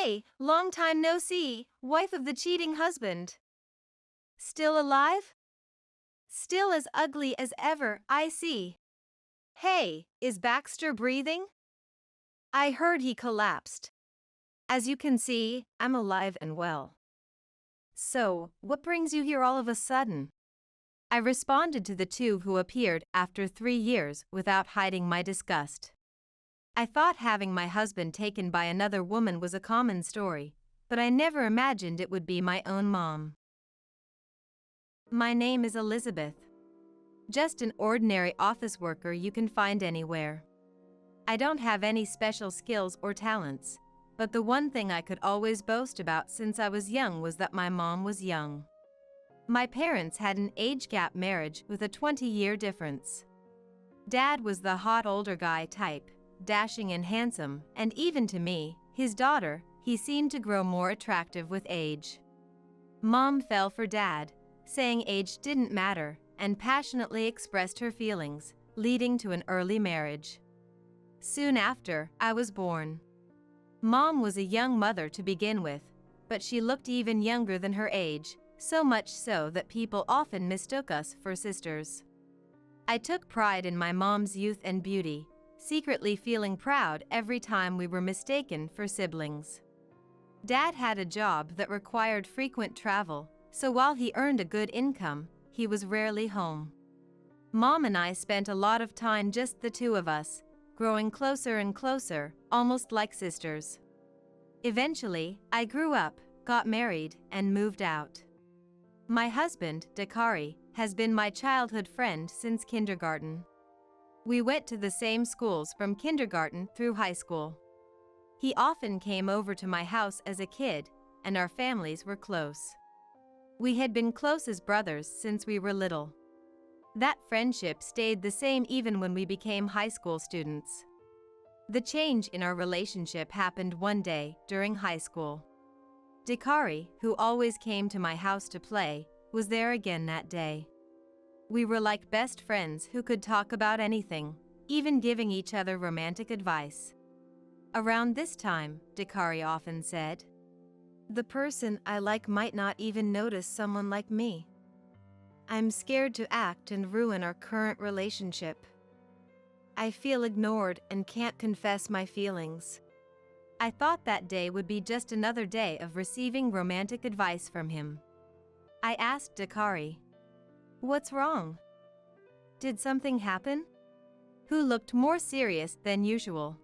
Hey, long time no see, wife of the cheating husband. Still alive? Still as ugly as ever, I see. Hey, is Baxter breathing? I heard he collapsed. As you can see, I'm alive and well. So, what brings you here all of a sudden? I responded to the two who appeared after 3 years without hiding my disgust. I thought having my husband taken by another woman was a common story, but I never imagined it would be my own mom. My name is Elizabeth. Just an ordinary office worker you can find anywhere. I don't have any special skills or talents, but the one thing I could always boast about since I was young was that my mom was young. My parents had an age gap marriage with a 20-year difference. Dad was the hot older guy type, dashing and handsome, and even to me, his daughter, he seemed to grow more attractive with age. Mom fell for Dad, saying age didn't matter, and passionately expressed her feelings, leading to an early marriage. Soon after, I was born. Mom was a young mother to begin with, but she looked even younger than her age, so much so that people often mistook us for sisters. I took pride in my mom's youth and beauty, secretly feeling proud every time we were mistaken for siblings. Dad had a job that required frequent travel, so while he earned a good income, he was rarely home. Mom and I spent a lot of time just the two of us, growing closer and closer, almost like sisters. Eventually, I grew up, got married, and moved out. My husband, Dakari, has been my childhood friend since kindergarten. We went to the same schools from kindergarten through high school. He often came over to my house as a kid, and our families were close. We had been close as brothers since we were little. That friendship stayed the same even when we became high school students. The change in our relationship happened one day during high school. Dakari, who always came to my house to play, was there again that day. We were like best friends who could talk about anything, even giving each other romantic advice. Around this time, Dakari often said, "The person I like might not even notice someone like me. I'm scared to act and ruin our current relationship. I feel ignored and can't confess my feelings." I thought that day would be just another day of receiving romantic advice from him. I asked Dakari, "What's wrong? Did something happen?" Who looked more serious than usual.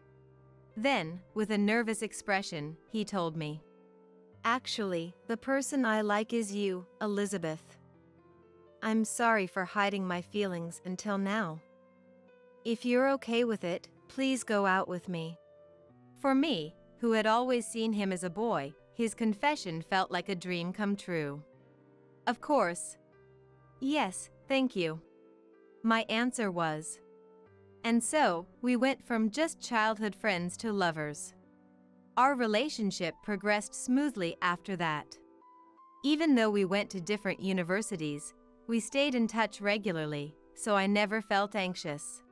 Then, with a nervous expression, he told me, "Actually, the person I like is you, Elizabeth. I'm sorry for hiding my feelings until now. If you're okay with it, please go out with me." For me, who had always seen him as a boy, his confession felt like a dream come true. Of course. "Yes, thank you." My answer was. And so, we went from just childhood friends to lovers. Our relationship progressed smoothly after that. Even though we went to different universities, we stayed in touch regularly, so I never felt anxious.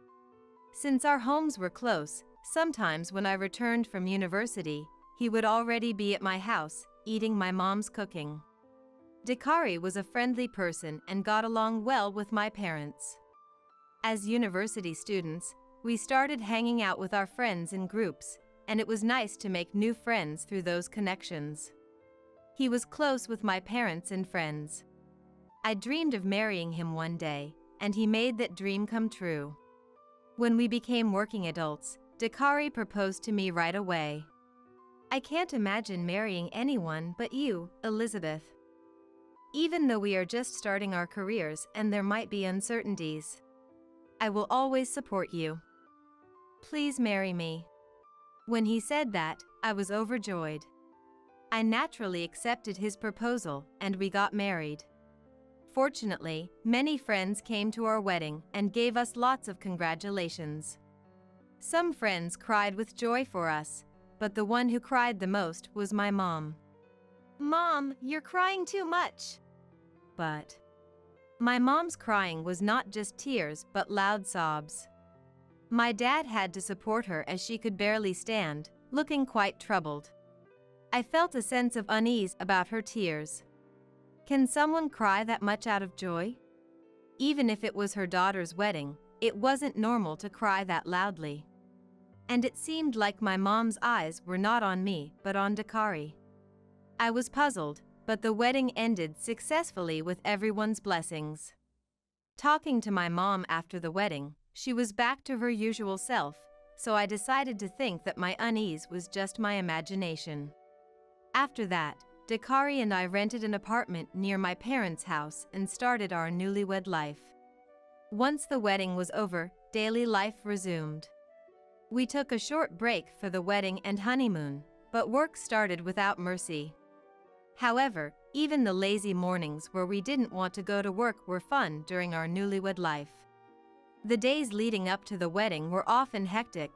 Since our homes were close, sometimes when I returned from university, he would already be at my house, eating my mom's cooking. Dakari was a friendly person and got along well with my parents. As university students, we started hanging out with our friends in groups, and it was nice to make new friends through those connections. He was close with my parents and friends. I dreamed of marrying him one day, and he made that dream come true. When we became working adults, Dakari proposed to me right away. "I can't imagine marrying anyone but you, Elizabeth. Even though we are just starting our careers and there might be uncertainties, I will always support you. Please marry me." When he said that, I was overjoyed. I naturally accepted his proposal, and we got married. Fortunately, many friends came to our wedding and gave us lots of congratulations. Some friends cried with joy for us, but the one who cried the most was my mom. "Mom, you're crying too much." But my mom's crying was not just tears but loud sobs. My dad had to support her as she could barely stand, looking quite troubled. I felt a sense of unease about her tears. Can someone cry that much out of joy? Even if it was her daughter's wedding, it wasn't normal to cry that loudly. And it seemed like my mom's eyes were not on me but on Dakari. I was puzzled, but the wedding ended successfully with everyone's blessings. Talking to my mom after the wedding, she was back to her usual self, so I decided to think that my unease was just my imagination. After that, Dakari and I rented an apartment near my parents' house and started our newlywed life. Once the wedding was over, daily life resumed. We took a short break for the wedding and honeymoon, but work started without mercy. However, even the lazy mornings where we didn't want to go to work were fun during our newlywed life. The days leading up to the wedding were often hectic,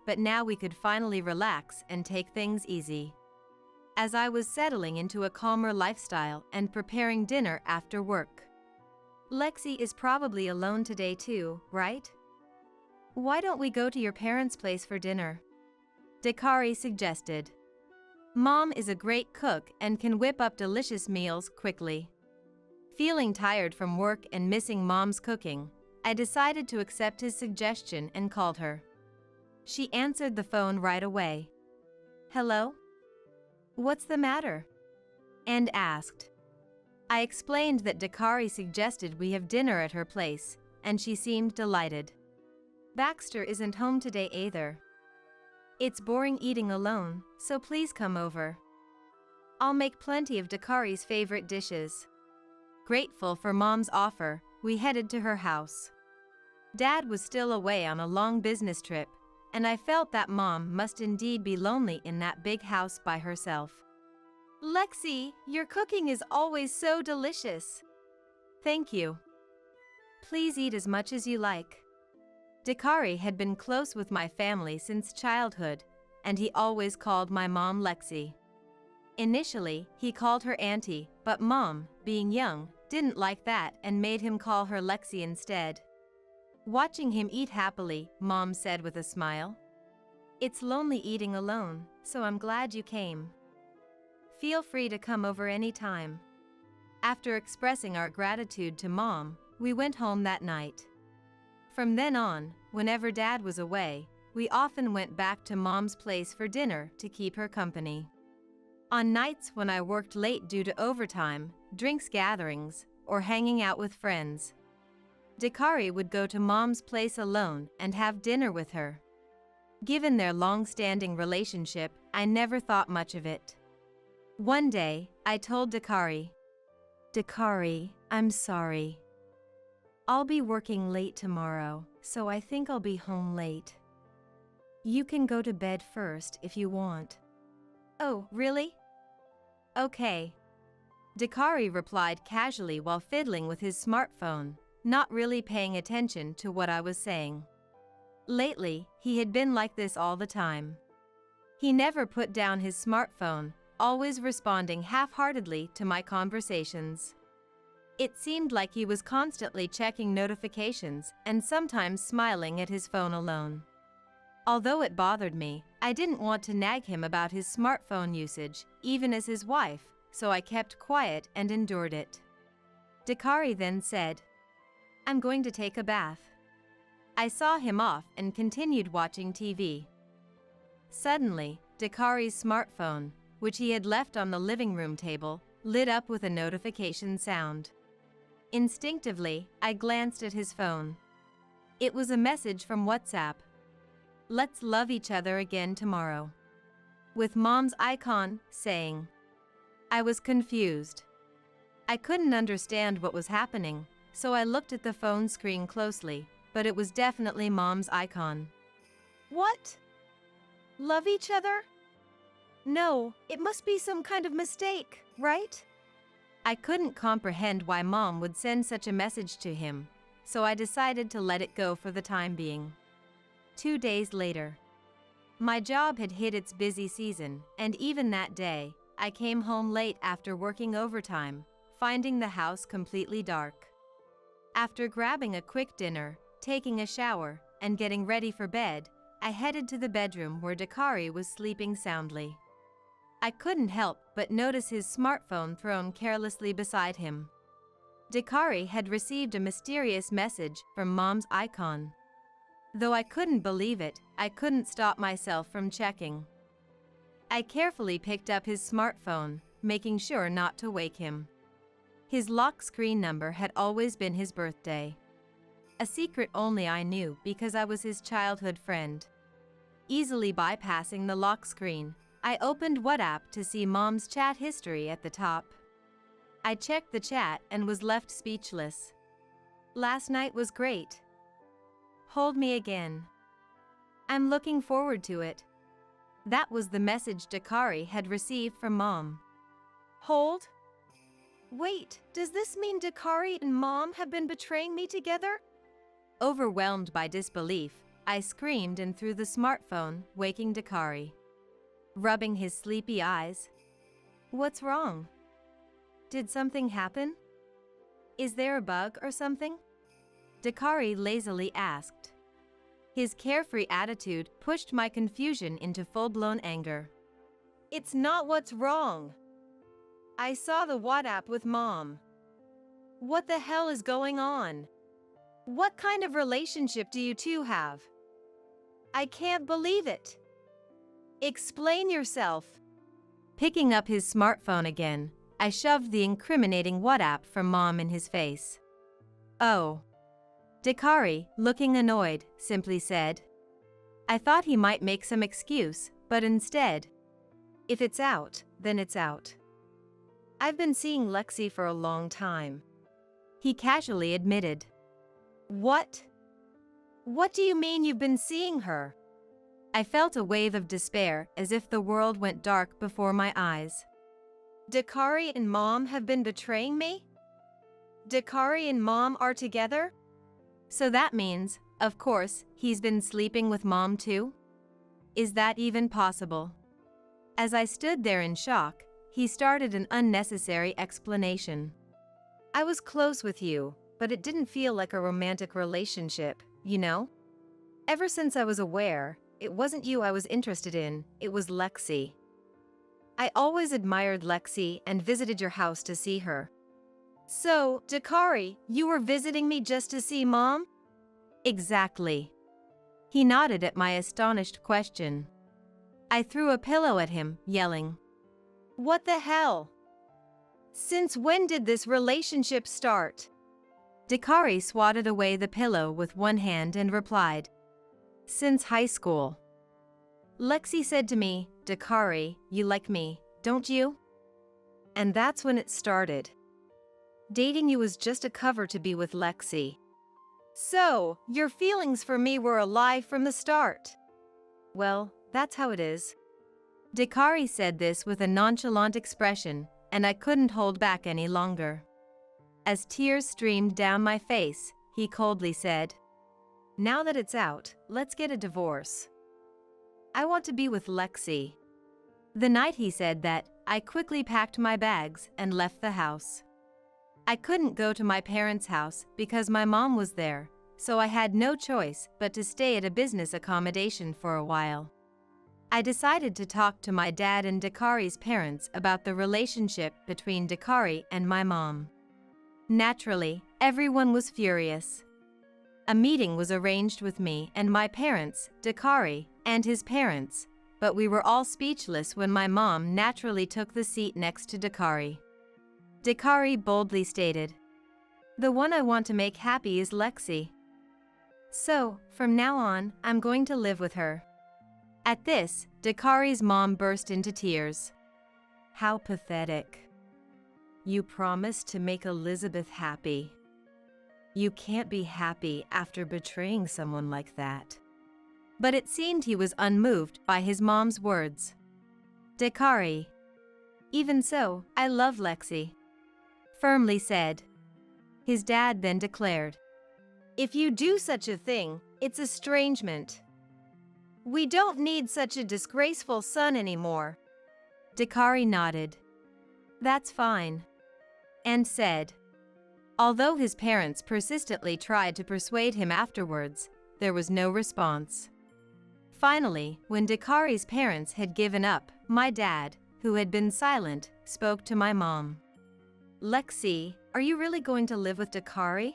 but now we could finally relax and take things easy. As I was settling into a calmer lifestyle and preparing dinner after work. Lexi is probably alone today too, right? Why don't we go to your parents' place for dinner? Dakari suggested. Mom is a great cook and can whip up delicious meals quickly. Feeling tired from work and missing Mom's cooking, I decided to accept his suggestion and called her. She answered the phone right away. Hello? What's the matter? And asked. I explained that Dakari suggested we have dinner at her place, and she seemed delighted. Baxter isn't home today either. It's boring eating alone, so please come over. I'll make plenty of Dakari's favorite dishes. Grateful for Mom's offer, we headed to her house. Dad was still away on a long business trip, and I felt that Mom must indeed be lonely in that big house by herself. Lexi, your cooking is always so delicious. Thank you. Please eat as much as you like. Dakari had been close with my family since childhood, and he always called my mom Lexi. Initially, he called her Auntie, but Mom, being young, didn't like that and made him call her Lexi instead. Watching him eat happily, Mom said with a smile, "It's lonely eating alone, so I'm glad you came. Feel free to come over any time." After expressing our gratitude to Mom, we went home that night. From then on, whenever Dad was away, we often went back to Mom's place for dinner to keep her company. On nights when I worked late due to overtime, drinks gatherings, or hanging out with friends, Dakari would go to Mom's place alone and have dinner with her. Given their long-standing relationship, I never thought much of it. One day, I told Dakari, "Dakari, I'm sorry. I'll be working late tomorrow, so I think I'll be home late. You can go to bed first if you want." "Oh, really? Okay." Dakari replied casually while fiddling with his smartphone, not really paying attention to what I was saying. Lately, he had been like this all the time. He never put down his smartphone, always responding half-heartedly to my conversations. It seemed like he was constantly checking notifications and sometimes smiling at his phone alone. Although it bothered me, I didn't want to nag him about his smartphone usage, even as his wife, so I kept quiet and endured it. Dakari then said, "I'm going to take a bath." I saw him off and continued watching TV. Suddenly, Dakari's smartphone, which he had left on the living room table, lit up with a notification sound. Instinctively, I glanced at his phone. It was a message from WhatsApp. "Let's love each other again tomorrow." With Mom's icon saying. I was confused. I couldn't understand what was happening, so I looked at the phone screen closely, but it was definitely Mom's icon. What? Love each other? No, it must be some kind of mistake, right? I couldn't comprehend why Mom would send such a message to him, so I decided to let it go for the time being. 2 days later. My job had hit its busy season, and even that day, I came home late after working overtime, finding the house completely dark. After grabbing a quick dinner, taking a shower, and getting ready for bed, I headed to the bedroom where Dakari was sleeping soundly. I couldn't help but notice his smartphone thrown carelessly beside him. Dakari had received a mysterious message from Mom's icon. Though I couldn't believe it, I couldn't stop myself from checking. I carefully picked up his smartphone, making sure not to wake him. His lock screen number had always been his birthday. A secret only I knew because I was his childhood friend. Easily bypassing the lock screen, I opened WhatsApp to see Mom's chat history at the top. I checked the chat and was left speechless. Last night was great. Hold me again. I'm looking forward to it. That was the message Dakari had received from Mom. Hold? Wait, does this mean Dakari and Mom have been betraying me together? Overwhelmed by disbelief, I screamed and threw the smartphone, waking Dakari. Rubbing his sleepy eyes. What's wrong? Did something happen? Is there a bug or something? Dakari lazily asked. His carefree attitude pushed my confusion into full-blown anger. It's not what's wrong. I saw the WhatsApp with Mom. What the hell is going on? What kind of relationship do you two have? I can't believe it. Explain yourself. Picking up his smartphone again, I shoved the incriminating WhatsApp from Mom in his face. Oh. Dakari, looking annoyed, simply said. I thought he might make some excuse, but instead, if it's out, then it's out. I've been seeing Lexi for a long time. He casually admitted. What? What do you mean you've been seeing her? I felt a wave of despair as if the world went dark before my eyes. Dakari and Mom have been betraying me? Dakari and Mom are together? So that means, of course, he's been sleeping with Mom too? Is that even possible? As I stood there in shock, he started an unnecessary explanation. I was close with you, but it didn't feel like a romantic relationship, you know? Ever since I was aware, it wasn't you I was interested in, it was Lexi. I always admired Lexi and visited your house to see her. So, Dakari, you were visiting me just to see Mom? Exactly. He nodded at my astonished question. I threw a pillow at him, yelling. What the hell? Since when did this relationship start? Dakari swatted away the pillow with one hand and replied. Since high school. Lexi said to me, Dakari, you like me, don't you? And that's when it started. Dating you was just a cover to be with Lexi. So, your feelings for me were a lie from the start. Well, that's how it is. Dakari said this with a nonchalant expression, and I couldn't hold back any longer. As tears streamed down my face, he coldly said, Now that it's out, let's get a divorce. I want to be with Lexi. The night he said that, I quickly packed my bags and left the house. I couldn't go to my parents' house because my mom was there, so I had no choice but to stay at a business accommodation for a while. I decided to talk to my dad and Dakari's parents about the relationship between Dakari and my mom. Naturally, everyone was furious. A meeting was arranged with me and my parents, Dakari, and his parents, but we were all speechless when my mom naturally took the seat next to Dakari. Dakari boldly stated, The one I want to make happy is Lexi. So, from now on, I'm going to live with her. At this, Dakari's mom burst into tears. How pathetic. You promised to make Elizabeth happy. You can't be happy after betraying someone like that. But it seemed he was unmoved by his mom's words. Dakari. Even so, I love Lexi. Firmly said. His dad then declared, If you do such a thing, it's estrangement. We don't need such a disgraceful son anymore. Dakari nodded. That's fine. And said. Although his parents persistently tried to persuade him afterwards, there was no response. Finally, when Dakari's parents had given up, my dad, who had been silent, spoke to my mom. Lexi, are you really going to live with Dakari?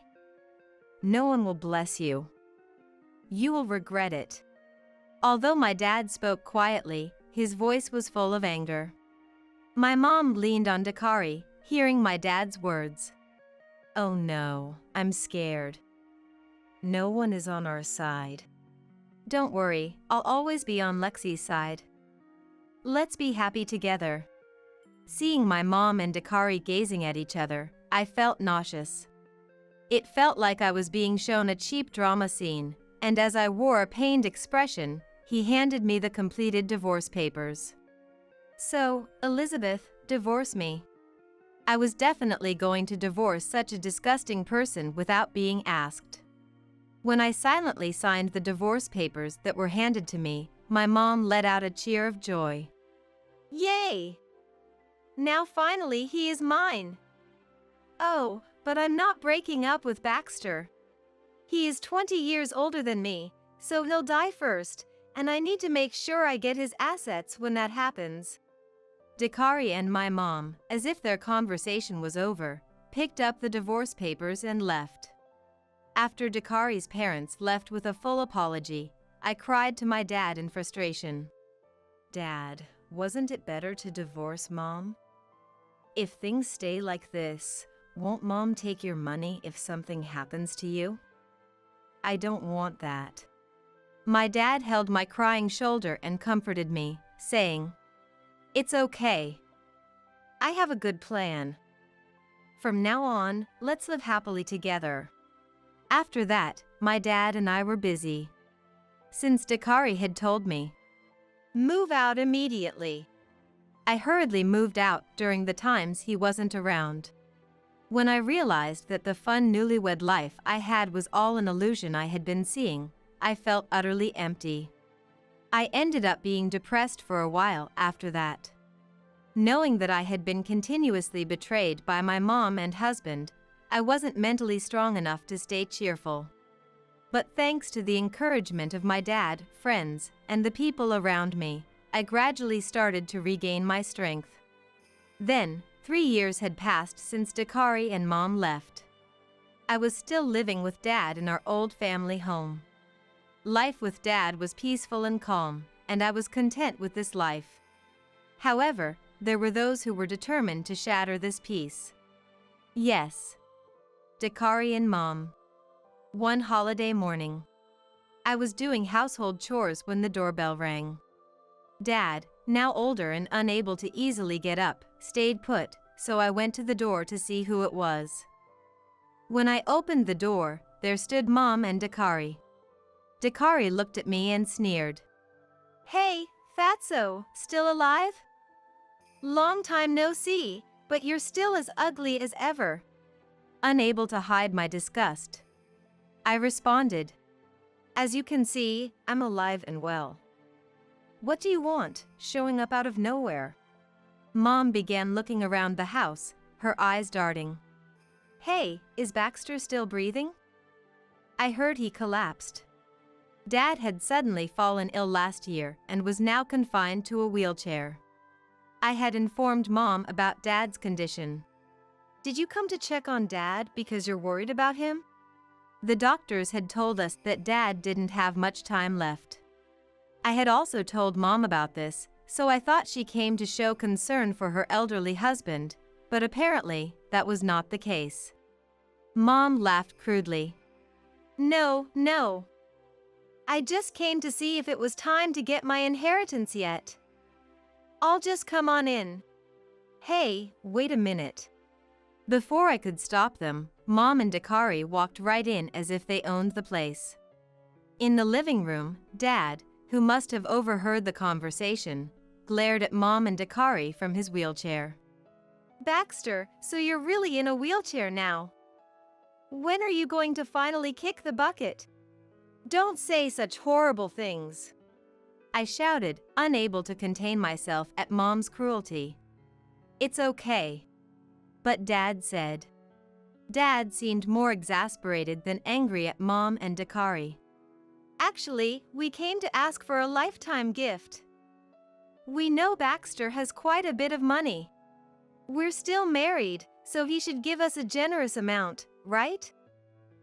No one will bless you. You will regret it. Although my dad spoke quietly, his voice was full of anger. My mom leaned on Dakari, hearing my dad's words. Oh no, I'm scared. No one is on our side. Don't worry, I'll always be on Lexi's side. Let's be happy together. Seeing my mom and Dakari gazing at each other, I felt nauseous. It felt like I was being shown a cheap drama scene, and as I wore a pained expression, he handed me the completed divorce papers. So, Elizabeth, divorce me. I was definitely going to divorce such a disgusting person without being asked. When I silently signed the divorce papers that were handed to me, my mom let out a cheer of joy. Yay! Now finally he is mine. Oh, but I'm not breaking up with Baxter. He is 20 years older than me, so he'll die first, and I need to make sure I get his assets when that happens. Dakari and my mom, as if their conversation was over, picked up the divorce papers and left. After Dakari's parents left with a full apology, I cried to my dad in frustration. Dad, wasn't it better to divorce Mom? If things stay like this, won't Mom take your money if something happens to you? I don't want that. My dad held my crying shoulder and comforted me, saying, It's okay. I have a good plan. From now on, let's live happily together. After that, my dad and I were busy. Since Dakari had told me, move out immediately, I hurriedly moved out during the times he wasn't around. When I realized that the fun newlywed life I had was all an illusion I had been seeing, I felt utterly empty. I ended up being depressed for a while after that. Knowing that I had been continuously betrayed by my mom and husband, I wasn't mentally strong enough to stay cheerful. But thanks to the encouragement of my dad, friends, and the people around me, I gradually started to regain my strength. Then, 3 years had passed since Dakari and Mom left. I was still living with Dad in our old family home. Life with Dad was peaceful and calm, and I was content with this life. However, there were those who were determined to shatter this peace. Yes. Dakari and Mom. One holiday morning, I was doing household chores when the doorbell rang. Dad, now older and unable to easily get up, stayed put, so I went to the door to see who it was. When I opened the door, there stood Mom and Dakari. Dakari looked at me and sneered. Hey, Fatso, still alive? Long time no see, but you're still as ugly as ever. Unable to hide my disgust, I responded, As you can see, I'm alive and well. What do you want, showing up out of nowhere? Mom began looking around the house, her eyes darting. Hey, is Baxter still breathing? I heard he collapsed. Dad had suddenly fallen ill last year and was now confined to a wheelchair. I had informed Mom about Dad's condition. Did you come to check on Dad because you're worried about him? The doctors had told us that Dad didn't have much time left. I had also told Mom about this, so I thought she came to show concern for her elderly husband, but apparently that was not the case. Mom laughed crudely. No. I just came to see if it was time to get my inheritance yet. I'll just come on in. Hey, wait a minute. Before I could stop them, Mom and Dakari walked right in as if they owned the place. In the living room, Dad, who must have overheard the conversation, glared at Mom and Dakari from his wheelchair. Baxter, so you're really in a wheelchair now. When are you going to finally kick the bucket? Don't say such horrible things. I shouted, unable to contain myself at Mom's cruelty. It's okay. But Dad said. Dad seemed more exasperated than angry at Mom and Dakari. Actually, we came to ask for a lifetime gift. We know Baxter has quite a bit of money. We're still married, so he should give us a generous amount, right?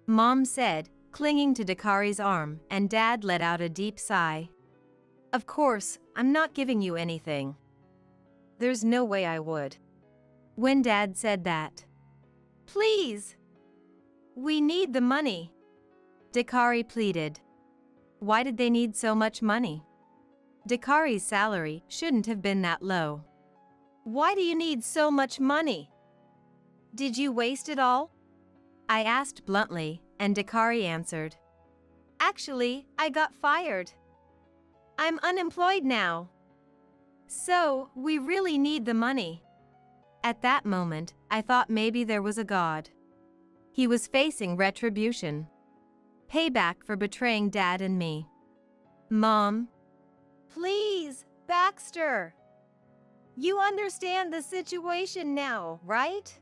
Mom said, clinging to Dakari's arm, and Dad let out a deep sigh. Of course, I'm not giving you anything. There's no way I would. When Dad said that. Please! We need the money. Dakari pleaded. Why did they need so much money? Dakari's salary shouldn't have been that low. Why do you need so much money? Did you waste it all? I asked bluntly, and Dakari answered. Actually, I got fired. I'm unemployed now. So, we really need the money. At that moment, I thought maybe there was a God. He was facing retribution. Payback for betraying Dad and me. Mom. Please, Baxter. You understand the situation now, right?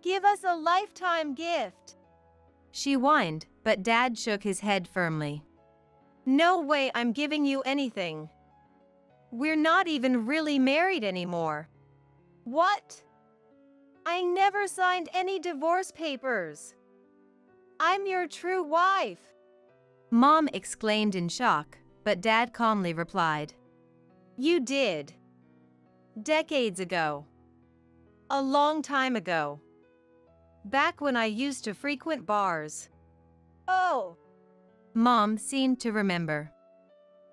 Give us a lifetime gift. She whined, but Dad shook his head firmly. No way I'm giving you anything. We're not even really married anymore. What? I never signed any divorce papers. I'm your true wife. Mom exclaimed in shock, but Dad calmly replied. You did. Decades ago. A long time ago. Back when I used to frequent bars. Oh. Mom seemed to remember.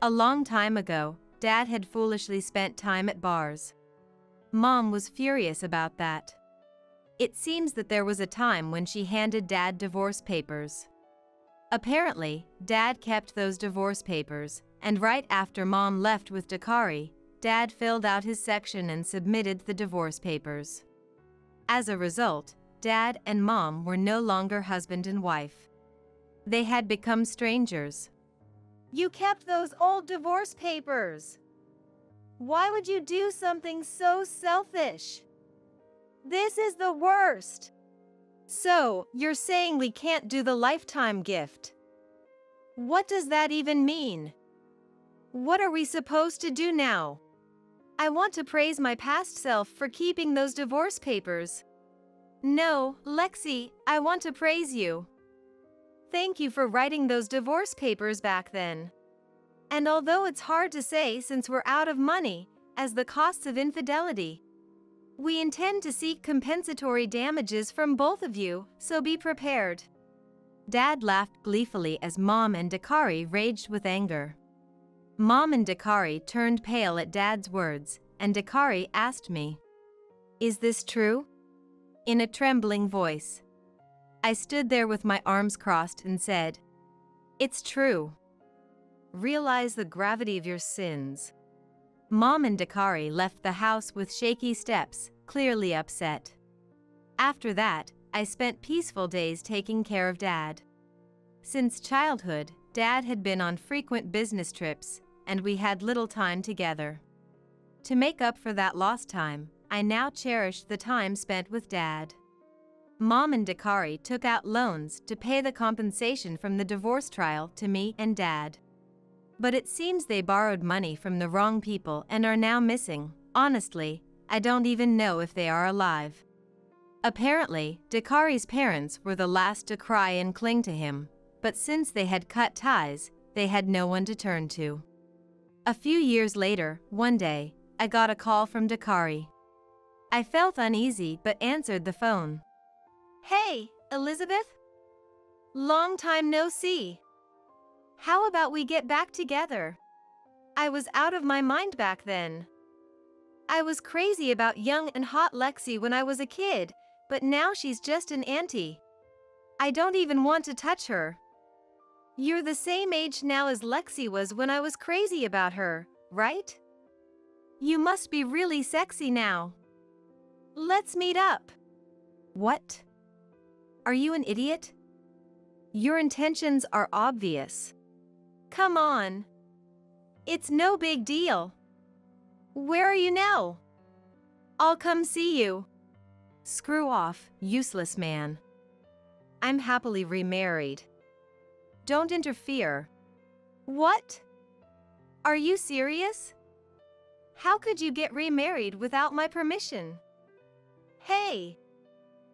A long time ago, Dad had foolishly spent time at bars. Mom was furious about that. It seems that there was a time when she handed Dad divorce papers. Apparently, Dad kept those divorce papers, and right after Mom left with Dakari, Dad filled out his section and submitted the divorce papers. As a result, Dad and Mom were no longer husband and wife. They had become strangers. You kept those old divorce papers. Why would you do something so selfish? This is the worst. So, you're saying we can't do the lifetime gift? What does that even mean? What are we supposed to do now? I want to praise my past self for keeping those divorce papers. No, Lexi, I want to praise you. Thank you for writing those divorce papers back then. And although it's hard to say since we're out of money, as the costs of infidelity, we intend to seek compensatory damages from both of you, so be prepared. Dad laughed gleefully as Mom and Dakari raged with anger. Mom and Dakari turned pale at Dad's words, and Dakari asked me, Is this true? In a trembling voice. I stood there with my arms crossed and said, It's true. Realize the gravity of your sins. Mom and Dakari left the house with shaky steps, clearly upset. After that, I spent peaceful days taking care of Dad. Since childhood, Dad had been on frequent business trips, and we had little time together. To make up for that lost time, I now cherished the time spent with Dad. Mom and Dakari took out loans to pay the compensation from the divorce trial to me and Dad. But it seems they borrowed money from the wrong people and are now missing. Honestly, I don't even know if they are alive. Apparently, Dakari's parents were the last to cry and cling to him, but since they had cut ties, they had no one to turn to. A few years later, one day, I got a call from Dakari. I felt uneasy but answered the phone. Hey, Elizabeth? Long time no see. How about we get back together? I was out of my mind back then. I was crazy about young and hot Lexi when I was a kid, but now she's just an auntie. I don't even want to touch her. You're the same age now as Lexi was when I was crazy about her, right? You must be really sexy now. Let's meet up. What? Are you an idiot? Your intentions are obvious. Come on. It's no big deal. Where are you now? I'll come see you. Screw off, useless man. I'm happily remarried. Don't interfere. What? Are you serious? How could you get remarried without my permission? Hey!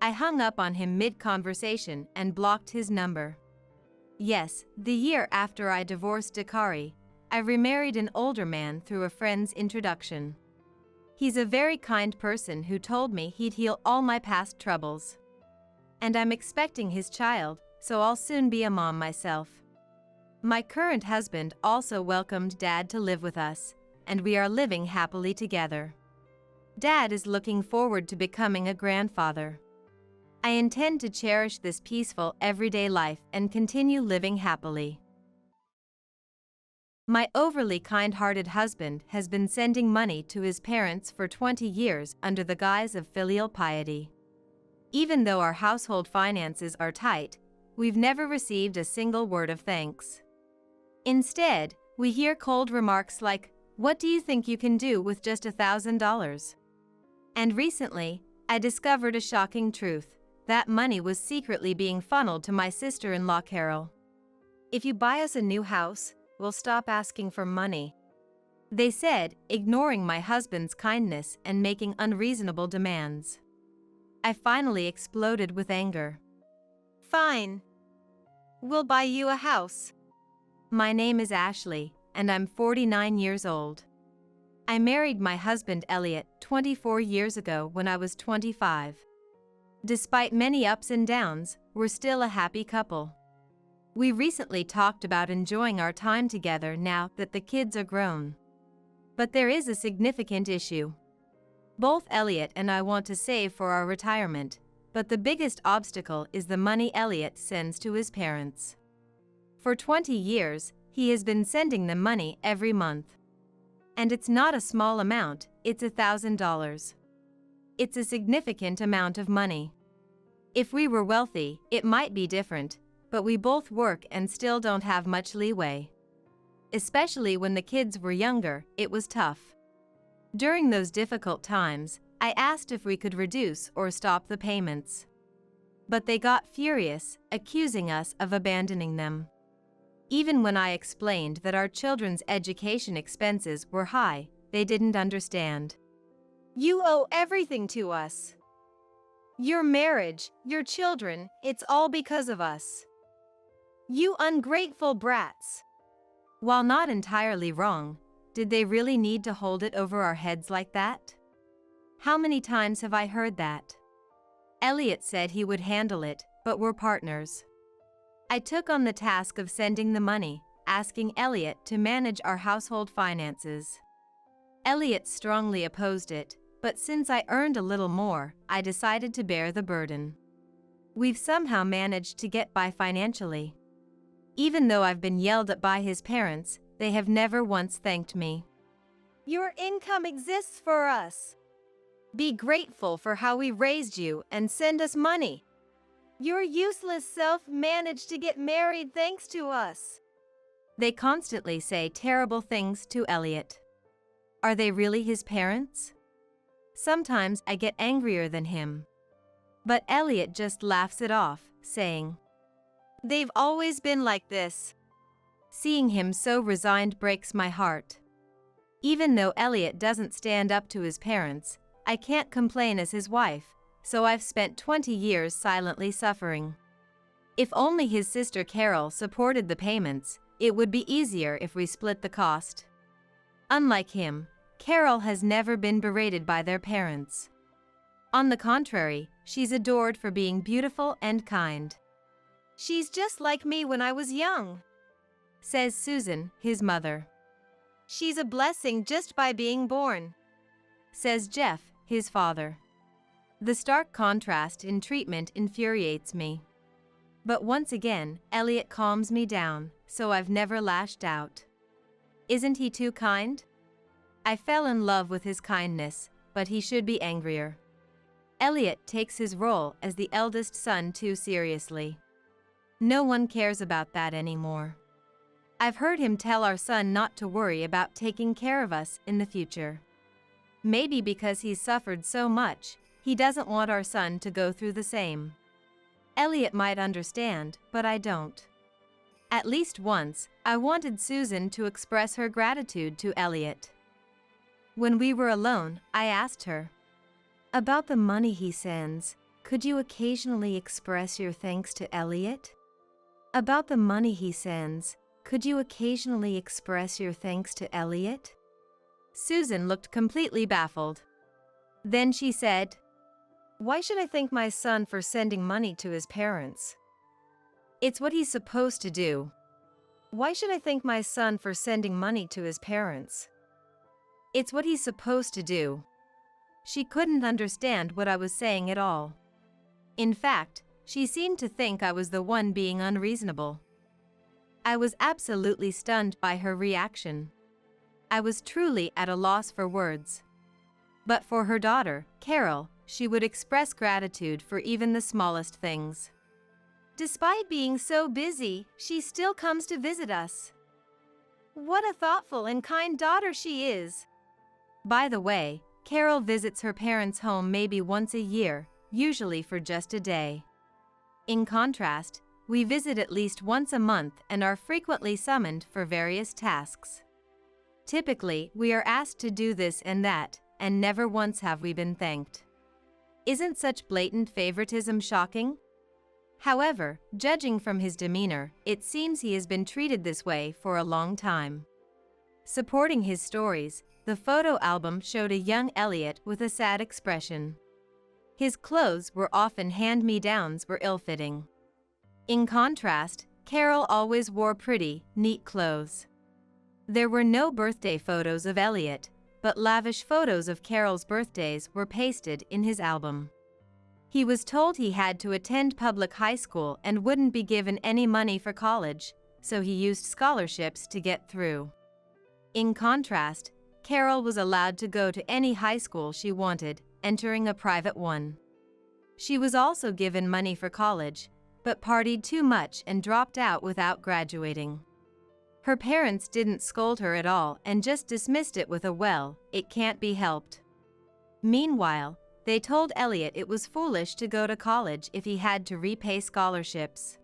I hung up on him mid-conversation and blocked his number. Yes, the year after I divorced Dakari, I remarried an older man through a friend's introduction. He's a very kind person who told me he'd heal all my past troubles. And I'm expecting his child, so I'll soon be a mom myself. My current husband also welcomed Dad to live with us, and we are living happily together. Dad is looking forward to becoming a grandfather. I intend to cherish this peaceful, everyday life and continue living happily. My overly kind-hearted husband has been sending money to his parents for 20 years under the guise of filial piety. Even though our household finances are tight, we've never received a single word of thanks. Instead, we hear cold remarks like, "What do you think you can do with just $1,000? And recently, I discovered a shocking truth. That money was secretly being funneled to my sister-in-law Carol. If you buy us a new house, we'll stop asking for money," they said, ignoring my husband's kindness and making unreasonable demands. I finally exploded with anger. Fine. We'll buy you a house. My name is Ashley, and I'm 49 years old. I married my husband Elliot 24 years ago when I was 25. Despite many ups and downs, we're still a happy couple. We recently talked about enjoying our time together now that the kids are grown. But there is a significant issue. Both Elliot and I want to save for our retirement, but the biggest obstacle is the money Elliot sends to his parents. For 20 years, he has been sending them money every month. And it's not a small amount, it's $1,000. It's a significant amount of money. If we were wealthy, it might be different, but we both work and still don't have much leeway. Especially when the kids were younger, it was tough. During those difficult times, I asked if we could reduce or stop the payments. But they got furious, accusing us of abandoning them. Even when I explained that our children's education expenses were high, they didn't understand. You owe everything to us. Your marriage, your children, it's all because of us. You ungrateful brats. While not entirely wrong, did they really need to hold it over our heads like that? How many times have I heard that? Elliot said he would handle it, but we're partners. I took on the task of sending the money, asking Elliot to manage our household finances. Elliot strongly opposed it, but since I earned a little more, I decided to bear the burden. We've somehow managed to get by financially. Even though I've been yelled at by his parents, they have never once thanked me. Your income exists for us. Be grateful for how we raised you and send us money. Your useless self managed to get married thanks to us. They constantly say terrible things to Elliot. Are they really his parents? Sometimes I get angrier than him. But Elliot just laughs it off, saying, "They've always been like this." Seeing him so resigned breaks my heart. Even though Elliot doesn't stand up to his parents, I can't complain as his wife, so I've spent 20 years silently suffering. If only his sister Carol supported the payments, it would be easier if we split the cost. Unlike him, Carol has never been berated by their parents. On the contrary, she's adored for being beautiful and kind. She's just like me when I was young, says Susan, his mother. She's a blessing just by being born, says Jeff, his father. The stark contrast in treatment infuriates me. But once again, Elliot calms me down, so I've never lashed out. Isn't he too kind? I fell in love with his kindness, but he should be angrier. Elliot takes his role as the eldest son too seriously. No one cares about that anymore. I've heard him tell our son not to worry about taking care of us in the future. Maybe because he's suffered so much, he doesn't want our son to go through the same. Elliot might understand, but I don't. At least once, I wanted Susan to express her gratitude to Elliot. When we were alone, I asked her about the money he sends. Could you occasionally express your thanks to Elliot? About the money he sends. Could you occasionally express your thanks to Elliot? Susan looked completely baffled. Then she said, "Why should I thank my son for sending money to his parents? It's what he's supposed to do. Why should I thank my son for sending money to his parents? It's what he's supposed to do." She couldn't understand what I was saying at all. In fact, she seemed to think I was the one being unreasonable. I was absolutely stunned by her reaction. I was truly at a loss for words. But for her daughter, Carol, she would express gratitude for even the smallest things. Despite being so busy, she still comes to visit us. What a thoughtful and kind daughter she is. By the way, Carol visits her parents' home maybe once a year, usually for just a day. In contrast, we visit at least once a month and are frequently summoned for various tasks. Typically, we are asked to do this and that, and never once have we been thanked. Isn't such blatant favoritism shocking? However, judging from his demeanor, it seems he has been treated this way for a long time. Supporting his stories, the photo album showed a young Elliot with a sad expression. His clothes were often hand-me-downs were ill-fitting. In contrast, Carol always wore pretty, neat clothes. There were no birthday photos of Elliot, but lavish photos of Carol's birthdays were pasted in his album. He was told he had to attend public high school and wouldn't be given any money for college, so he used scholarships to get through. In contrast, Carol was allowed to go to any high school she wanted, entering a private one. She was also given money for college, but partied too much and dropped out without graduating. Her parents didn't scold her at all and just dismissed it with a "well, it can't be helped." Meanwhile, they told Elliot it was foolish to go to college if he had to repay scholarships.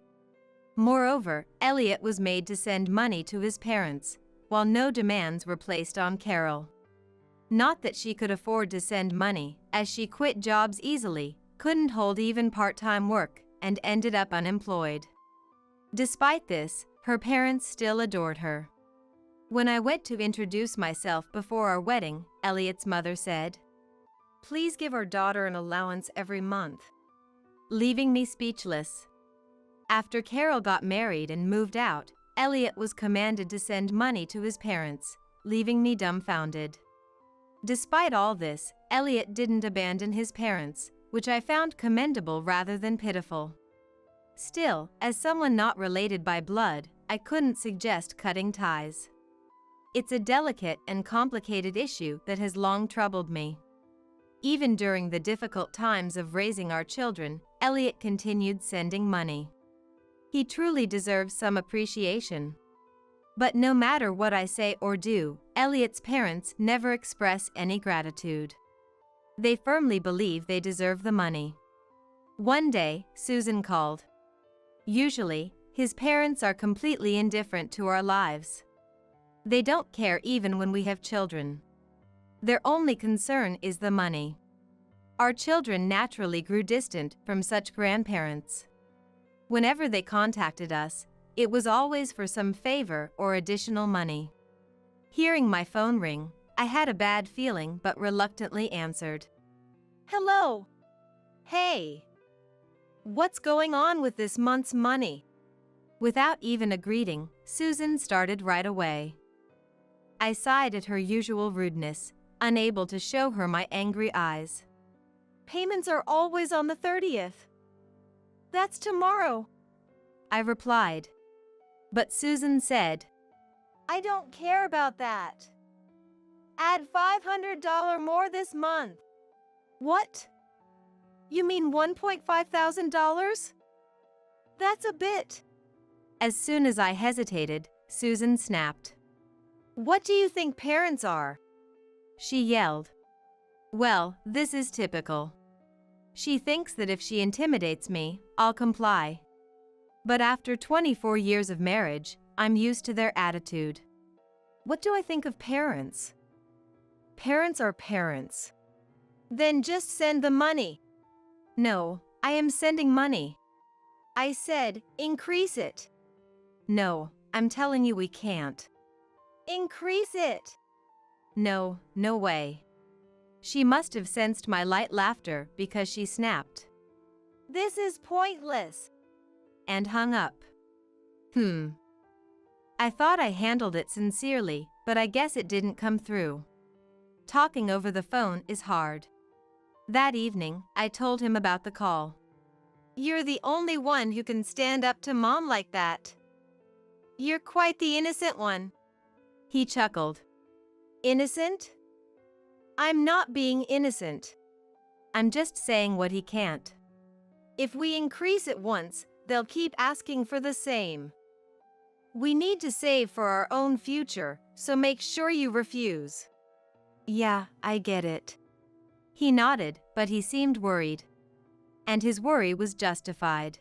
Moreover, Elliot was made to send money to his parents, while no demands were placed on Carol. Not that she could afford to send money, as she quit jobs easily, couldn't hold even part-time work, and ended up unemployed. Despite this, her parents still adored her. When I went to introduce myself before our wedding, Elliot's mother said, "Please give our daughter an allowance every month," leaving me speechless. After Carol got married and moved out, Elliot was commanded to send money to his parents, leaving me dumbfounded. Despite all this, Elliot didn't abandon his parents, which I found commendable rather than pitiful. Still, as someone not related by blood, I couldn't suggest cutting ties. It's a delicate and complicated issue that has long troubled me. Even during the difficult times of raising our children, Elliot continued sending money. He truly deserves some appreciation. But no matter what I say or do, Elliot's parents never express any gratitude. They firmly believe they deserve the money. One day, Susan called. Usually, his parents are completely indifferent to our lives. They don't care even when we have children. Their only concern is the money. Our children naturally grew distant from such grandparents. Whenever they contacted us, it was always for some favor or additional money. Hearing my phone ring, I had a bad feeling but reluctantly answered. "Hello. Hey. What's going on with this month's money?" Without even a greeting, Susan started right away. I sighed at her usual rudeness, unable to show her my angry eyes. "Payments are always on the 30th. That's tomorrow," I replied. But Susan said, "I don't care about that. Add $500 more this month." "What? You mean $1,500? That's a bit." As soon as I hesitated, Susan snapped. "What do you think parents are?" she yelled. Well, this is typical. She thinks that if she intimidates me, I'll comply. But after 24 years of marriage, I'm used to their attitude. What do I think of parents? Parents are parents. Then just send the money. No, I am sending money. I said, increase it. No, I'm telling you we can't. Increase it. No, no way. She must have sensed my light laughter because she snapped. This is pointless. And hung up. I thought I handled it sincerely, but I guess it didn't come through. Talking over the phone is hard. That evening, I told him about the call. You're the only one who can stand up to Mom like that. You're quite the innocent one. He chuckled. Innocent? I'm not being innocent. I'm just saying what he can't. If we increase it once, they'll keep asking for the same. We need to save for our own future, so make sure you refuse. Yeah, I get it. He nodded, but he seemed worried. And his worry was justified.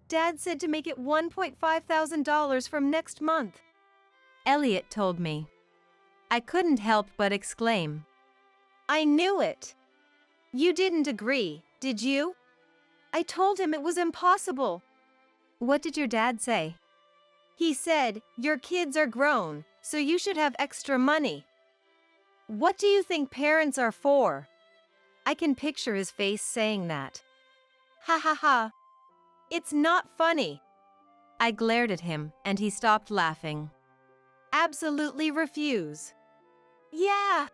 Dad said to make it $1,500 from next month. Elliot told me. I couldn't help but exclaim. I knew it. You didn't agree, did you? I told him it was impossible. What did your dad say? He said, your kids are grown, so you should have extra money. What do you think parents are for? I can picture his face saying that. Ha ha ha. It's not funny. I glared at him, and he stopped laughing. Absolutely refuse. Yeah.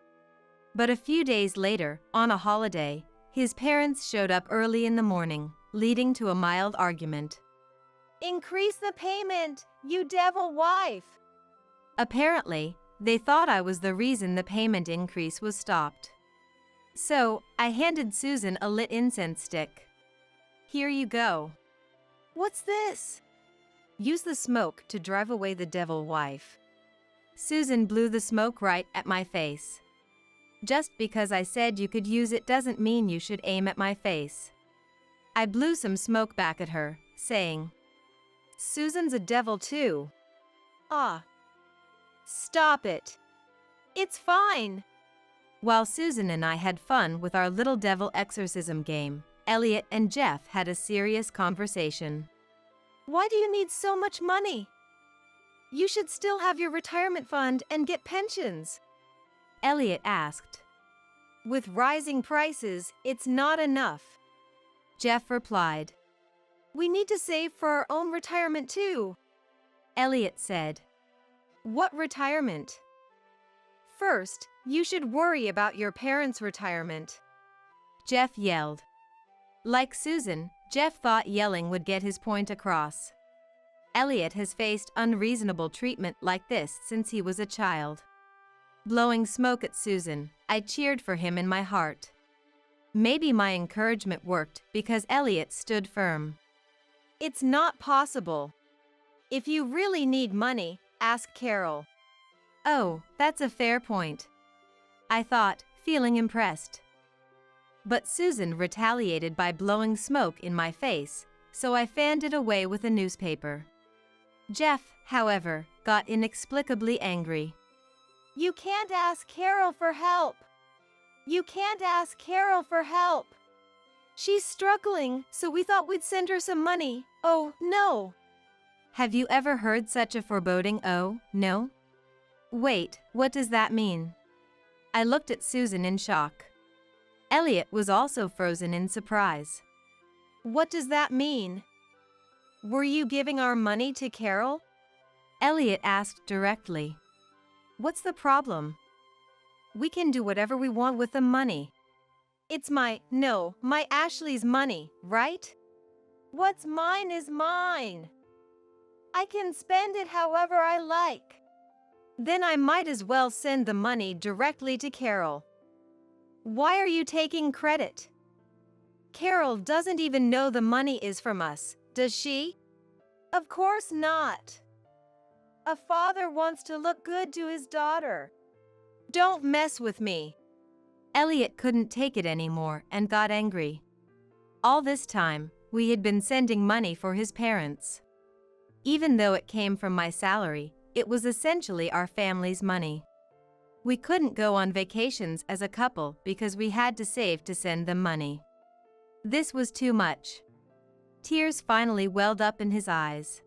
But a few days later, on a holiday, his parents showed up early in the morning, leading to a mild argument. Increase the payment, you devil wife. Apparently, they thought I was the reason the payment increase was stopped. So, I handed Susan a lit incense stick. Here you go. What's this? Use the smoke to drive away the devil wife. Susan blew the smoke right at my face. Just because I said you could use it doesn't mean you should aim at my face. I blew some smoke back at her, saying, Susan's a devil too. Ah. Stop it. It's fine. While Susan and I had fun with our little devil exorcism game, Elliot and Jeff had a serious conversation. Why do you need so much money? You should still have your retirement fund and get pensions. Elliot asked. With rising prices, it's not enough. Jeff replied. We need to save for our own retirement too. Elliot said. What retirement? First, you should worry about your parents' retirement. Jeff yelled. Like Susan, Jeff thought yelling would get his point across. Elliot has faced unreasonable treatment like this since he was a child. Blowing smoke at Susan, I cheered for him in my heart. Maybe my encouragement worked because Elliot stood firm. It's not possible. If you really need money, ask Carol. Oh, that's a fair point. I thought, feeling impressed. But Susan retaliated by blowing smoke in my face, so I fanned it away with a newspaper. Jeff, however, got inexplicably angry. You can't ask Carol for help. You can't ask Carol for help. She's struggling, so we thought we'd send her some money. Oh, no. Have you ever heard such a foreboding oh, no? Wait, what does that mean? I looked at Susan in shock. Elliot was also frozen in surprise. What does that mean? Were you giving our money to Carol? Elliot asked directly. What's the problem? We can do whatever we want with the money. It's my Ashley's money, right? What's mine is mine. I can spend it however I like. Then I might as well send the money directly to Carol. Why are you taking credit? Carol doesn't even know the money is from us, does she? Of course not. A father wants to look good to his daughter. Don't mess with me. Elliot couldn't take it anymore and got angry. All this time, we had been sending money for his parents. Even though it came from my salary, it was essentially our family's money. We couldn't go on vacations as a couple because we had to save to send them money. This was too much. Tears finally welled up in his eyes.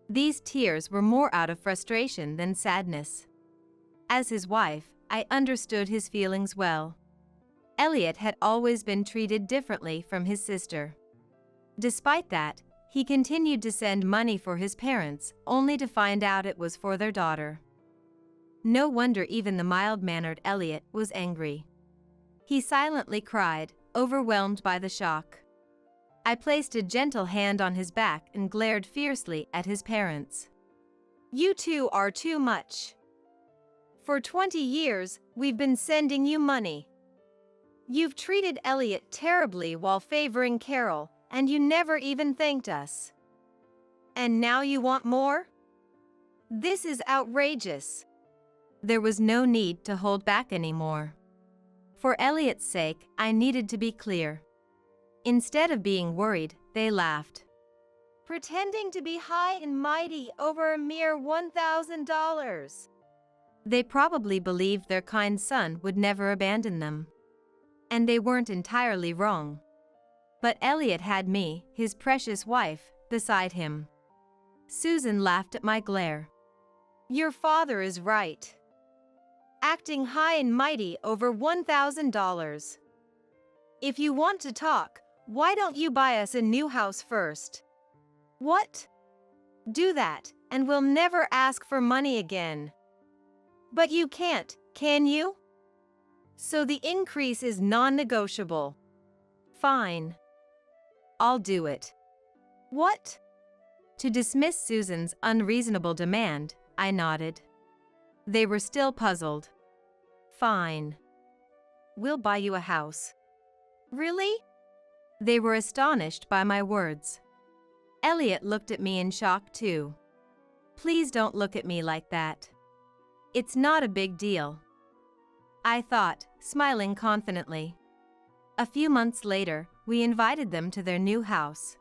These tears were more out of frustration than sadness. As his wife, I understood his feelings well. Elliot had always been treated differently from his sister. Despite that, he continued to send money for his parents, only to find out it was for their daughter. No wonder even the mild-mannered Elliot was angry. He silently cried, overwhelmed by the shock. I placed a gentle hand on his back and glared fiercely at his parents. You two are too much. For 20 years, we've been sending you money. You've treated Elliot terribly while favoring Carol, and you never even thanked us. And now you want more? This is outrageous. There was no need to hold back anymore. For Elliot's sake, I needed to be clear. Instead of being worried, they laughed. Pretending to be high and mighty over a mere $1,000. They probably believed their kind son would never abandon them. And they weren't entirely wrong. But Elliot had me, his precious wife, beside him. Susan laughed at my glare. Your father is right. Acting high and mighty over $1,000. If you want to talk, why don't you buy us a new house first? What? Do that, and we'll never ask for money again. But you can't, can you? So the increase is non-negotiable. Fine. I'll do it. What? To dismiss Susan's unreasonable demand, I nodded. They were still puzzled. Fine. We'll buy you a house. Really? They were astonished by my words. Elliot looked at me in shock too. Please don't look at me like that. It's not a big deal. I thought, smiling confidently. A few months later, we invited them to their new house.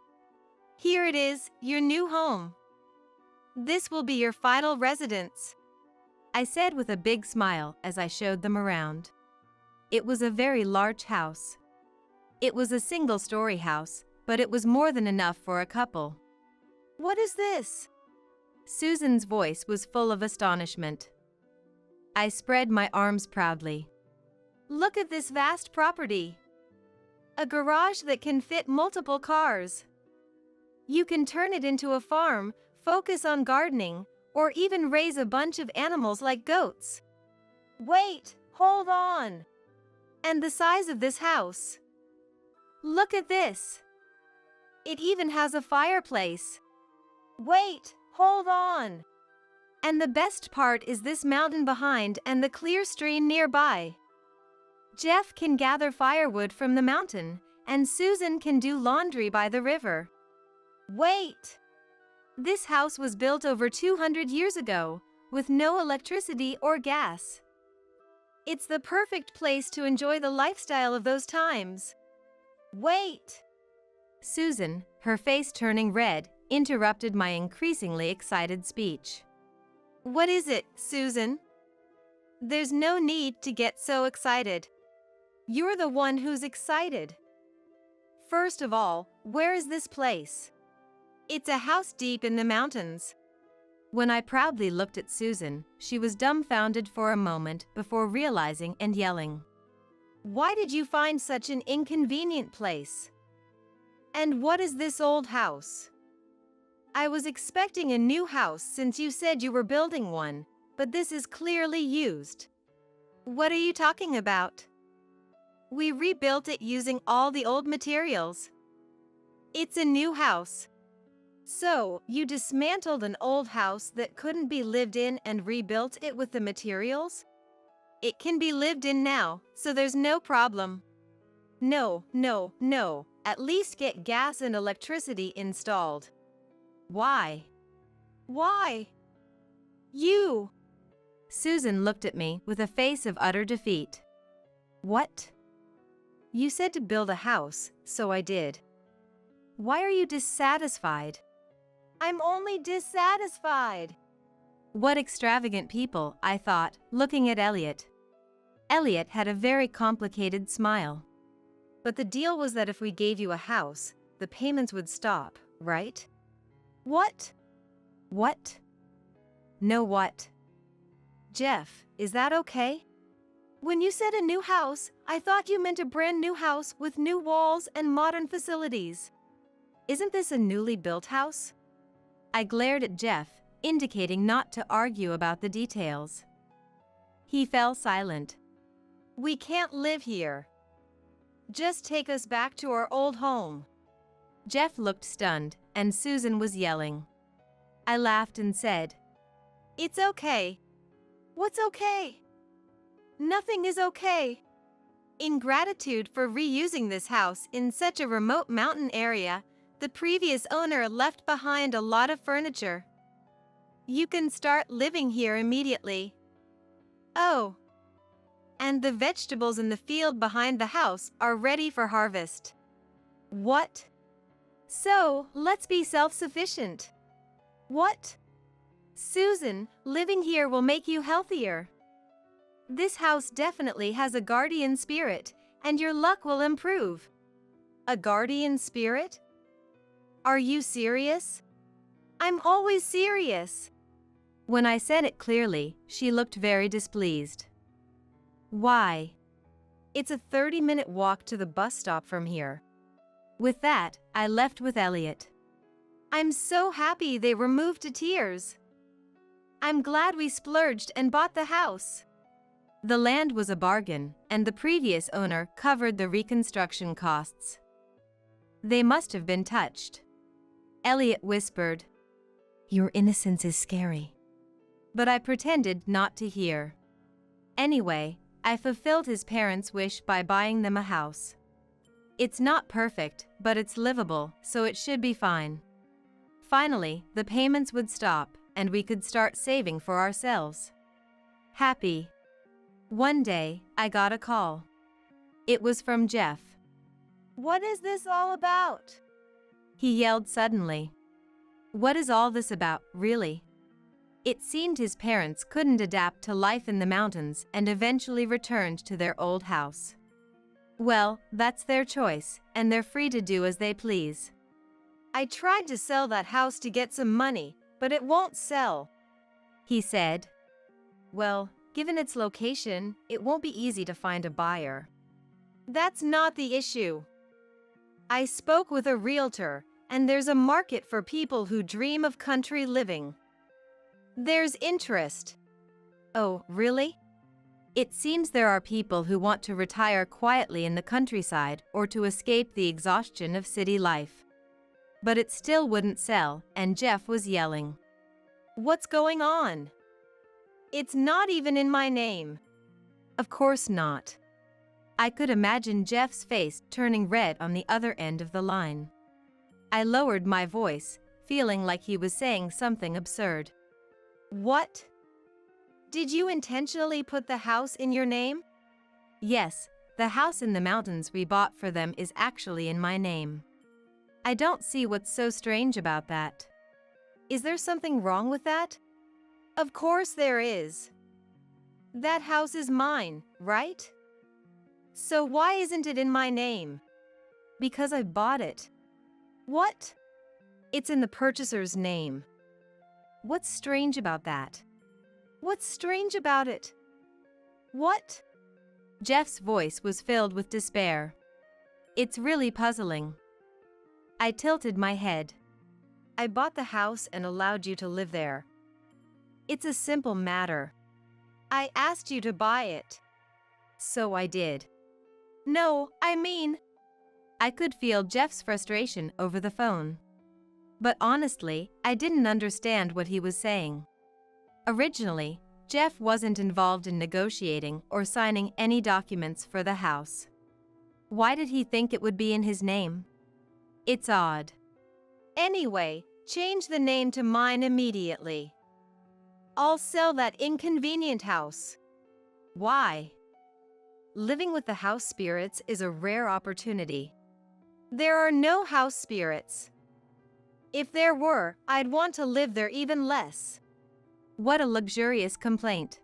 Here it is, your new home. This will be your final residence, I said with a big smile as I showed them around. It was a very large house. It was a single-story house, but it was more than enough for a couple. What is this? Susan's voice was full of astonishment. I spread my arms proudly. Look at this vast property. A garage that can fit multiple cars. You can turn it into a farm, focus on gardening, or even raise a bunch of animals like goats. Wait, hold on. And the size of this house. Look at this. It even has a fireplace. Wait, hold on. And the best part is this mountain behind and the clear stream nearby. Jeff can gather firewood from the mountain, and Susan can do laundry by the river. Wait! This house was built over 200 years ago, with no electricity or gas. It's the perfect place to enjoy the lifestyle of those times. Wait! Susan, her face turning red, interrupted my increasingly excited speech. What is it, Susan? There's no need to get so excited. You're the one who's excited. First of all, where is this place? It's a house deep in the mountains. When I proudly looked at Susan, she was dumbfounded for a moment before realizing and yelling. Why did you find such an inconvenient place? And what is this old house? I was expecting a new house since you said you were building one, but this is clearly used. What are you talking about? We rebuilt it using all the old materials. It's a new house. So, you dismantled an old house that couldn't be lived in and rebuilt it with the materials? It can be lived in now, so there's no problem. No. At least get gas and electricity installed. Why? Why? You! Susan looked at me with a face of utter defeat. What? You said to build a house, so I did. Why are you dissatisfied? I'm only dissatisfied. What extravagant people, I thought, looking at Elliot. Elliot had a very complicated smile. But the deal was that if we gave you a house, the payments would stop, right? What? What? No what? Jeff, is that okay? When you said a new house, I thought you meant a brand new house with new walls and modern facilities. Isn't this a newly built house? I glared at Jeff, indicating not to argue about the details. He fell silent. We can't live here. Just take us back to our old home. Jeff looked stunned, and Susan was yelling. I laughed and said, It's okay. What's okay? Nothing is okay. In gratitude for reusing this house in such a remote mountain area, the previous owner left behind a lot of furniture. You can start living here immediately. Oh. And the vegetables in the field behind the house are ready for harvest. What? So, let's be self-sufficient. What? Susan, living here will make you healthier. This house definitely has a guardian spirit, and your luck will improve. A guardian spirit? Are you serious? I'm always serious. When I said it clearly, she looked very displeased. Why? It's a 30-minute walk to the bus stop from here. With that, I left with Elliot. I'm so happy they were moved to tears. I'm glad we splurged and bought the house. The land was a bargain, and the previous owner covered the reconstruction costs. They must have been touched. Elliot whispered, Your innocence is scary. But I pretended not to hear. Anyway, I fulfilled his parents' wish by buying them a house. It's not perfect, but it's livable, so it should be fine. Finally, the payments would stop, and we could start saving for ourselves. Happy. One day, I got a call. It was from Jeff. What is this all about? He yelled suddenly. What is all this about, really? It seemed his parents couldn't adapt to life in the mountains and eventually returned to their old house. Well, that's their choice, and they're free to do as they please. I tried to sell that house to get some money, but it won't sell, he said. Well, given its location, it won't be easy to find a buyer. That's not the issue. I spoke with a realtor, and there's a market for people who dream of country living. There's interest. Oh, really? It seems there are people who want to retire quietly in the countryside or to escape the exhaustion of city life. But it still wouldn't sell, and Jeff was yelling. What's going on? It's not even in my name. Of course not. I could imagine Jeff's face turning red on the other end of the line. I lowered my voice, feeling like he was saying something absurd. What? Did you intentionally put the house in your name? Yes, the house in the mountains we bought for them is actually in my name. I don't see what's so strange about that. Is there something wrong with that? Of course there is. That house is mine, right? So why isn't it in my name? Because I bought it. What? It's in the purchaser's name. What's strange about that? What's strange about it? What? Jeff's voice was filled with despair. It's really puzzling. I tilted my head. I bought the house and allowed you to live there. It's a simple matter. I asked you to buy it. So I did. No, I mean... I could feel Jeff's frustration over the phone. But honestly, I didn't understand what he was saying. Originally, Jeff wasn't involved in negotiating or signing any documents for the house. Why did he think it would be in his name? It's odd. Anyway, change the name to mine immediately. I'll sell that inconvenient house. Why? Living with the house spirits is a rare opportunity. There are no house spirits. If there were, I'd want to live there even less. What a luxurious complaint.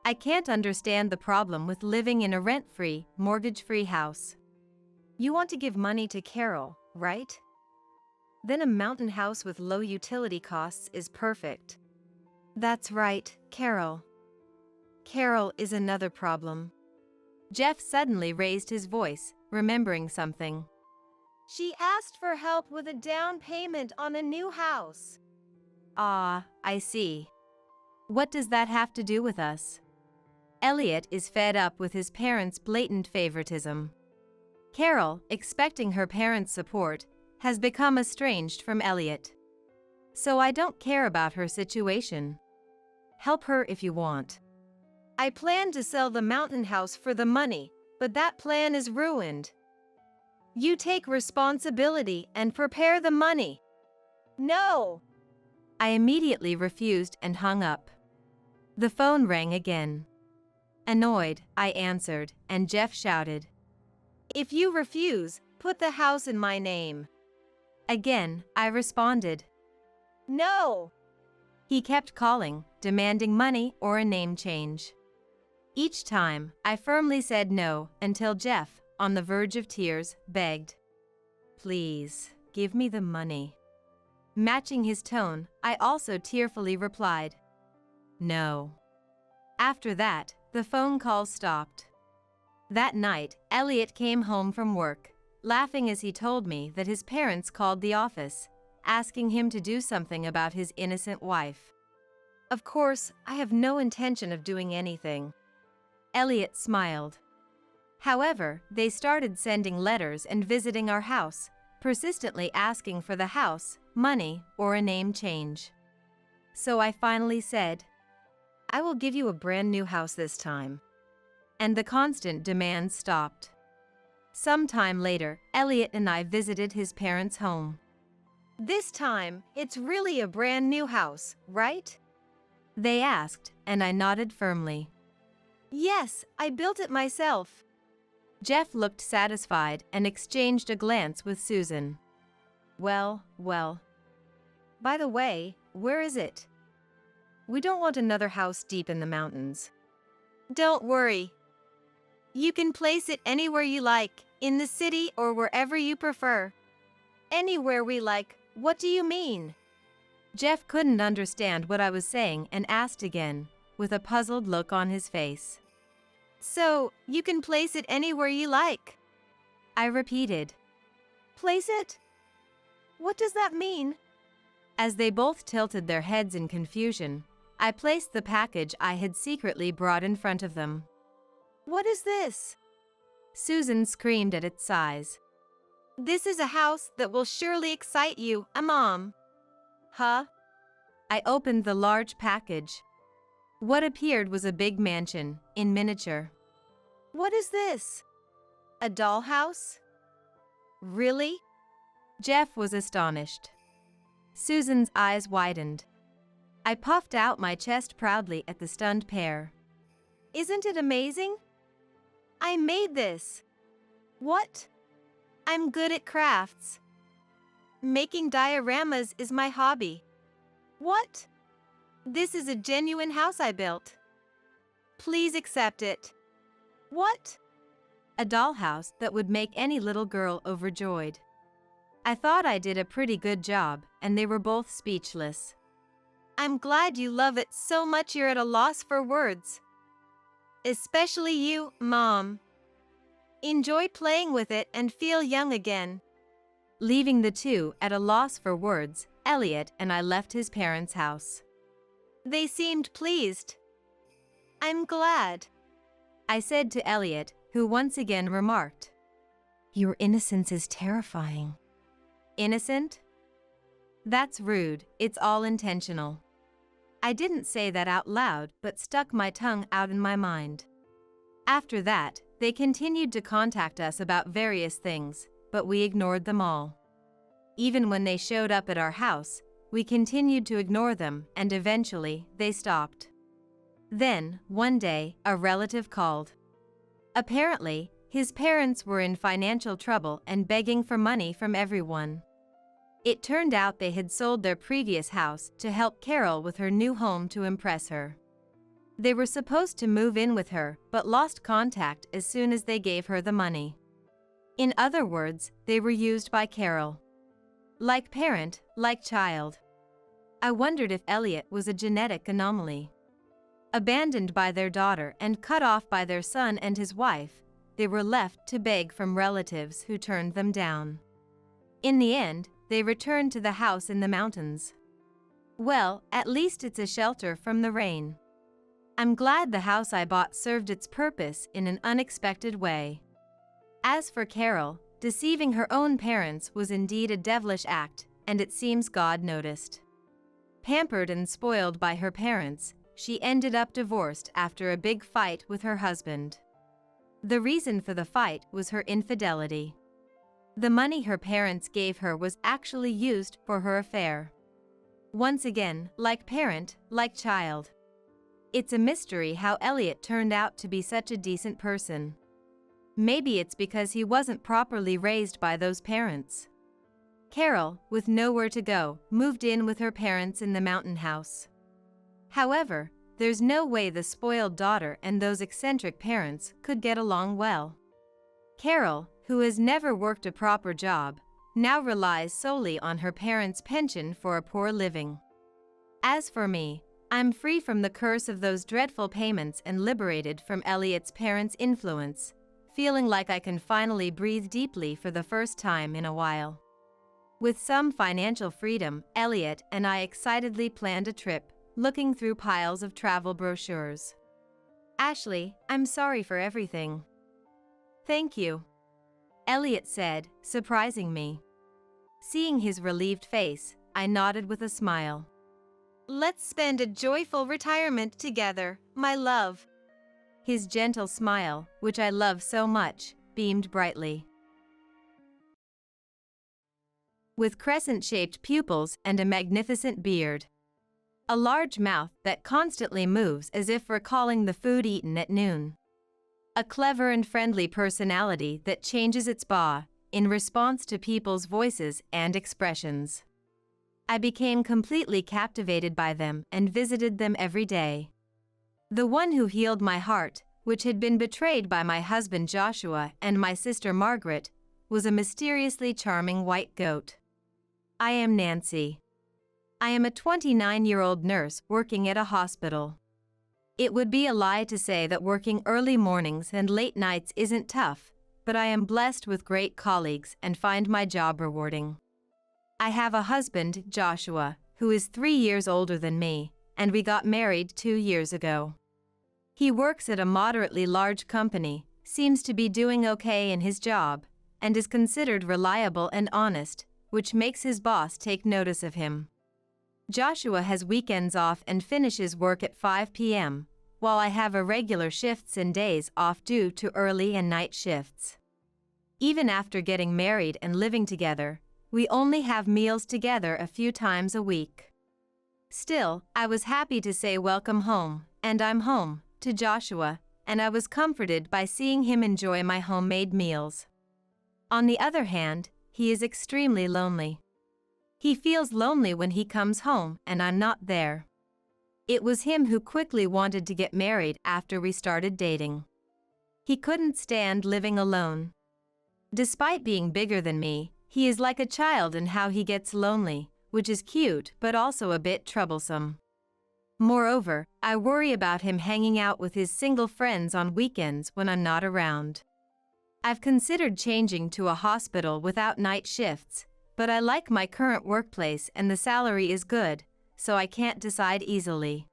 I can't understand the problem with living in a rent-free, mortgage-free house. You want to give money to Carol, right? Then a mountain house with low utility costs is perfect. That's right, Carol. Carol is another problem. Jeff suddenly raised his voice, remembering something. She asked for help with a down payment on a new house. Ah, I see. What does that have to do with us? Elliot is fed up with his parents' blatant favoritism. Carol, expecting her parents' support, has become estranged from Elliot. So I don't care about her situation. Help her if you want. I plan to sell the mountain house for the money, but that plan is ruined. You take responsibility and prepare the money. No! I immediately refused and hung up. The phone rang again. Annoyed, I answered, and Jeff shouted, "If you refuse, put the house in my name." Again, I responded, "No!" He kept calling, demanding money or a name change. Each time, I firmly said no until Jeff, on the verge of tears, begged, "Please, give me the money." Matching his tone, I also tearfully replied, "No." After that, the phone calls stopped. That night, Elliot came home from work, laughing as he told me that his parents called the office, asking him to do something about his innocent wife. Of course, I have no intention of doing anything. Elliot smiled. However, they started sending letters and visiting our house, persistently asking for the house, money, or a name change. So I finally said, "I will give you a brand new house this time." And the constant demands stopped. Some time later, Elliot and I visited his parents' home. "This time, it's really a brand new house, right?" they asked, and I nodded firmly. "Yes, I built it myself." Jeff looked satisfied and exchanged a glance with Susan. Well. By the way, where is it? We don't want another house deep in the mountains. Don't worry. You can place it anywhere you like, in the city or wherever you prefer. Anywhere we like, what do you mean? Jeff couldn't understand what I was saying and asked again, with a puzzled look on his face. So, you can place it anywhere you like? I repeated. Place it? What does that mean? As they both tilted their heads in confusion, I placed the package I had secretly brought in front of them. What is this? Susan screamed at its size. This is a house that will surely excite you, Mom. Huh? I opened the large package. What appeared was a big mansion, in miniature. What is this? A dollhouse? Really? Jeff was astonished. Susan's eyes widened. I puffed out my chest proudly at the stunned pair. Isn't it amazing? I made this. What? I'm good at crafts. Making dioramas is my hobby. What? This is a genuine house I built. Please accept it. What? A dollhouse that would make any little girl overjoyed. I thought I did a pretty good job, and they were both speechless. I'm glad you love it so much you're at a loss for words. Especially you, Mom. Enjoy playing with it and feel young again. Leaving the two at a loss for words, Elliot and I left his parents' house. They seemed pleased. I'm glad, I said to Elliot, who once again remarked, "Your innocence is terrifying." Innocent? That's rude, it's all intentional. I didn't say that out loud but stuck my tongue out in my mind. After that, they continued to contact us about various things, but we ignored them all. Even when they showed up at our house, we continued to ignore them, and eventually, they stopped. Then, one day, a relative called. Apparently, his parents were in financial trouble and begging for money from everyone. It turned out they had sold their previous house to help Carol with her new home to impress her. They were supposed to move in with her, but lost contact as soon as they gave her the money. In other words, they were used by Carol. Like parent, like child. I wondered if Elliot was a genetic anomaly. Abandoned by their daughter and cut off by their son and his wife, they were left to beg from relatives who turned them down. In the end, they returned to the house in the mountains. Well, at least it's a shelter from the rain. I'm glad the house I bought served its purpose in an unexpected way. As for Carol, deceiving her own parents was indeed a devilish act, and it seems God noticed. Pampered and spoiled by her parents, she ended up divorced after a big fight with her husband. The reason for the fight was her infidelity. The money her parents gave her was actually used for her affair. Once again, like parent, like child. It's a mystery how Elliot turned out to be such a decent person. Maybe it's because he wasn't properly raised by those parents. Carol, with nowhere to go, moved in with her parents in the mountain house. However, there's no way the spoiled daughter and those eccentric parents could get along well. Carol, who has never worked a proper job, now relies solely on her parents' pension for a poor living. As for me, I'm free from the curse of those dreadful payments and liberated from Elliot's parents' influence, feeling like I can finally breathe deeply for the first time in a while. With some financial freedom, Elliot and I excitedly planned a trip, looking through piles of travel brochures. Ashley, I'm sorry for everything. Thank you, Elliot said, surprising me. Seeing his relieved face, I nodded with a smile. Let's spend a joyful retirement together, my love. His gentle smile, which I love so much, beamed brightly. With crescent-shaped pupils and a magnificent beard. A large mouth that constantly moves as if recalling the food eaten at noon. A clever and friendly personality that changes its bow in response to people's voices and expressions. I became completely captivated by them and visited them every day. The one who healed my heart, which had been betrayed by my husband Joshua and my sister Margaret, was a mysteriously charming white goat. I am Nancy. I am a 29-year-old nurse working at a hospital. It would be a lie to say that working early mornings and late nights isn't tough, but I am blessed with great colleagues and find my job rewarding. I have a husband, Joshua, who is 3 years older than me, and we got married 2 years ago. He works at a moderately large company, seems to be doing okay in his job, and is considered reliable and honest, which makes his boss take notice of him. Joshua has weekends off and finishes work at 5 p.m., while I have irregular shifts and days off due to early and night shifts. Even after getting married and living together, we only have meals together a few times a week. Still, I was happy to say welcome home, and I'm home, to Joshua, and I was comforted by seeing him enjoy my homemade meals. On the other hand, he is extremely lonely. He feels lonely when he comes home and I'm not there. It was him who quickly wanted to get married after we started dating. He couldn't stand living alone. Despite being bigger than me, he is like a child in how he gets lonely, which is cute but also a bit troublesome. Moreover, I worry about him hanging out with his single friends on weekends when I'm not around. I've considered changing to a hospital without night shifts, but I like my current workplace and the salary is good, so I can't decide easily.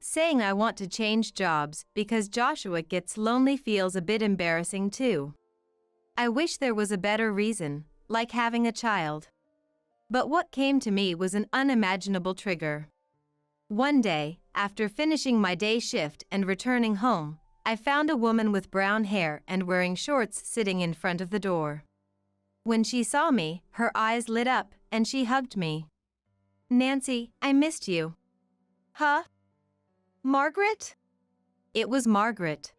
Saying I want to change jobs because Joshua gets lonely feels a bit embarrassing too. I wish there was a better reason, like having a child. But what came to me was an unimaginable trigger. One day, after finishing my day shift and returning home, I found a woman with brown hair and wearing shorts sitting in front of the door. When she saw me, her eyes lit up, and she hugged me. Nancy, I missed you. Huh? Margaret? It was Margaret.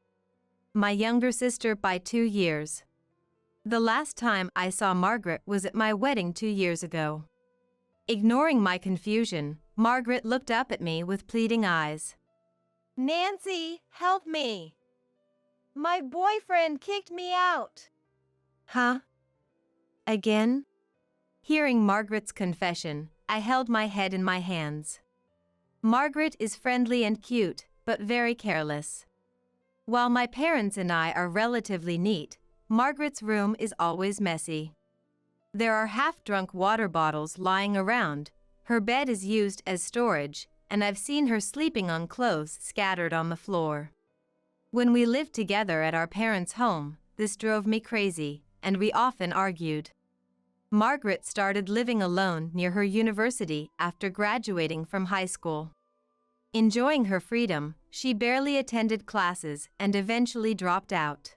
My younger sister by 2 years. The last time I saw Margaret was at my wedding 2 years ago. Ignoring my confusion, Margaret looked up at me with pleading eyes. Nancy, help me. My boyfriend kicked me out. Huh? Again? Hearing Margaret's confession, I held my head in my hands. Margaret is friendly and cute, but very careless. While my parents and I are relatively neat, Margaret's room is always messy. There are half-drunk water bottles lying around, her bed is used as storage, and I've seen her sleeping on clothes scattered on the floor. When we lived together at our parents' home, this drove me crazy, and we often argued. Margaret started living alone near her university after graduating from high school. Enjoying her freedom, she barely attended classes and eventually dropped out.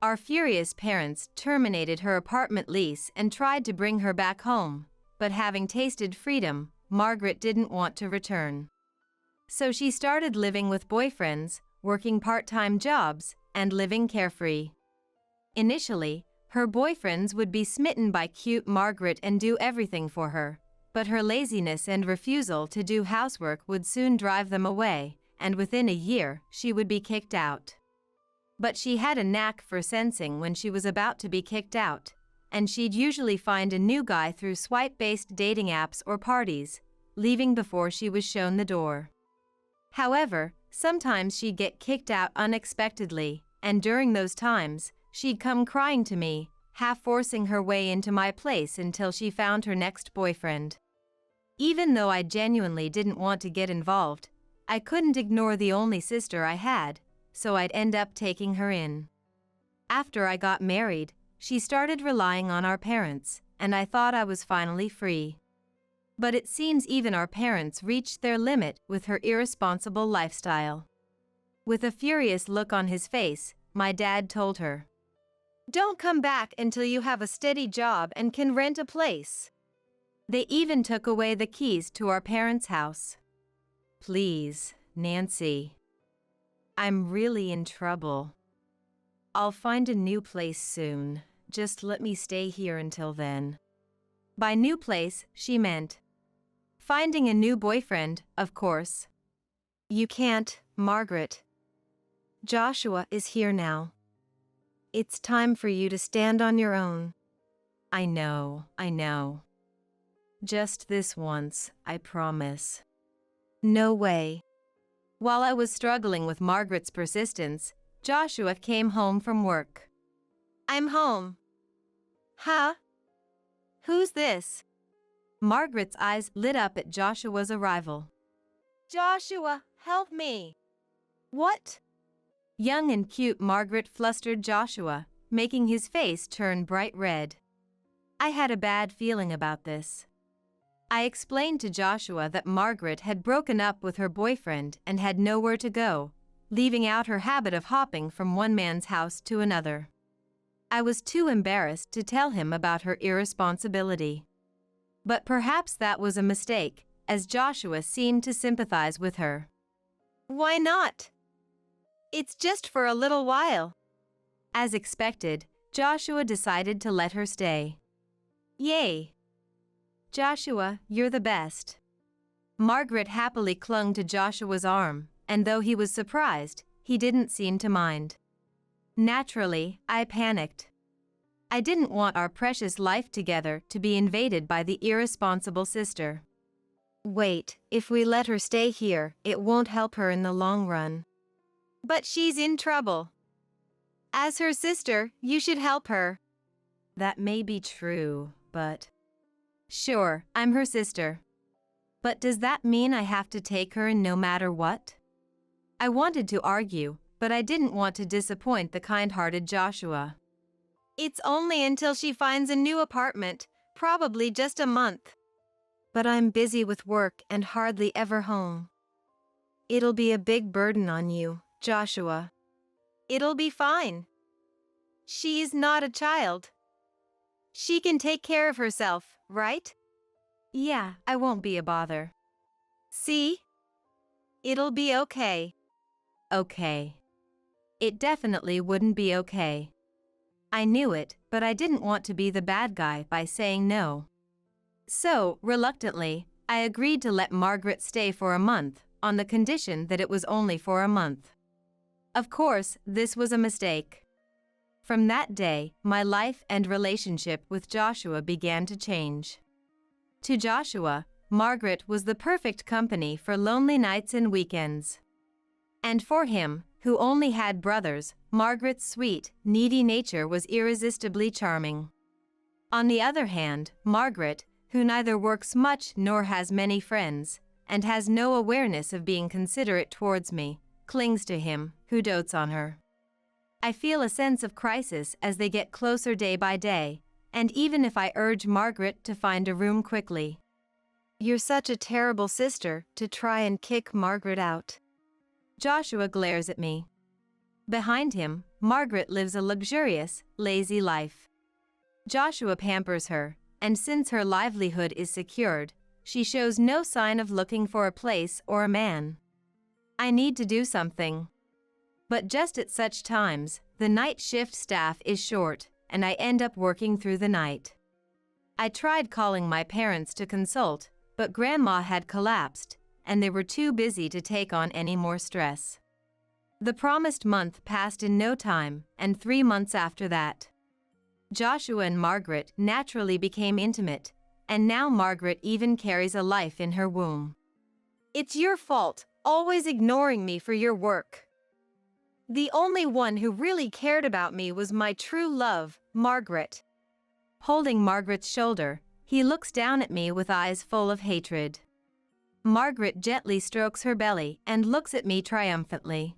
Our furious parents terminated her apartment lease and tried to bring her back home, but having tasted freedom, Margaret didn't want to return. So she started living with boyfriends, working part-time jobs, and living carefree. Initially, her boyfriends would be smitten by cute Margaret and do everything for her, but her laziness and refusal to do housework would soon drive them away, and within a year, she would be kicked out. But she had a knack for sensing when she was about to be kicked out, and she'd usually find a new guy through swipe-based dating apps or parties, leaving before she was shown the door. However, sometimes she'd get kicked out unexpectedly, and during those times, she'd come crying to me, half forcing her way into my place until she found her next boyfriend. Even though I genuinely didn't want to get involved, I couldn't ignore the only sister I had, so I'd end up taking her in. After I got married, she started relying on our parents, and I thought I was finally free. But it seems even our parents reached their limit with her irresponsible lifestyle. With a furious look on his face, my dad told her, "Don't come back until you have a steady job and can rent a place." They even took away the keys to our parents' house. "Please, Nancy. I'm really in trouble. I'll find a new place soon. Just let me stay here until then." By new place, she meant finding a new boyfriend, of course. "You can't, Margaret. Joshua is here now. It's time for you to stand on your own." I know. Just this once, I promise." "No way." While I was struggling with Margaret's persistence, Joshua came home from work. "I'm home." "Huh? Who's this?" Margaret's eyes lit up at Joshua's arrival. "Joshua, help me." "What?" Young and cute Margaret flustered Joshua, making his face turn bright red. I had a bad feeling about this. I explained to Joshua that Margaret had broken up with her boyfriend and had nowhere to go, leaving out her habit of hopping from one man's house to another. I was too embarrassed to tell him about her irresponsibility. But perhaps that was a mistake, as Joshua seemed to sympathize with her. "Why not? It's just for a little while." As expected, Joshua decided to let her stay. Yay! "Joshua, you're the best." Margaret happily clung to Joshua's arm, and though he was surprised, he didn't seem to mind. Naturally, I panicked. I didn't want our precious life together to be invaded by the irresponsible sister. "Wait, if we let her stay here, it won't help her in the long run." "But she's in trouble. As her sister, you should help her." "That may be true, but..." "Sure, I'm her sister. But does that mean I have to take her in no matter what?" I wanted to argue, but I didn't want to disappoint the kind-hearted Joshua. "It's only until she finds a new apartment, probably just a month." "But I'm busy with work and hardly ever home." "It'll be a big burden on you, Joshua." "It'll be fine. She's not a child. She can take care of herself, right?" "Yeah, I won't be a bother." "See? It'll be okay." Okay. It definitely wouldn't be okay. I knew it, but I didn't want to be the bad guy by saying no. So, reluctantly, I agreed to let Margaret stay for a month, on the condition that it was only for a month. Of course, this was a mistake. From that day, my life and relationship with Joshua began to change. To Joshua, Margaret was the perfect company for lonely nights and weekends. And for him, who only had brothers, Margaret's sweet, needy nature was irresistibly charming. On the other hand, Margaret, who neither works much nor has many friends, and has no awareness of being considerate towards me, clings to him, who dotes on her. I feel a sense of crisis as they get closer day by day, and even if I urge Margaret to find a room quickly. You're such a terrible sister to try and kick Margaret out. Joshua glares at me. Behind him, Margaret lives a luxurious, lazy life. Joshua pampers her, and since her livelihood is secured, she shows no sign of looking for a place or a man. I need to do something. But just at such times, the night shift staff is short, and I end up working through the night. I tried calling my parents to consult, but Grandma had collapsed, and they were too busy to take on any more stress. The promised month passed in no time, and 3 months after that. Joshua and Margaret naturally became intimate, and now Margaret even carries a life in her womb. It's your fault, always ignoring me for your work. The only one who really cared about me was my true love, Margaret. Holding Margaret's shoulder, he looks down at me with eyes full of hatred. Margaret gently strokes her belly and looks at me triumphantly.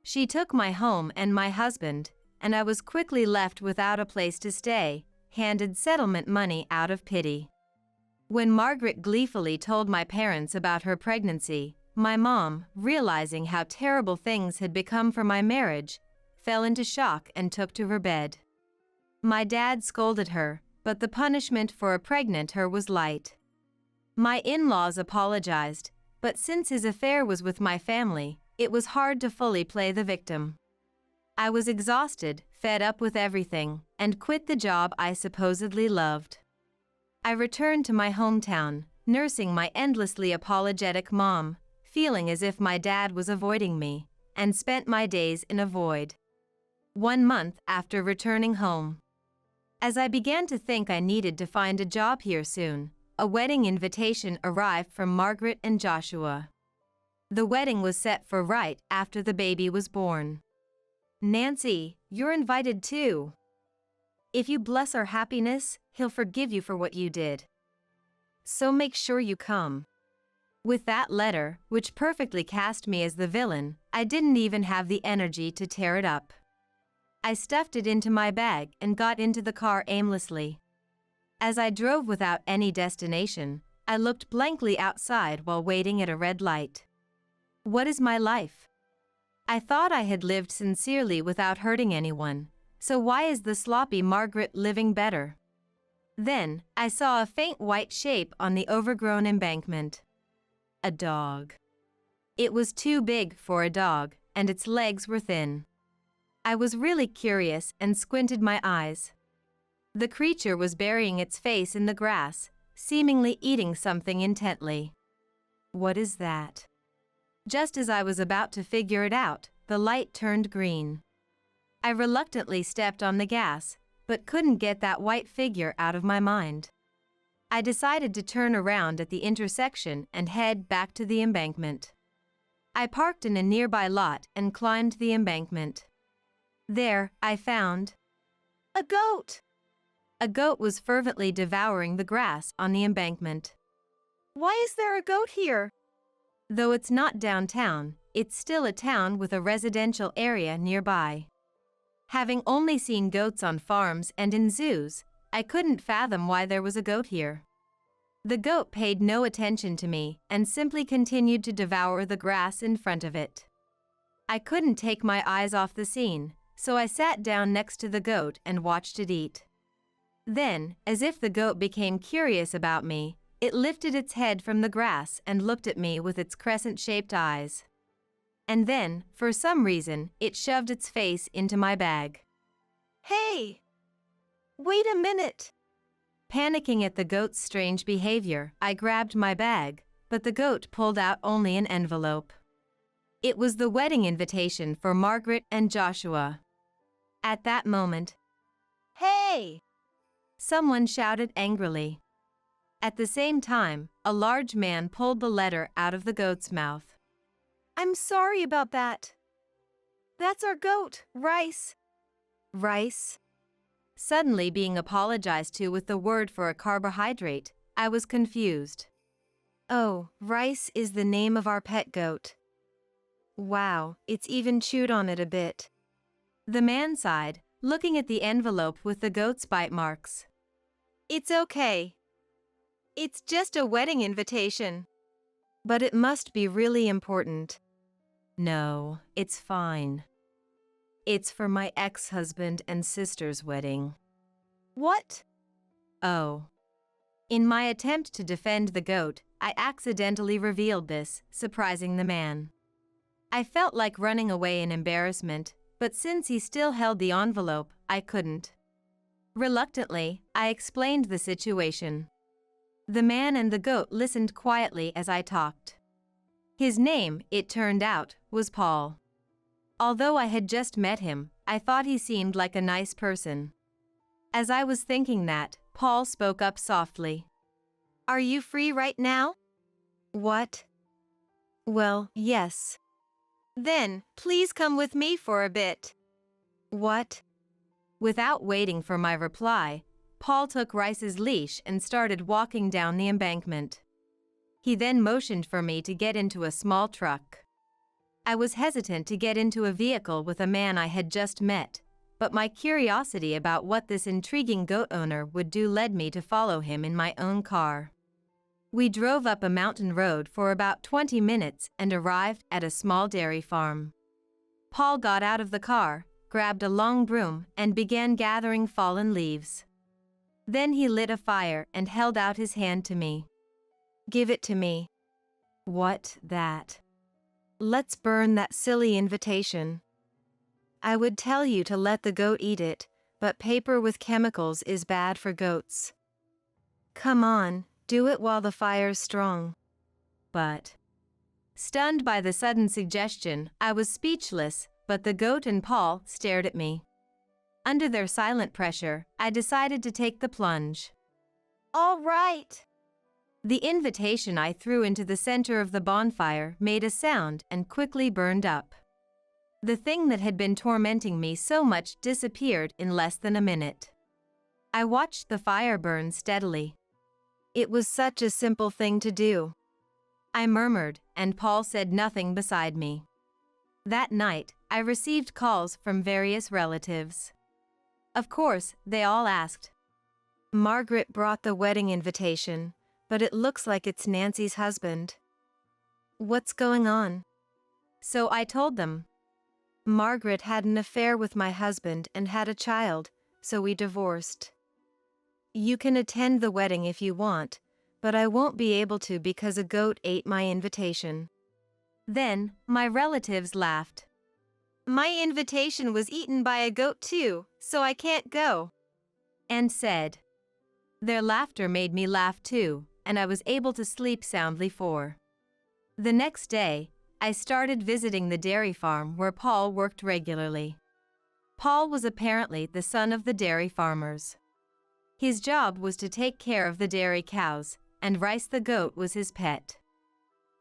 She took my home and my husband, and I was quickly left without a place to stay, handed settlement money out of pity. When Margaret gleefully told my parents about her pregnancy, my mom, realizing how terrible things had become for my marriage, fell into shock and took to her bed. My dad scolded her, but the punishment for a pregnant her was light. My in-laws apologized, but since his affair was with my family, it was hard to fully play the victim. I was exhausted, fed up with everything, and quit the job I supposedly loved. I returned to my hometown, nursing my endlessly apologetic mom, feeling as if my dad was avoiding me, and spent my days in a void. 1 month after returning home. As I began to think I needed to find a job here soon, a wedding invitation arrived from Margaret and Joshua. The wedding was set for right after the baby was born. Nancy, you're invited too. If you bless our happiness, he'll forgive you for what you did. So make sure you come. With that letter, which perfectly cast me as the villain, I didn't even have the energy to tear it up. I stuffed it into my bag and got into the car aimlessly. As I drove without any destination, I looked blankly outside while waiting at a red light. What is my life? I thought I had lived sincerely without hurting anyone, so why is the sloppy Margaret living better? Then, I saw a faint white shape on the overgrown embankment. A dog. It was too big for a dog, and its legs were thin. I was really curious and squinted my eyes. The creature was burying its face in the grass, seemingly eating something intently. What is that? Just as I was about to figure it out, the light turned green. I reluctantly stepped on the gas, but couldn't get that white figure out of my mind. I decided to turn around at the intersection and head back to the embankment. I parked in a nearby lot and climbed the embankment. There, I found a goat. A goat was fervently devouring the grass on the embankment. Why is there a goat here? Though it's not downtown, it's still a town with a residential area nearby. Having only seen goats on farms and in zoos, I couldn't fathom why there was a goat here. The goat paid no attention to me and simply continued to devour the grass in front of it. I couldn't take my eyes off the scene, so I sat down next to the goat and watched it eat. Then, as if the goat became curious about me, it lifted its head from the grass and looked at me with its crescent-shaped eyes. And then, for some reason, it shoved its face into my bag. Hey! Wait a minute! Panicking at the goat's strange behavior, I grabbed my bag, but the goat pulled out only an envelope. It was the wedding invitation for Margaret and Joshua. At that moment, "Hey!" someone shouted angrily. At the same time, a large man pulled the letter out of the goat's mouth. "I'm sorry about that. That's our goat, Rice." Rice? Suddenly being apologized to with the word for a carbohydrate, I was confused. "Oh, Rice is the name of our pet goat. Wow, it's even chewed on it a bit." The man sighed, looking at the envelope with the goat's bite marks. "It's okay. It's just a wedding invitation." "But it must be really important." "No, it's fine. It's for my ex-husband and sister's wedding." "What?" "Oh." In my attempt to defend the goat, I accidentally revealed this, surprising the man. I felt like running away in embarrassment, but since he still held the envelope, I couldn't. Reluctantly, I explained the situation. The man and the goat listened quietly as I talked. His name, it turned out, was Paul. Although I had just met him, I thought he seemed like a nice person. As I was thinking that, Paul spoke up softly. "Are you free right now?" "What?" "Well, yes." "Then, please come with me for a bit." "What?" Without waiting for my reply, Paul took Rice's leash and started walking down the embankment. He then motioned for me to get into a small truck. I was hesitant to get into a vehicle with a man I had just met, but my curiosity about what this intriguing goat owner would do led me to follow him in my own car. We drove up a mountain road for about 20 minutes and arrived at a small dairy farm. Paul got out of the car, grabbed a long broom, and began gathering fallen leaves. Then he lit a fire and held out his hand to me. "Give it to me." "What, that?" "Let's burn that silly invitation." "I would tell you to let the goat eat it, but paper with chemicals is bad for goats." "Come on, do it while the fire's strong." "But..." Stunned by the sudden suggestion, I was speechless, but the goat and Paul stared at me. Under their silent pressure, I decided to take the plunge. "All right." The invitation I threw into the center of the bonfire made a sound and quickly burned up. The thing that had been tormenting me so much disappeared in less than a minute. I watched the fire burn steadily. "It was such a simple thing to do," I murmured, and Paul said nothing beside me. That night, I received calls from various relatives. Of course, they all asked, "Margaret brought the wedding invitation, but it looks like it's Nancy's husband. What's going on?" So I told them. "Margaret had an affair with my husband and had a child, so we divorced. You can attend the wedding if you want, but I won't be able to because a goat ate my invitation." Then, my relatives laughed. "My invitation was eaten by a goat too, so I can't go," and said. Their laughter made me laugh too, and I was able to sleep soundly for. The next day, I started visiting the dairy farm where Paul worked regularly. Paul was apparently the son of the dairy farmers. His job was to take care of the dairy cows, and Rice the goat was his pet.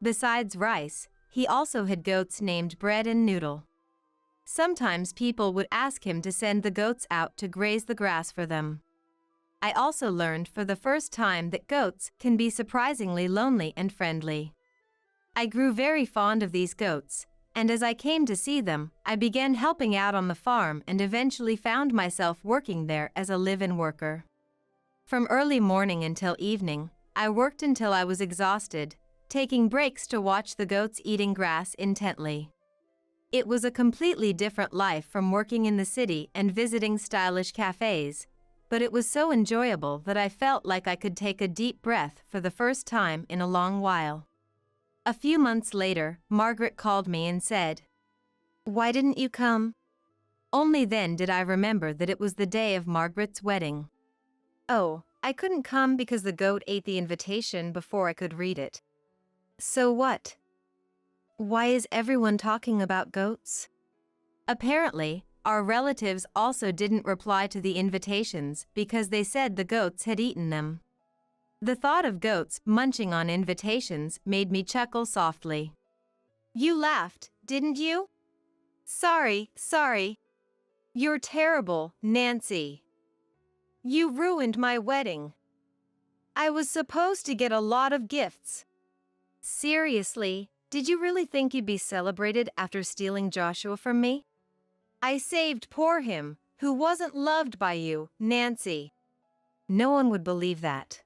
Besides Rice, he also had goats named Bread and Noodle. Sometimes people would ask him to send the goats out to graze the grass for them. I also learned for the first time that goats can be surprisingly lonely and friendly. I grew very fond of these goats, and as I came to see them, I began helping out on the farm and eventually found myself working there as a live-in worker. From early morning until evening, I worked until I was exhausted, taking breaks to watch the goats eating grass intently. It was a completely different life from working in the city and visiting stylish cafes, but it was so enjoyable that I felt like I could take a deep breath for the first time in a long while. A few months later, Margaret called me and said, "Why didn't you come?" Only then did I remember that it was the day of Margaret's wedding. "Oh, I couldn't come because the goat ate the invitation before I could read it. So what? Why is everyone talking about goats? Apparently, our relatives also didn't reply to the invitations because they said the goats had eaten them. The thought of goats munching on invitations made me chuckle softly. You laughed, didn't you? Sorry. You're terrible, Nancy. You ruined my wedding. I was supposed to get a lot of gifts. Seriously, did you really think you'd be celebrated after stealing Joshua from me? I saved poor him, who wasn't loved by you, Nancy. No one would believe that.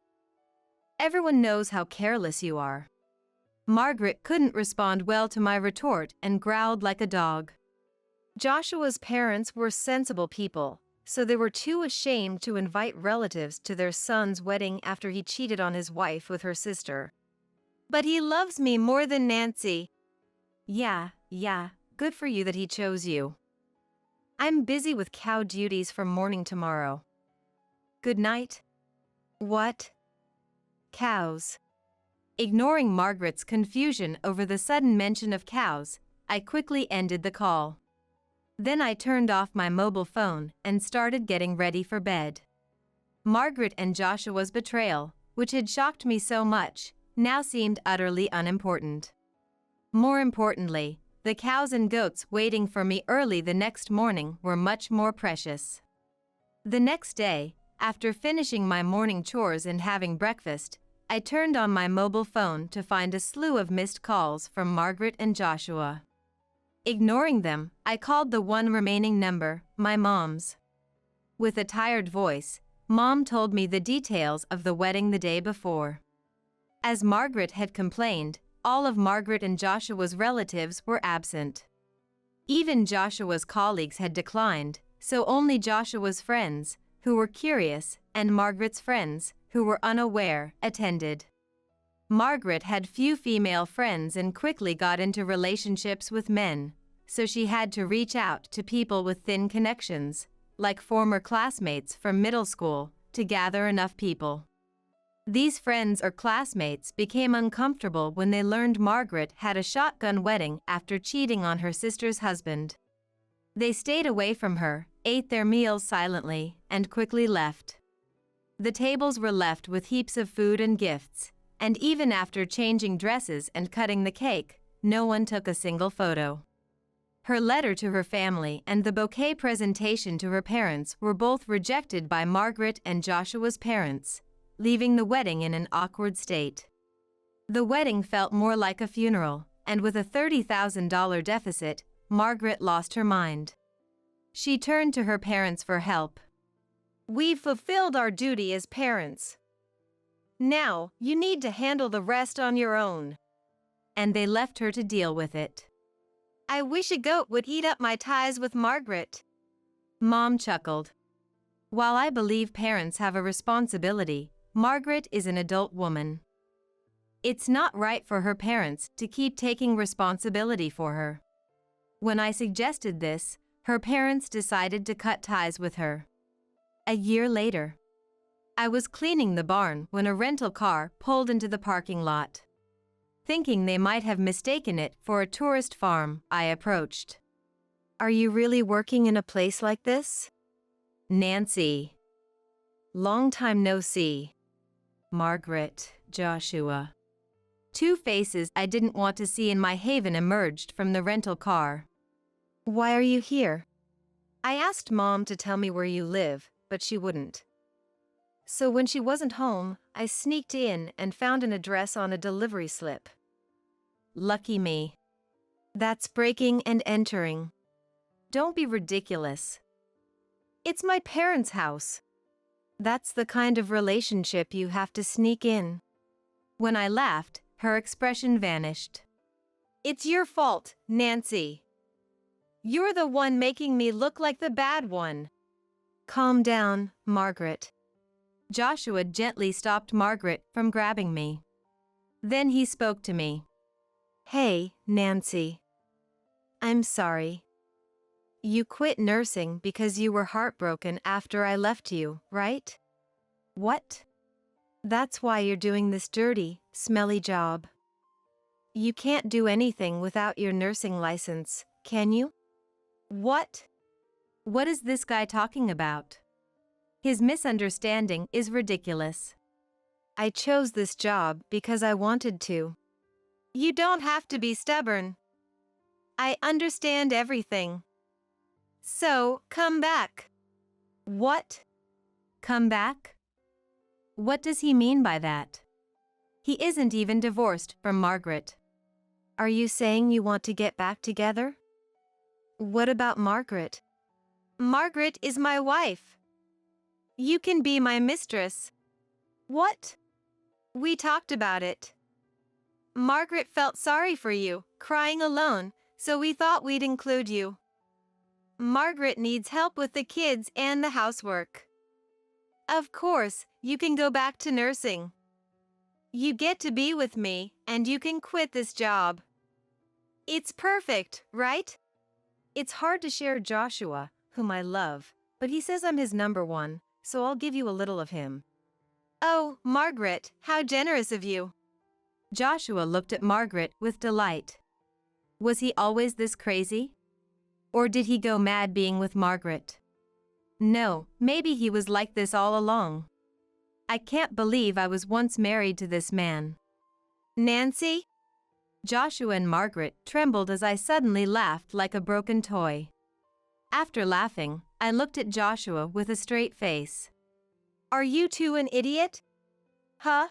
Everyone knows how careless you are. Margaret couldn't respond well to my retort and growled like a dog. Joshua's parents were sensible people, so they were too ashamed to invite relatives to their son's wedding after he cheated on his wife with her sister. But he loves me more than Nancy. Yeah, good for you that he chose you. I'm busy with cow duties from morning tomorrow. Good night. What? Cows. Ignoring Margaret's confusion over the sudden mention of cows, I quickly ended the call. Then I turned off my mobile phone and started getting ready for bed. Margaret and Joshua's betrayal, which had shocked me so much, now seemed utterly unimportant. More importantly, the cows and goats waiting for me early the next morning were much more precious. The next day, after finishing my morning chores and having breakfast, I turned on my mobile phone to find a slew of missed calls from Margaret and Joshua. Ignoring them, I called the one remaining number, my mom's. With a tired voice, Mom told me the details of the wedding the day before. As Margaret had complained, all of Margaret and Joshua's relatives were absent. Even Joshua's colleagues had declined, so only Joshua's friends, who were curious, and Margaret's friends, who were unaware, attended. Margaret had few female friends and quickly got into relationships with men, so she had to reach out to people with thin connections, like former classmates from middle school, to gather enough people. These friends or classmates became uncomfortable when they learned Margaret had a shotgun wedding after cheating on her sister's husband. They stayed away from her, ate their meals silently, and quickly left. The tables were left with heaps of food and gifts, and even after changing dresses and cutting the cake, no one took a single photo. Her letter to her family and the bouquet presentation to her parents were both rejected by Margaret and Joshua's parents, leaving the wedding in an awkward state. The wedding felt more like a funeral, and with a $30,000 deficit, Margaret lost her mind. She turned to her parents for help. We've fulfilled our duty as parents. Now, you need to handle the rest on your own. And they left her to deal with it. I wish a goat would eat up my ties with Margaret. Mom chuckled. While I believe parents have a responsibility, Margaret is an adult woman. It's not right for her parents to keep taking responsibility for her. When I suggested this, her parents decided to cut ties with her. A year later, I was cleaning the barn when a rental car pulled into the parking lot. Thinking they might have mistaken it for a tourist farm, I approached. Are you really working in a place like this? Nancy. Long time no see. Margaret, Joshua. Two faces I didn't want to see in my haven emerged from the rental car. Why are you here? I asked Mom to tell me where you live, but she wouldn't. So when she wasn't home, I sneaked in and found an address on a delivery slip. Lucky me. That's breaking and entering. Don't be ridiculous. It's my parents' house. That's the kind of relationship you have to sneak in. When I laughed, her expression vanished. It's your fault, Nancy. You're the one making me look like the bad one. Calm down, Margaret. Joshua gently stopped Margaret from grabbing me. Then he spoke to me. Hey, Nancy. I'm sorry. You quit nursing because you were heartbroken after I left you, right? What? That's why you're doing this dirty, smelly job. You can't do anything without your nursing license, can you? What? What is this guy talking about? His misunderstanding is ridiculous. I chose this job because I wanted to. You don't have to be stubborn. I understand everything. So, come back. What? Come back? What does he mean by that? He isn't even divorced from Margaret. Are you saying you want to get back together? What about Margaret? Margaret is my wife. You can be my mistress. What? We talked about it. Margaret felt sorry for you, crying alone, so we thought we'd include you. Margaret needs help with the kids and the housework. Of course, you can go back to nursing. You get to be with me, and you can quit this job. It's perfect, right? It's hard to share Joshua, whom I love, but he says I'm his number one, so I'll give you a little of him. Oh, Margaret, how generous of you. Joshua looked at Margaret with delight. Was he always this crazy? Or did he go mad being with Margaret? No, maybe he was like this all along. I can't believe I was once married to this man. Nancy? Joshua and Margaret trembled as I suddenly laughed like a broken toy. After laughing, I looked at Joshua with a straight face. Are you two an idiot? Huh?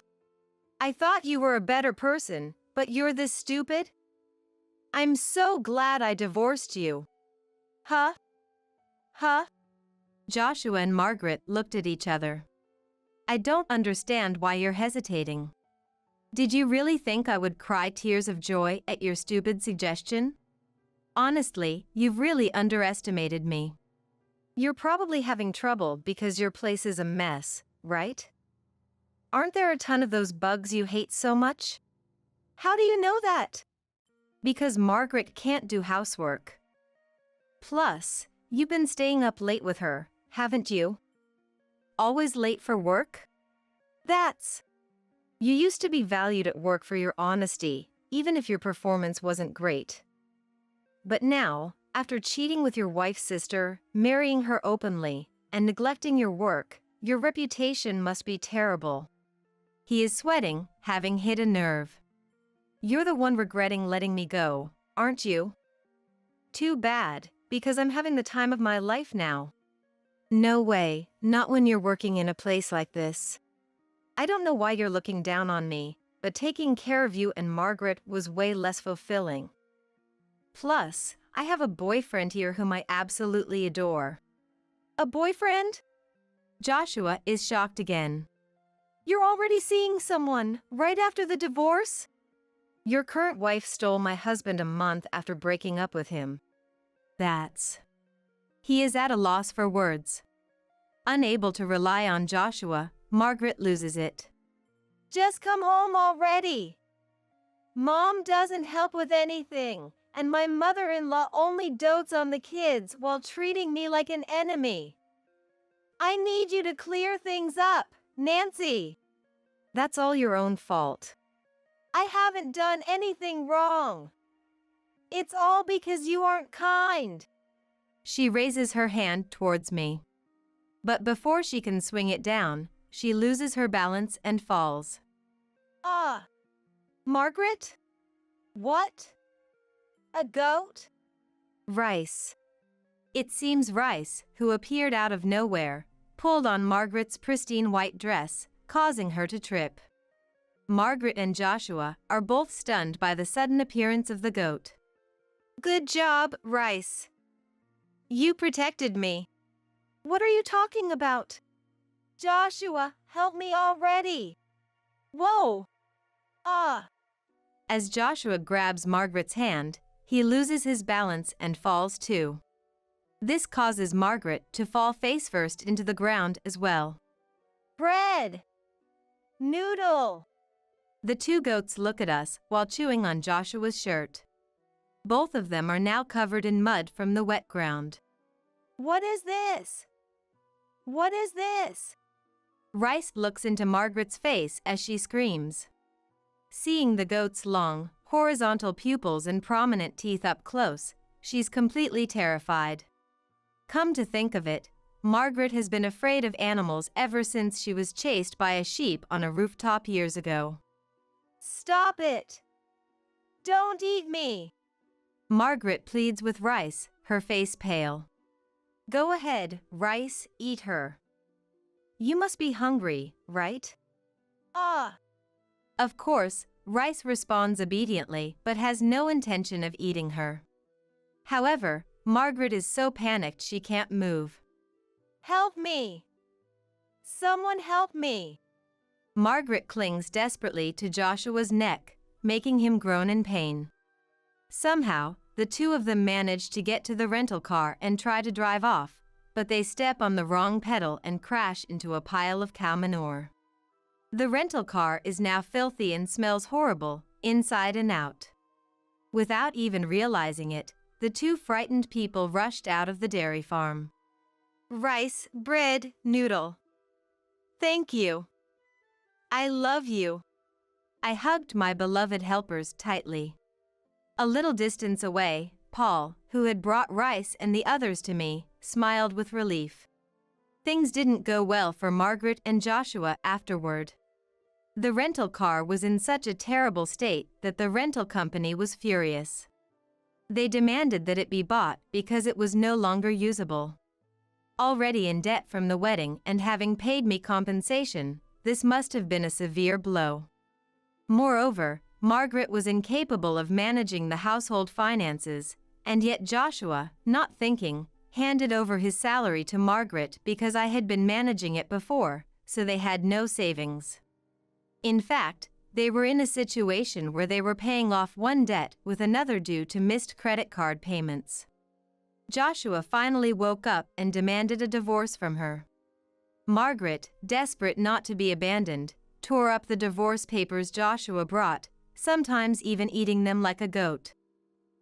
I thought you were a better person, but you're this stupid? I'm so glad I divorced you. Huh? Huh? Joshua and Margaret looked at each other. I don't understand why you're hesitating. Did you really think I would cry tears of joy at your stupid suggestion? Honestly, you've really underestimated me. You're probably having trouble because your place is a mess, right? Aren't there a ton of those bugs you hate so much? How do you know that? Because Margaret can't do housework. Plus, you've been staying up late with her, haven't you? Always late for work? You used to be valued at work for your honesty, even if your performance wasn't great. But now, after cheating with your wife's sister, marrying her openly, and neglecting your work, your reputation must be terrible. He is sweating, having hit a nerve. You're the one regretting letting me go, aren't you? Too bad, because I'm having the time of my life now. No way, not when you're working in a place like this. I don't know why you're looking down on me, but taking care of you and Margaret was way less fulfilling. Plus, I have a boyfriend here whom I absolutely adore. A boyfriend? Joshua is shocked again. You're already seeing someone, right after the divorce? Your current wife stole my husband a month after breaking up with him. He is at a loss for words. Unable to rely on Joshua, Margaret loses it. Just come home already. Mom doesn't help with anything, and my mother-in-law only dotes on the kids while treating me like an enemy. I need you to clear things up, Nancy. That's all your own fault. I haven't done anything wrong. It's all because you aren't kind. She raises her hand towards me. But before she can swing it down, she loses her balance and falls. Margaret? What? A goat? Rice. It seems Rice, who appeared out of nowhere, pulled on Margaret's pristine white dress, causing her to trip. Margaret and Joshua are both stunned by the sudden appearance of the goat. Good job, Rice. You protected me. What are you talking about? Joshua, help me already. Whoa! As Joshua grabs Margaret's hand, he loses his balance and falls too. This causes Margaret to fall face first into the ground as well. Bread! Noodle! The two goats look at us while chewing on Joshua's shirt. Both of them are now covered in mud from the wet ground. What is this? What is this? Rice looks into Margaret's face as she screams. Seeing the goat's long, horizontal pupils and prominent teeth up close, she's completely terrified. Come to think of it, Margaret has been afraid of animals ever since she was chased by a sheep on a rooftop years ago. Stop it! Don't eat me! Margaret pleads with Rice, her face pale. Go ahead, Rice, eat her. You must be hungry, right? Ah! Of course, Rice responds obediently but has no intention of eating her. However, Margaret is so panicked she can't move. Help me! Someone help me! Margaret clings desperately to Joshua's neck, making him groan in pain. Somehow, the two of them manage to get to the rental car and try to drive off, but they step on the wrong pedal and crash into a pile of cow manure. The rental car is now filthy and smells horrible, inside and out. Without even realizing it, the two frightened people rushed out of the dairy farm. Rice, bread, noodle. Thank you. I love you. I hugged my beloved helpers tightly. A little distance away, Paul, who had brought Rice and the others to me, smiled with relief. Things didn't go well for Margaret and Joshua afterward. The rental car was in such a terrible state that the rental company was furious. They demanded that it be bought because it was no longer usable. Already in debt from the wedding and having paid me compensation, this must have been a severe blow. Moreover, Margaret was incapable of managing the household finances, and yet Joshua, not thinking, handed over his salary to Margaret because I had been managing it before, so they had no savings. In fact, they were in a situation where they were paying off one debt with another due to missed credit card payments. Joshua finally woke up and demanded a divorce from her. Margaret, desperate not to be abandoned, tore up the divorce papers Joshua brought, sometimes even eating them like a goat.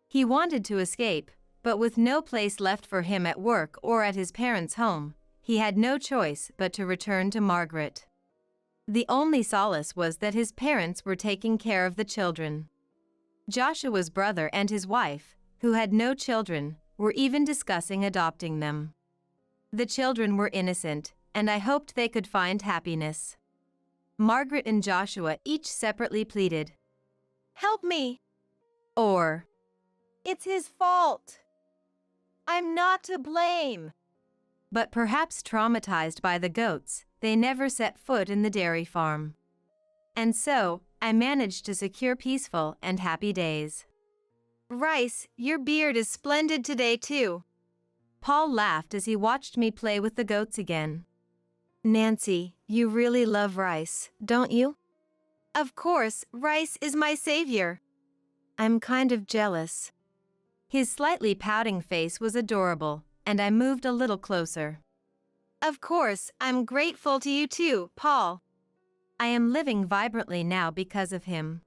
He wanted to escape, but with no place left for him at work or at his parents' home, he had no choice but to return to Margaret. The only solace was that his parents were taking care of the children. Joshua's brother and his wife, who had no children, were even discussing adopting them. The children were innocent, and I hoped they could find happiness. Margaret and Joshua each separately pleaded. Help me! Or, it's his fault! I'm not to blame! But perhaps traumatized by the goats, they never set foot in the dairy farm. And so, I managed to secure peaceful and happy days. Rice, your beard is splendid today too. Paul laughed as he watched me play with the goats again. Nancy, you really love Rice, don't you? Of course, Rice is my savior. I'm kind of jealous. His slightly pouting face was adorable, and I moved a little closer. Of course, I'm grateful to you too, Paul. I am living vibrantly now because of him.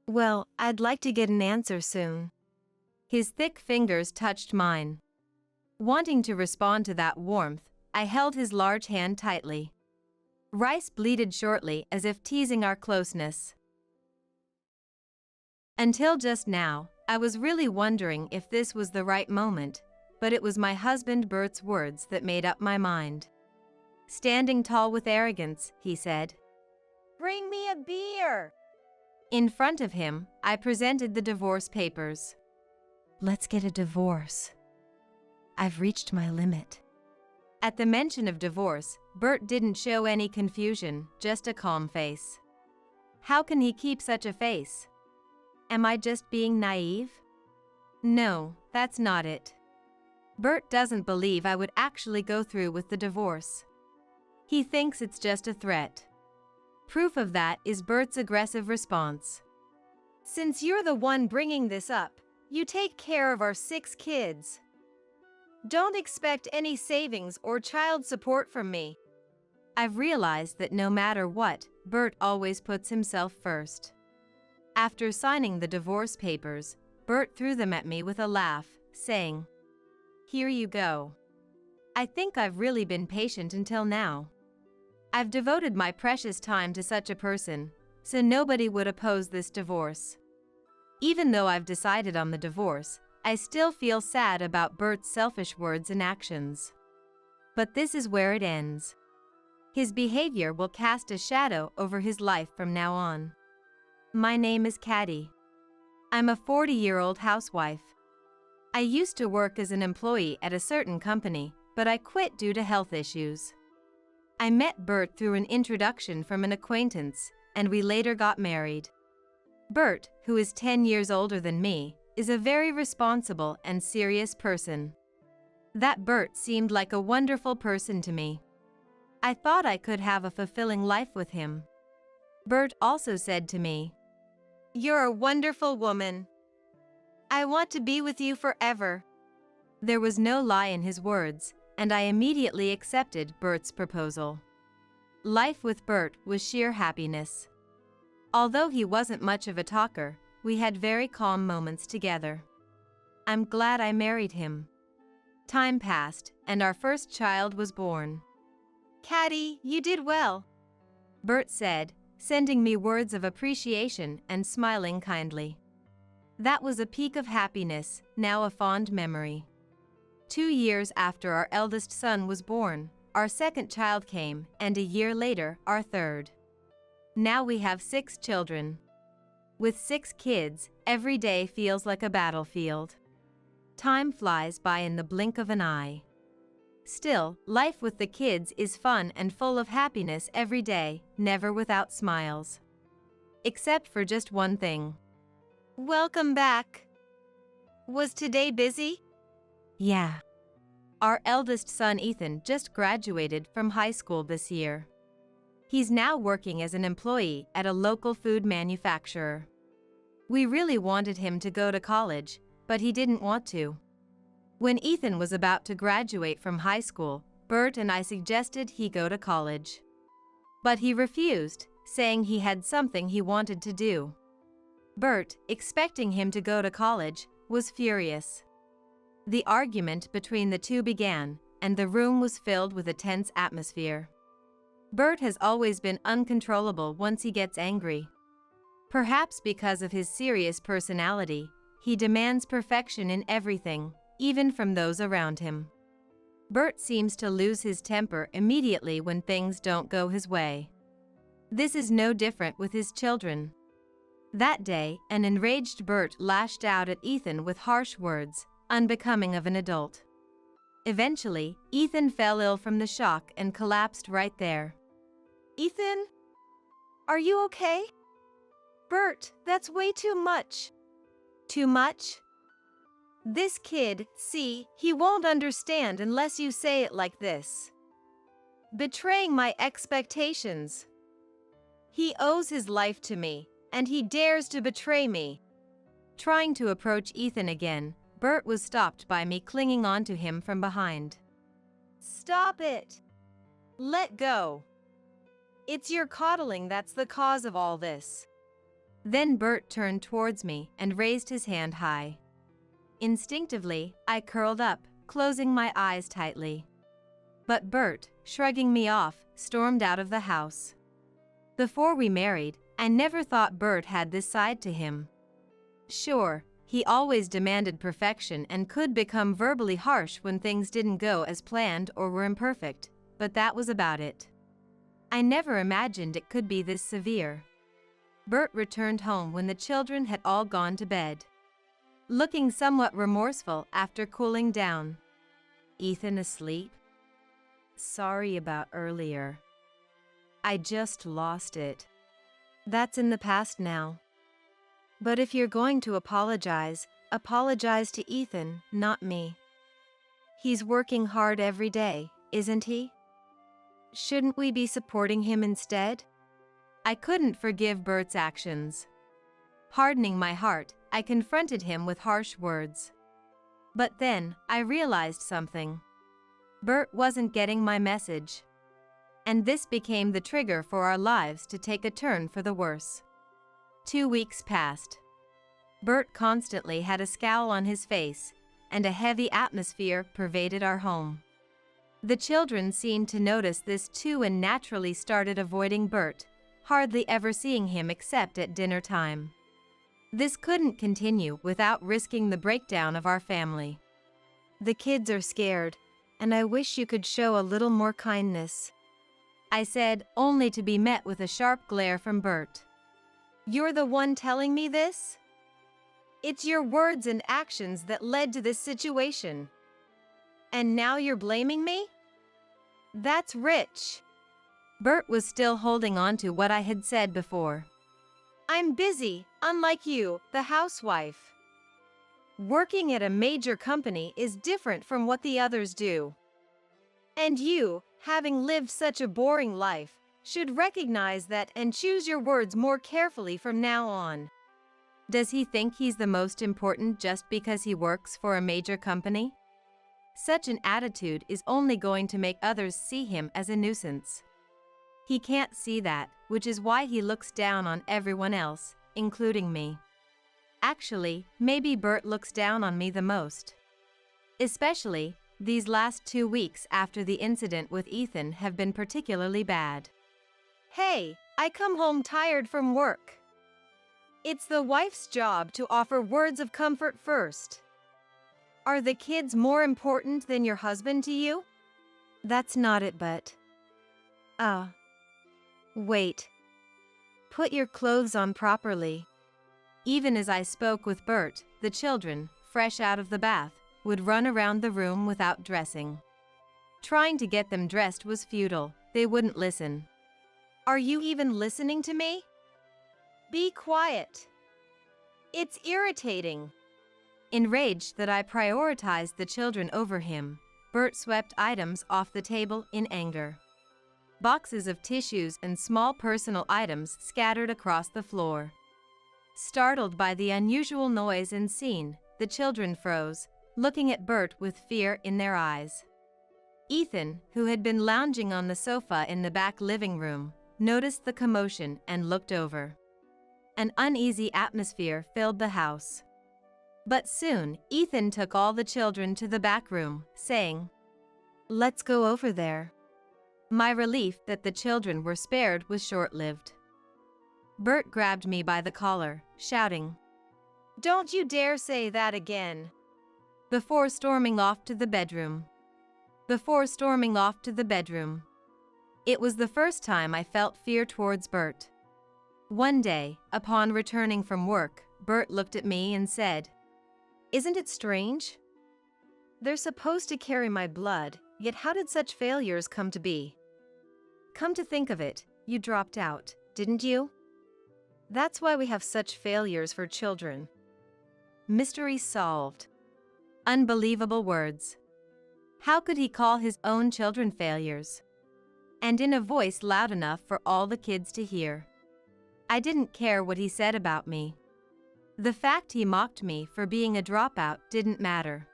Well, I'd like to get an answer soon. His thick fingers touched mine. Wanting to respond to that warmth, I held his large hand tightly. Rice bleated shortly as if teasing our closeness. Until just now, I was really wondering if this was the right moment, but it was my husband Bert's words that made up my mind. Standing tall with arrogance, he said, "Bring me a beer!" In front of him, I presented the divorce papers. Let's get a divorce. I've reached my limit. At the mention of divorce, Bert didn't show any confusion, just a calm face. How can he keep such a face? Am I just being naive? No, that's not it. Bert doesn't believe I would actually go through with the divorce. He thinks it's just a threat. Proof of that is Bert's aggressive response. Since you're the one bringing this up, you take care of our 6 kids. Don't expect any savings or child support from me. I've realized that no matter what, Bert always puts himself first. After signing the divorce papers, Bert threw them at me with a laugh, saying, "Here you go. I think I've really been patient until now." I've devoted my precious time to such a person, so nobody would oppose this divorce. Even though I've decided on the divorce, I still feel sad about Bert's selfish words and actions. But this is where it ends. His behavior will cast a shadow over his life from now on. My name is Caddy. I'm a 40-year-old housewife. I used to work as an employee at a certain company, but I quit due to health issues. I met Bert through an introduction from an acquaintance, and we later got married. Bert, who is 10 years older than me, is a very responsible and serious person. That Bert seemed like a wonderful person to me. I thought I could have a fulfilling life with him. Bert also said to me, "You're a wonderful woman. I want to be with you forever." There was no lie in his words, and I immediately accepted Bert's proposal. Life with Bert was sheer happiness. Although he wasn't much of a talker, we had very calm moments together. I'm glad I married him. Time passed, and our first child was born. "Caddy, you did well," Bert said, sending me words of appreciation and smiling kindly. That was a peak of happiness, now a fond memory. 2 years after our eldest son was born, our second child came, and a year later, our third. Now we have 6 children. With 6 kids, every day feels like a battlefield. Time flies by in the blink of an eye. Still, life with the kids is fun and full of happiness every day, never without smiles. Except for just one thing. Welcome back. Was today busy? Yeah. Our eldest son Ethan just graduated from high school this year. He's now working as an employee at a local food manufacturer. We really wanted him to go to college, but he didn't want to. When Ethan was about to graduate from high school, Bert and I suggested he go to college. But he refused, saying he had something he wanted to do. Bert, expecting him to go to college, was furious. The argument between the two began, and the room was filled with a tense atmosphere. Bert has always been uncontrollable once he gets angry. Perhaps because of his serious personality, he demands perfection in everything, even from those around him. Bert seems to lose his temper immediately when things don't go his way. This is no different with his children. That day, an enraged Bert lashed out at Ethan with harsh words, unbecoming of an adult. Eventually, Ethan fell ill from the shock and collapsed right there. "Ethan? Are you okay?" "Bert, that's way too much." "Too much?" "This kid, see, he won't understand unless you say it like this. Betraying my expectations. He owes his life to me, and he dares to betray me." Trying to approach Ethan again, Bert was stopped by me clinging onto him from behind. "Stop it. Let go. It's your coddling that's the cause of all this." Then Bert turned towards me and raised his hand high. Instinctively, I curled up, closing my eyes tightly. But Bert, shrugging me off, stormed out of the house. Before we married, I never thought Bert had this side to him. Sure, he always demanded perfection and could become verbally harsh when things didn't go as planned or were imperfect, but that was about it. I never imagined it could be this severe. Bert returned home when the children had all gone to bed, looking somewhat remorseful after cooling down. "Ethan asleep? Sorry about earlier. I just lost it." That's in the past now. But if you're going to apologize to Ethan, not me. He's working hard every day, isn't he? Shouldn't we be supporting him instead? I couldn't forgive Bert's actions. Hardening my heart, I confronted him with harsh words. But then, I realized something. Bert wasn't getting my message. And this became the trigger for our lives to take a turn for the worse. 2 weeks passed. Bert constantly had a scowl on his face, and a heavy atmosphere pervaded our home. The children seemed to notice this too and naturally started avoiding Bert, hardly ever seeing him except at dinner time. This couldn't continue without risking the breakdown of our family. The kids are scared, and I wish you could show a little more kindness, I said, only to be met with a sharp glare from Bert. You're the one telling me this? It's your words and actions that led to this situation. And now you're blaming me? That's rich. Bert was still holding on to what I had said before. I'm busy, unlike you, the housewife. Working at a major company is different from what the others do. And you, having lived such a boring life, should recognize that and choose your words more carefully from now on. Does he think he's the most important just because he works for a major company? Such an attitude is only going to make others see him as a nuisance. He can't see that, which is why he looks down on everyone else, including me. Actually, maybe Bert looks down on me the most. Especially, these last 2 weeks after the incident with Ethan have been particularly bad. Hey, I come home tired from work. It's the wife's job to offer words of comfort first. Are the kids more important than your husband to you? That's not it, but... Wait. Put your clothes on properly. Even as I spoke with Bert, the children, fresh out of the bath, would run around the room without dressing. Trying to get them dressed was futile. They wouldn't listen. Are you even listening to me? Be quiet. It's irritating. Enraged that I prioritized the children over him, Bert swept items off the table in anger. Boxes of tissues and small personal items scattered across the floor. Startled by the unusual noise and scene, the children froze, looking at Bert with fear in their eyes. Ethan, who had been lounging on the sofa in the back living room, noticed the commotion and looked over. An uneasy atmosphere filled the house. But soon, Ethan took all the children to the back room, saying, "Let's go over there." My relief that the children were spared was short-lived. Bert grabbed me by the collar, shouting, "Don't you dare say that again," before storming off to the bedroom. It was the first time I felt fear towards Bert. One day, upon returning from work, Bert looked at me and said, "Isn't it strange? They're supposed to carry my blood, yet how did such failures come to be? Come to think of it, you dropped out, didn't you? That's why we have such failures for children." Mystery solved. Unbelievable words. How could he call his own children failures? And in a voice loud enough for all the kids to hear. I didn't care what he said about me. The fact he mocked me for being a dropout didn't matter.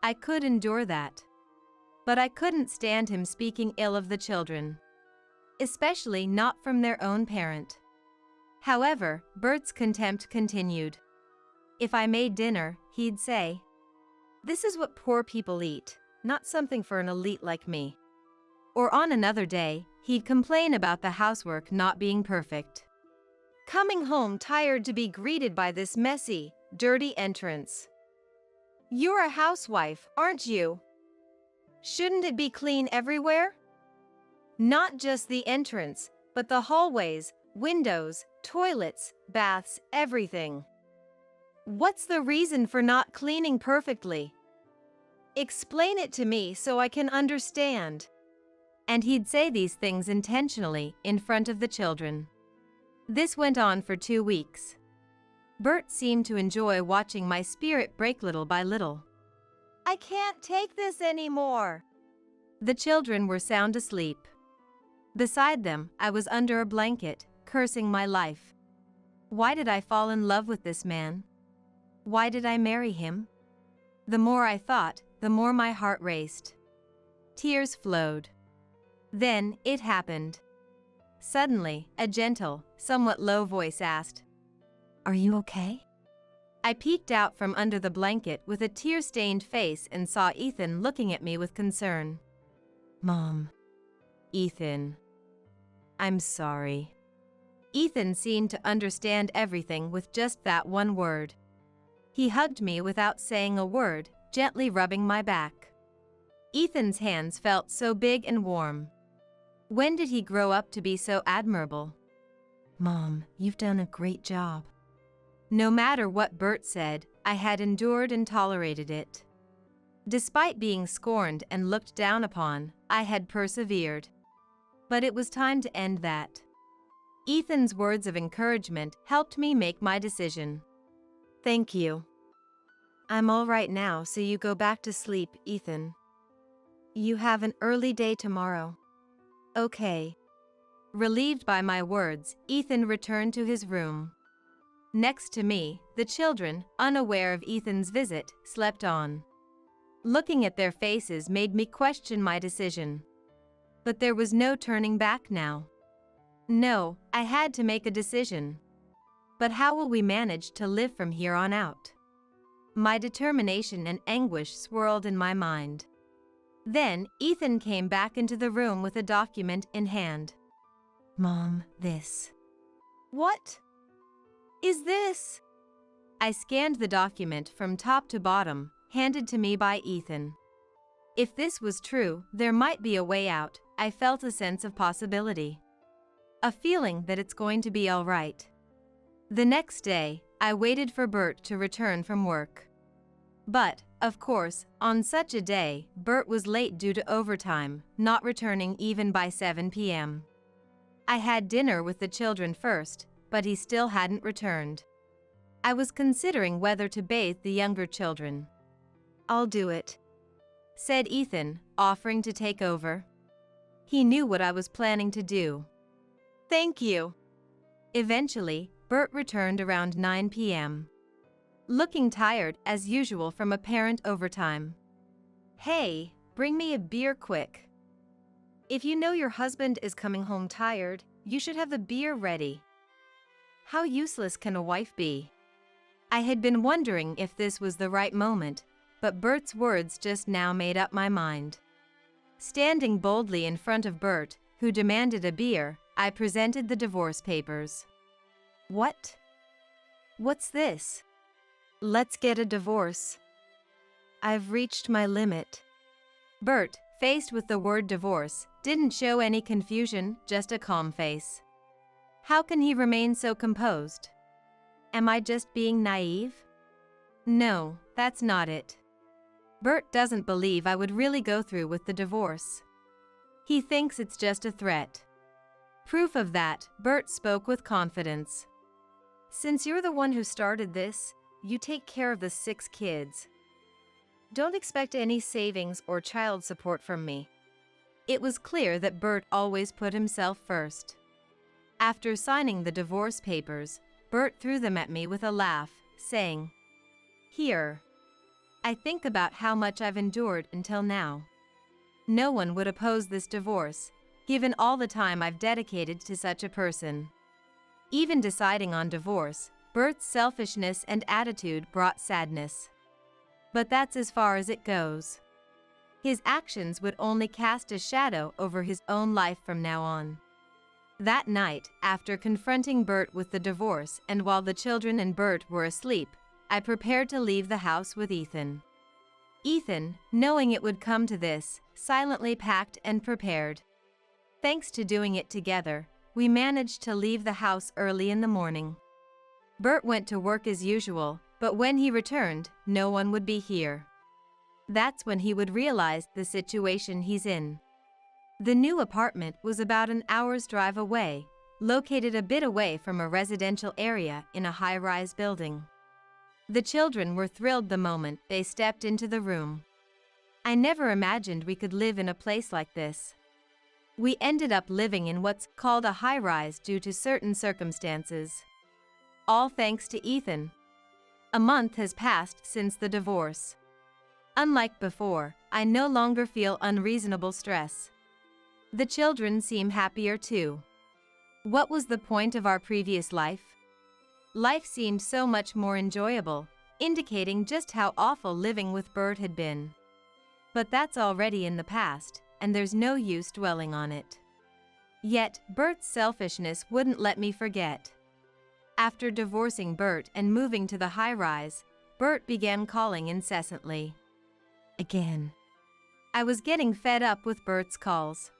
I could endure that. But I couldn't stand him speaking ill of the children. Especially not from their own parent. However, Bert's contempt continued. If I made dinner, he'd say, "This is what poor people eat, not something for an elite like me." Or on another day, he'd complain about the housework not being perfect. Coming home tired to be greeted by this messy, dirty entrance. You're a housewife, aren't you? Shouldn't it be clean everywhere? Not just the entrance, but the hallways, windows, toilets, baths, everything. What's the reason for not cleaning perfectly? Explain it to me so I can understand. And he'd say these things intentionally in front of the children. This went on for 2 weeks. Bert seemed to enjoy watching my spirit break little by little. I can't take this anymore. The children were sound asleep. Beside them, I was under a blanket, cursing my life. Why did I fall in love with this man? Why did I marry him? The more I thought, the more my heart raced. Tears flowed. Then, it happened. Suddenly, a gentle, somewhat low voice asked, "Are you okay?" I peeked out from under the blanket with a tear-stained face and saw Ethan looking at me with concern. Mom. Ethan. I'm sorry. Ethan seemed to understand everything with just that one word. He hugged me without saying a word, gently rubbing my back. Ethan's hands felt so big and warm. When did he grow up to be so admirable? Mom, you've done a great job. No matter what Bert said, I had endured and tolerated it. Despite being scorned and looked down upon, I had persevered. But it was time to end that. Ethan's words of encouragement helped me make my decision. Thank you. I'm all right now, so you go back to sleep, Ethan. You have an early day tomorrow. Okay. Relieved by my words, Ethan returned to his room. Next to me, the children, unaware of Ethan's visit, slept on. Looking at their faces made me question my decision. But there was no turning back now. No, I had to make a decision. But how will we manage to live from here on out? My determination and anguish swirled in my mind. Then, Ethan came back into the room with a document in hand. Mom, this. What is this? I scanned the document from top to bottom, handed to me by Ethan. If this was true, there might be a way out. I felt a sense of possibility. A feeling that it's going to be all right. The next day, I waited for Bert to return from work. But, of course, on such a day, Bert was late due to overtime, not returning even by 7 p.m. I had dinner with the children first, but he still hadn't returned. I was considering whether to bathe the younger children. I'll do it, said Ethan, offering to take over. He knew what I was planning to do. Thank you. Eventually, Bert returned around 9 p.m. Looking tired as usual from apparent overtime. Hey, bring me a beer quick. If you know your husband is coming home tired, you should have the beer ready. How useless can a wife be? I had been wondering if this was the right moment, but Bert's words just now made up my mind. Standing boldly in front of Bert, who demanded a beer, I presented the divorce papers. What? What's this? Let's get a divorce. I've reached my limit. Bert, faced with the word divorce, didn't show any confusion, just a calm face. How can he remain so composed? Am I just being naive? No, that's not it. Bert doesn't believe I would really go through with the divorce. He thinks it's just a threat. Proof of that, Bert spoke with confidence. Since you're the one who started this, you take care of the 6 kids. Don't expect any savings or child support from me. It was clear that Bert always put himself first. After signing the divorce papers, Bert threw them at me with a laugh, saying, "Here. I think about how much I've endured until now. No one would oppose this divorce, given all the time I've dedicated to such a person." Even deciding on divorce, Bert's selfishness and attitude brought sadness. But that's as far as it goes. His actions would only cast a shadow over his own life from now on. That night, after confronting Bert with the divorce and while the children and Bert were asleep, I prepared to leave the house with Ethan. Ethan, knowing it would come to this, silently packed and prepared. Thanks to doing it together, we managed to leave the house early in the morning. Bert went to work as usual, but when he returned, no one would be here. That's when he would realize the situation he's in. The new apartment was about an hour's drive away, located a bit away from a residential area in a high-rise building. The children were thrilled the moment they stepped into the room. I never imagined we could live in a place like this. We ended up living in what's called a high-rise due to certain circumstances. All thanks to Ethan. A month has passed since the divorce. Unlike before, I no longer feel unreasonable stress. The children seem happier too. What was the point of our previous life? Life seemed so much more enjoyable, indicating just how awful living with Bert had been. But that's already in the past, and there's no use dwelling on it. Yet, Bert's selfishness wouldn't let me forget. After divorcing Bert and moving to the high-rise, Bert began calling incessantly. Again. I was getting fed up with Bert's calls.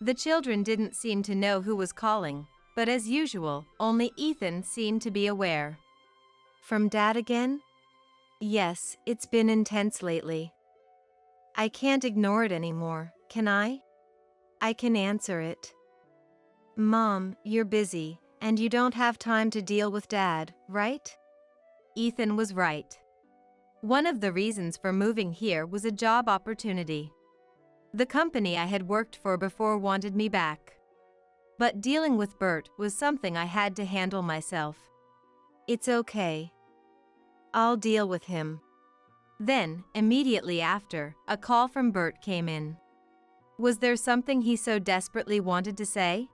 The children didn't seem to know who was calling, but as usual, only Ethan seemed to be aware. From Dad again? Yes, it's been intense lately. I can't ignore it anymore, can I? I can answer it. Mom, you're busy, and you don't have time to deal with Dad, right? Ethan was right. One of the reasons for moving here was a job opportunity. The company I had worked for before wanted me back. But dealing with Bert was something I had to handle myself. It's okay. I'll deal with him. Then, immediately after, a call from Bert came in. Was there something he so desperately wanted to say?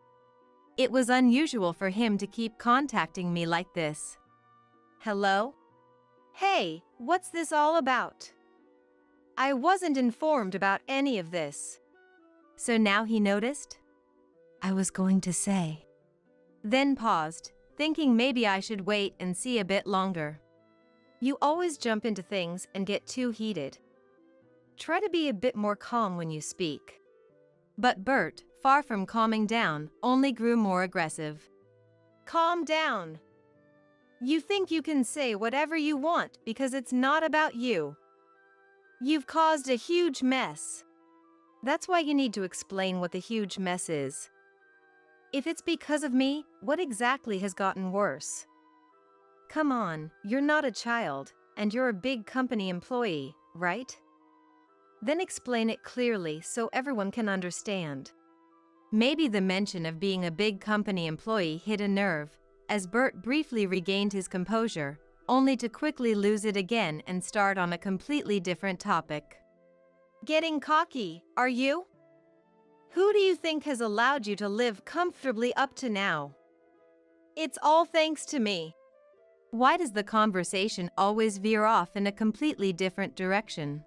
It was unusual for him to keep contacting me like this. Hello? Hey, what's this all about? I wasn't informed about any of this. So now he noticed? I was going to say. Then paused, thinking maybe I should wait and see a bit longer. You always jump into things and get too heated. Try to be a bit more calm when you speak. But Bert, far from calming down, only grew more aggressive. Calm down. You think you can say whatever you want because it's not about you. You've caused a huge mess. That's why you need to explain what the huge mess is. If it's because of me, what exactly has gotten worse? Come on, you're not a child, and you're a big company employee, right? Then explain it clearly so everyone can understand. Maybe the mention of being a big company employee hit a nerve, as Bert briefly regained his composure, only to quickly lose it again and start on a completely different topic. Getting cocky, are you? Who do you think has allowed you to live comfortably up to now? It's all thanks to me. Why does the conversation always veer off in a completely different direction?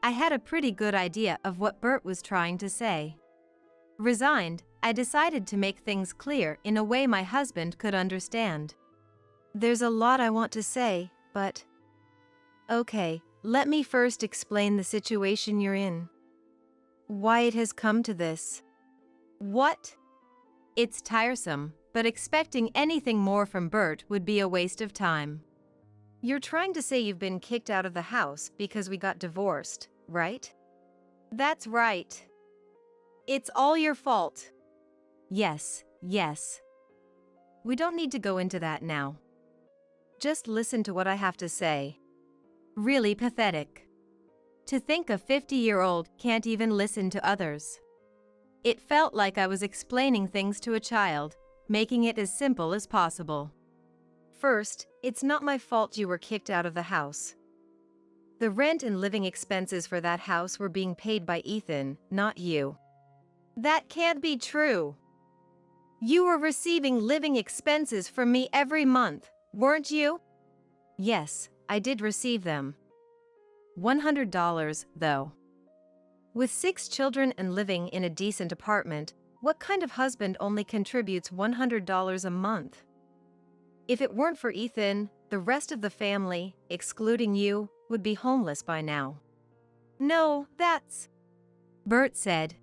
I had a pretty good idea of what Bert was trying to say. Resigned, I decided to make things clear in a way my husband could understand. There's a lot I want to say, but... Okay, let me first explain the situation you're in. Why it has come to this. What? It's tiresome, but expecting anything more from Bert would be a waste of time. You're trying to say you've been kicked out of the house because we got divorced, right? That's right. It's all your fault. Yes. We don't need to go into that now. Just listen to what I have to say. Really pathetic. To think a 50-year-old can't even listen to others. It felt like I was explaining things to a child, making it as simple as possible. First, it's not my fault you were kicked out of the house. The rent and living expenses for that house were being paid by Ethan, not you. That can't be true. You were receiving living expenses from me every month, weren't you? Yes, I did receive them. $100, though. With 6 children and living in a decent apartment, what kind of husband only contributes $100 a month? If it weren't for Ethan, the rest of the family, excluding you, would be homeless by now. No, that's... Bert said.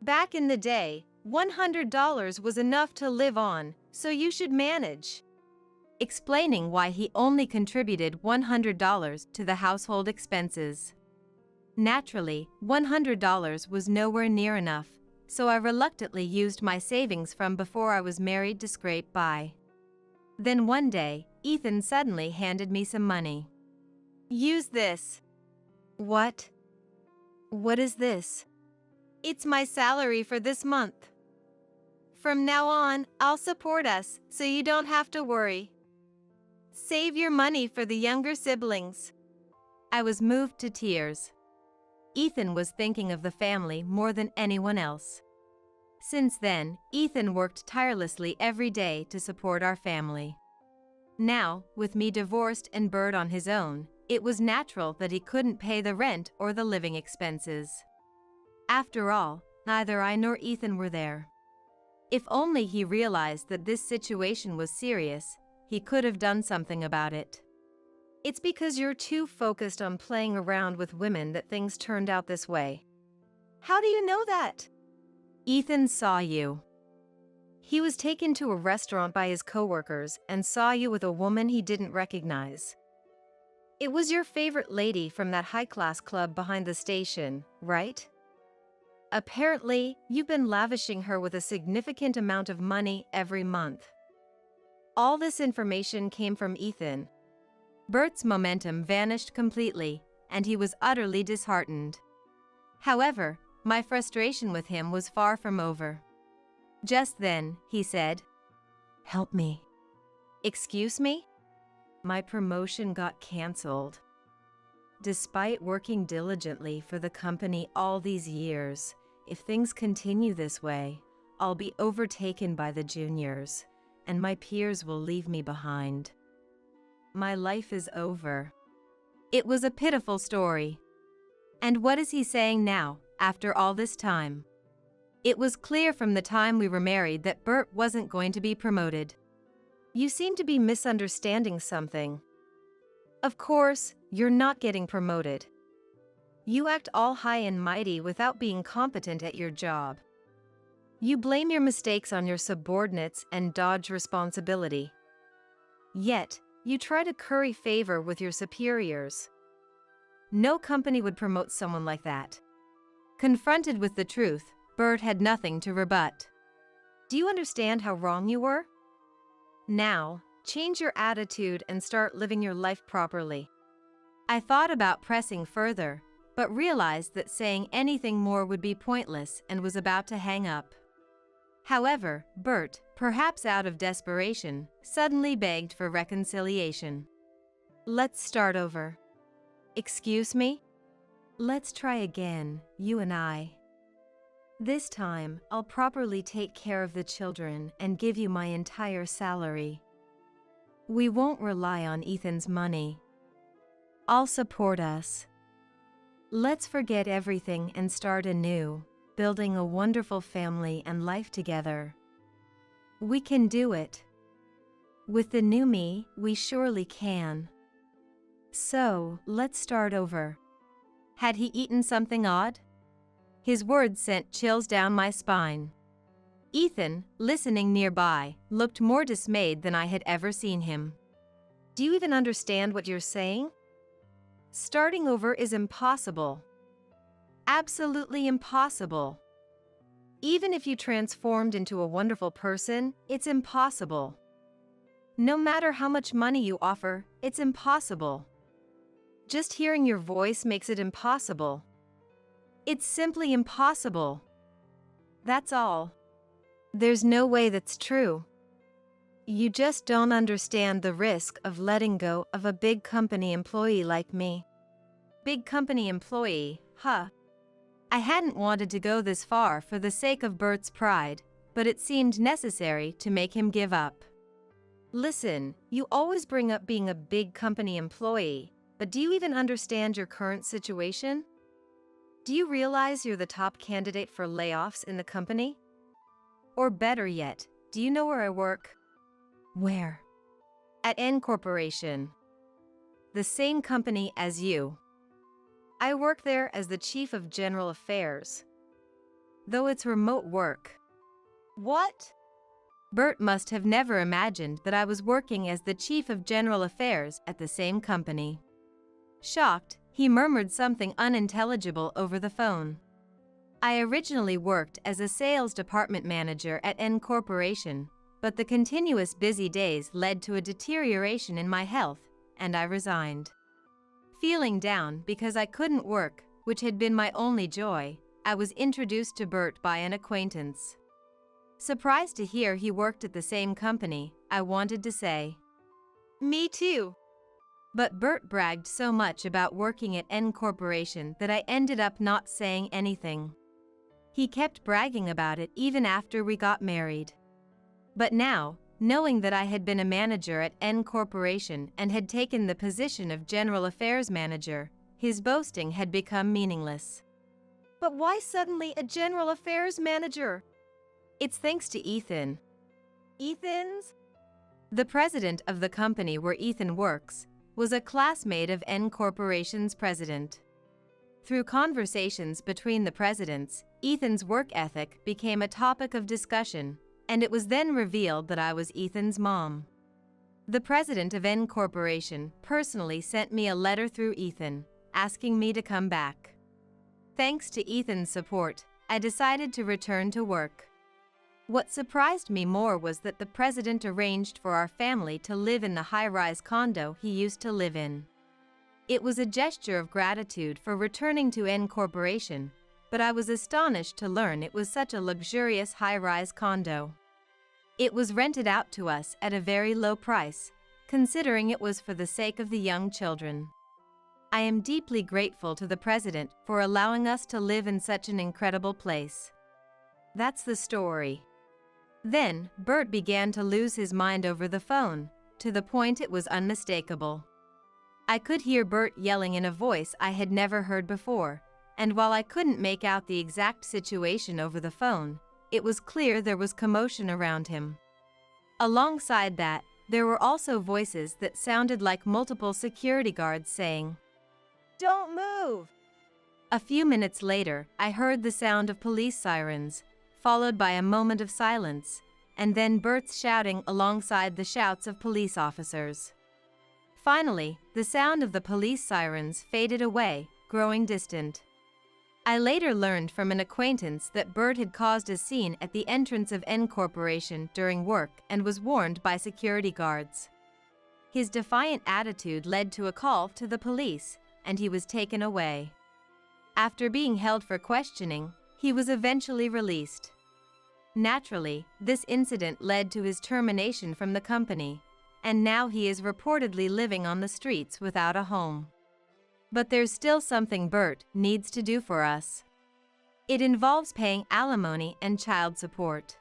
Back in the day, $100 was enough to live on, so you should manage. Explaining why he only contributed $100 to the household expenses. Naturally, $100 was nowhere near enough, so I reluctantly used my savings from before I was married to scrape by. Then one day, Ethan suddenly handed me some money. Use this. What? What is this? It's my salary for this month. From now on, I'll support us, so you don't have to worry. Save your money for the younger siblings. I was moved to tears. Ethan was thinking of the family more than anyone else. Since then, Ethan worked tirelessly every day to support our family. Now, with me divorced and Bert on his own, it was natural that he couldn't pay the rent or the living expenses. After all, neither I nor Ethan were there. If only he realized that this situation was serious, he could have done something about it. It's because you're too focused on playing around with women that things turned out this way. How do you know that? Ethan saw you. He was taken to a restaurant by his coworkers and saw you with a woman he didn't recognize. It was your favorite lady from that high-class club behind the station, right? Apparently, you've been lavishing her with a significant amount of money every month. All this information came from Ethan. Bert's momentum vanished completely, and he was utterly disheartened. However, my frustration with him was far from over. Just then, he said, "Help me." "Excuse me?" My promotion got cancelled. Despite working diligently for the company all these years, if things continue this way, I'll be overtaken by the juniors, and my peers will leave me behind. My life is over. It was a pitiful story. And what is he saying now, after all this time? It was clear from the time we were married that Bert wasn't going to be promoted. You seem to be misunderstanding something. Of course, you're not getting promoted. You act all high and mighty without being competent at your job. You blame your mistakes on your subordinates and dodge responsibility. Yet, you try to curry favor with your superiors. No company would promote someone like that. Confronted with the truth, Bert had nothing to rebut. Do you understand how wrong you were? Now, change your attitude and start living your life properly. I thought about pressing further, but realized that saying anything more would be pointless and was about to hang up. However, Bert, perhaps out of desperation, suddenly begged for reconciliation. "Let's start over." "Excuse me?" "Let's try again, you and I. This time, I'll properly take care of the children and give you my entire salary. We won't rely on Ethan's money. I'll support us. Let's forget everything and start anew, building a wonderful family and life together. We can do it. With the new me, we surely can. So, let's start over." Had he eaten something odd? His words sent chills down my spine. Ethan, listening nearby, looked more dismayed than I had ever seen him. Do you even understand what you're saying? Starting over is impossible. Absolutely impossible. Even if you transformed into a wonderful person, it's impossible. No matter how much money you offer, it's impossible. Just hearing your voice makes it impossible. It's simply impossible. That's all. There's no way that's true. You just don't understand the risk of letting go of a big company employee like me." Big company employee, huh? I hadn't wanted to go this far for the sake of Bert's pride, but it seemed necessary to make him give up. Listen, you always bring up being a big company employee, but do you even understand your current situation? Do you realize you're the top candidate for layoffs in the company? Or better yet, do you know where I work? Where? At N Corporation. The same company as you. I work there as the Chief of General Affairs. Though it's remote work. What? Bert must have never imagined that I was working as the Chief of General Affairs at the same company. Shocked, he murmured something unintelligible over the phone. I originally worked as a sales department manager at N Corporation, but the continuous busy days led to a deterioration in my health, and I resigned. Feeling down because I couldn't work, which had been my only joy, I was introduced to Bert by an acquaintance. Surprised to hear he worked at the same company, I wanted to say, "Me too." But Bert bragged so much about working at N Corporation that I ended up not saying anything. He kept bragging about it even after we got married. But now, knowing that I had been a manager at N Corporation and had taken the position of General Affairs Manager, his boasting had become meaningless. But why suddenly a general affairs manager? It's thanks to Ethan. Ethan's? The president of the company where Ethan works was a classmate of N Corporation's president. Through conversations between the presidents, Ethan's work ethic became a topic of discussion, and it was then revealed that I was Ethan's mom. The president of N Corporation personally sent me a letter through Ethan, asking me to come back. Thanks to Ethan's support, I decided to return to work. What surprised me more was that the president arranged for our family to live in the high-rise condo he used to live in. It was a gesture of gratitude for returning to N Corporation, but I was astonished to learn it was such a luxurious high-rise condo. It was rented out to us at a very low price, considering it was for the sake of the young children. I am deeply grateful to the president for allowing us to live in such an incredible place. That's the story. Then, Bert began to lose his mind over the phone, to the point it was unmistakable. I could hear Bert yelling in a voice I had never heard before, and while I couldn't make out the exact situation over the phone, it was clear there was commotion around him. Alongside that, there were also voices that sounded like multiple security guards saying, "Don't move!" A few minutes later, I heard the sound of police sirens, followed by a moment of silence, and then Bert's shouting alongside the shouts of police officers. Finally, the sound of the police sirens faded away, growing distant. I later learned from an acquaintance that Bert had caused a scene at the entrance of N Corporation during work and was warned by security guards. His defiant attitude led to a call to the police, and he was taken away. After being held for questioning, he was eventually released. Naturally, this incident led to his termination from the company, and now he is reportedly living on the streets without a home. But there's still something Bert needs to do for us. It involves paying alimony and child support.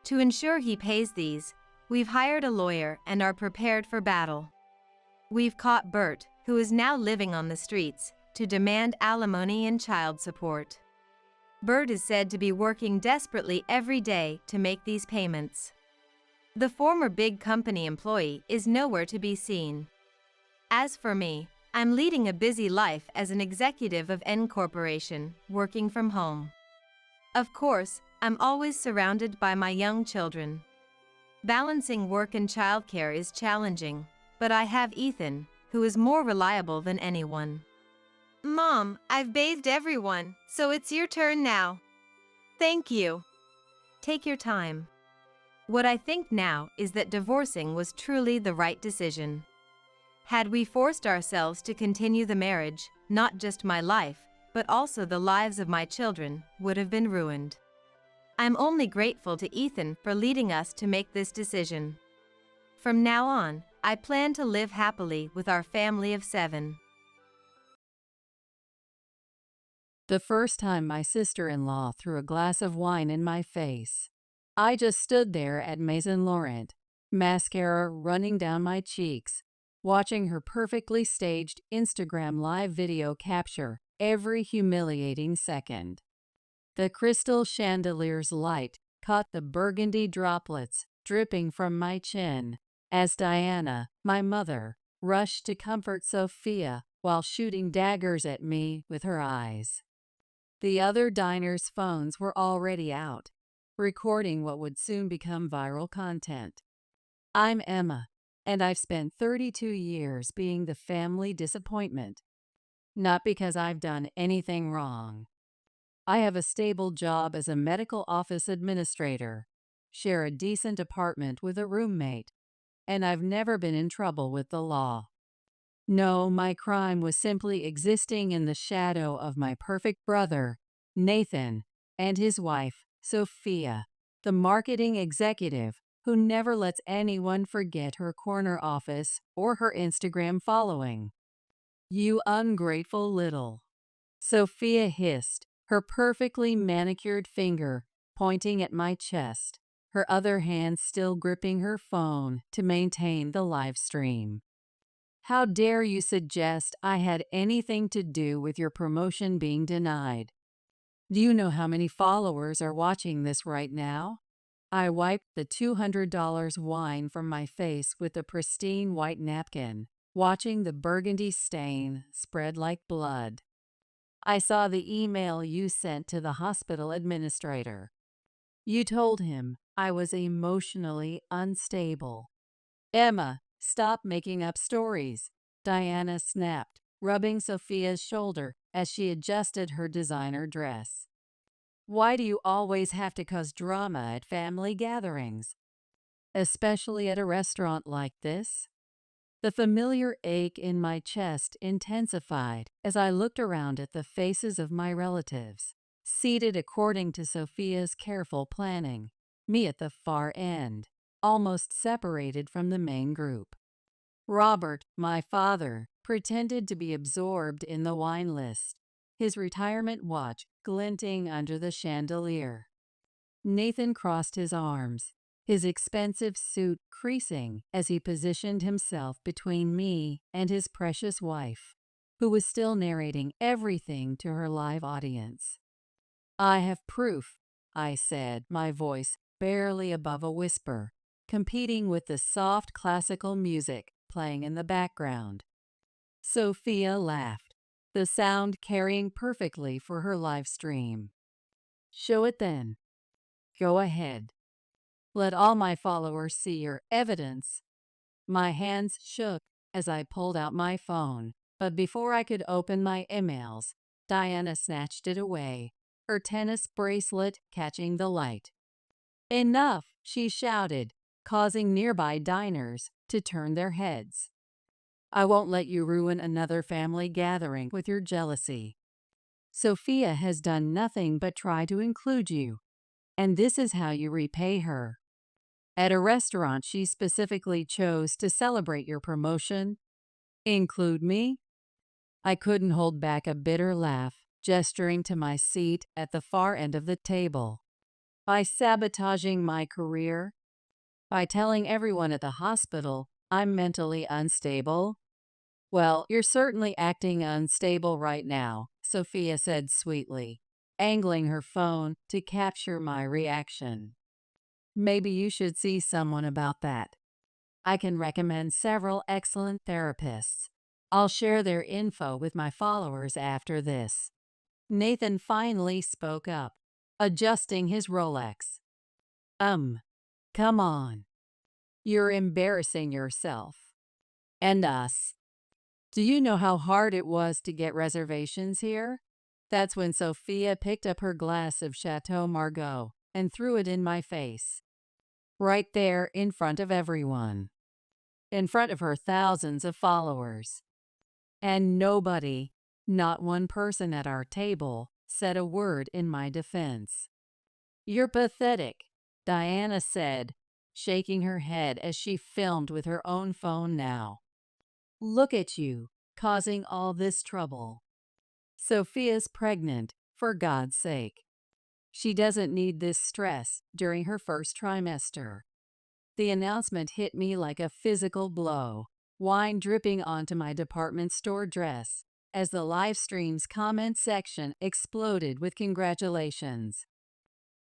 To ensure he pays these, we've hired a lawyer and are prepared for battle. We've caught Bert, who is now living on the streets, to demand alimony and child support. Bert is said to be working desperately every day to make these payments. The former big company employee is nowhere to be seen. As for me, I'm leading a busy life as an executive of N Corporation, working from home. Of course, I'm always surrounded by my young children. Balancing work and childcare is challenging, but I have Ethan, who is more reliable than anyone. Mom, I've bathed everyone, so it's your turn now. Thank you. Take your time. What I think now is that divorcing was truly the right decision. Had we forced ourselves to continue the marriage, not just my life, but also the lives of my children, would have been ruined. I'm only grateful to Ethan for leading us to make this decision. From now on, I plan to live happily with our family of 7. The first time my sister-in-law threw a glass of wine in my face. I just stood there at Maison Laurent, mascara running down my cheeks, watching her perfectly staged Instagram live video capture every humiliating second. The crystal chandelier's light caught the burgundy droplets dripping from my chin as Diana, my mother, rushed to comfort Sophia while shooting daggers at me with her eyes. The other diners' phones were already out, recording what would soon become viral content. I'm Emma, and I've spent 32 years being the family disappointment. Not because I've done anything wrong. I have a stable job as a medical office administrator, share a decent apartment with a roommate, and I've never been in trouble with the law. No, my crime was simply existing in the shadow of my perfect brother, Nathan, and his wife, Sophia, the marketing executive who never lets anyone forget her corner office or her Instagram following. You ungrateful little. Sophia hissed, her perfectly manicured finger pointing at my chest, her other hand still gripping her phone to maintain the live stream. How dare you suggest I had anything to do with your promotion being denied? Do you know how many followers are watching this right now? I wiped the $200 wine from my face with a pristine white napkin, watching the burgundy stain spread like blood. I saw the email you sent to the hospital administrator. You told him I was emotionally unstable. Emma, stop making up stories, Diana snapped, rubbing Sophia's shoulder as she adjusted her designer dress. Why do you always have to cause drama at family gatherings? Especially at a restaurant like this? The familiar ache in my chest intensified as I looked around at the faces of my relatives, seated according to Sophia's careful planning, me at the far end, almost separated from the main group. Robert, my father, pretended to be absorbed in the wine list, his retirement watch glinting under the chandelier. Nathan crossed his arms, his expensive suit creasing as he positioned himself between me and his precious wife, who was still narrating everything to her live audience. I have proof, I said, my voice barely above a whisper, competing with the soft classical music playing in the background. Sophia laughed, the sound carrying perfectly for her live stream. Show it then. Go ahead. Let all my followers see your evidence. My hands shook as I pulled out my phone, but before I could open my emails, Diana snatched it away, her tennis bracelet catching the light. Enough, she shouted, causing nearby diners to turn their heads. I won't let you ruin another family gathering with your jealousy. Sophia has done nothing but try to include you, and this is how you repay her. At a restaurant, she specifically chose to celebrate your promotion. Include me? I couldn't hold back a bitter laugh, gesturing to my seat at the far end of the table. By sabotaging my career? By telling everyone at the hospital I'm mentally unstable? Well, you're certainly acting unstable right now, Sophia said sweetly, angling her phone to capture my reaction. Maybe you should see someone about that. I can recommend several excellent therapists. I'll share their info with my followers after this. Nathan finally spoke up, adjusting his Rolex. Come on. You're embarrassing yourself. And us. Do you know how hard it was to get reservations here? That's when Sophia picked up her glass of Chateau Margaux and threw it in my face. Right there in front of everyone. In front of her thousands of followers. And nobody, not one person at our table, said a word in my defense. You're pathetic, Diana said, shaking her head as she filmed with her own phone now. Look at you, causing all this trouble. Sophia's pregnant, for God's sake. She doesn't need this stress during her first trimester. The announcement hit me like a physical blow, wine dripping onto my department store dress as the live stream's comment section exploded with congratulations.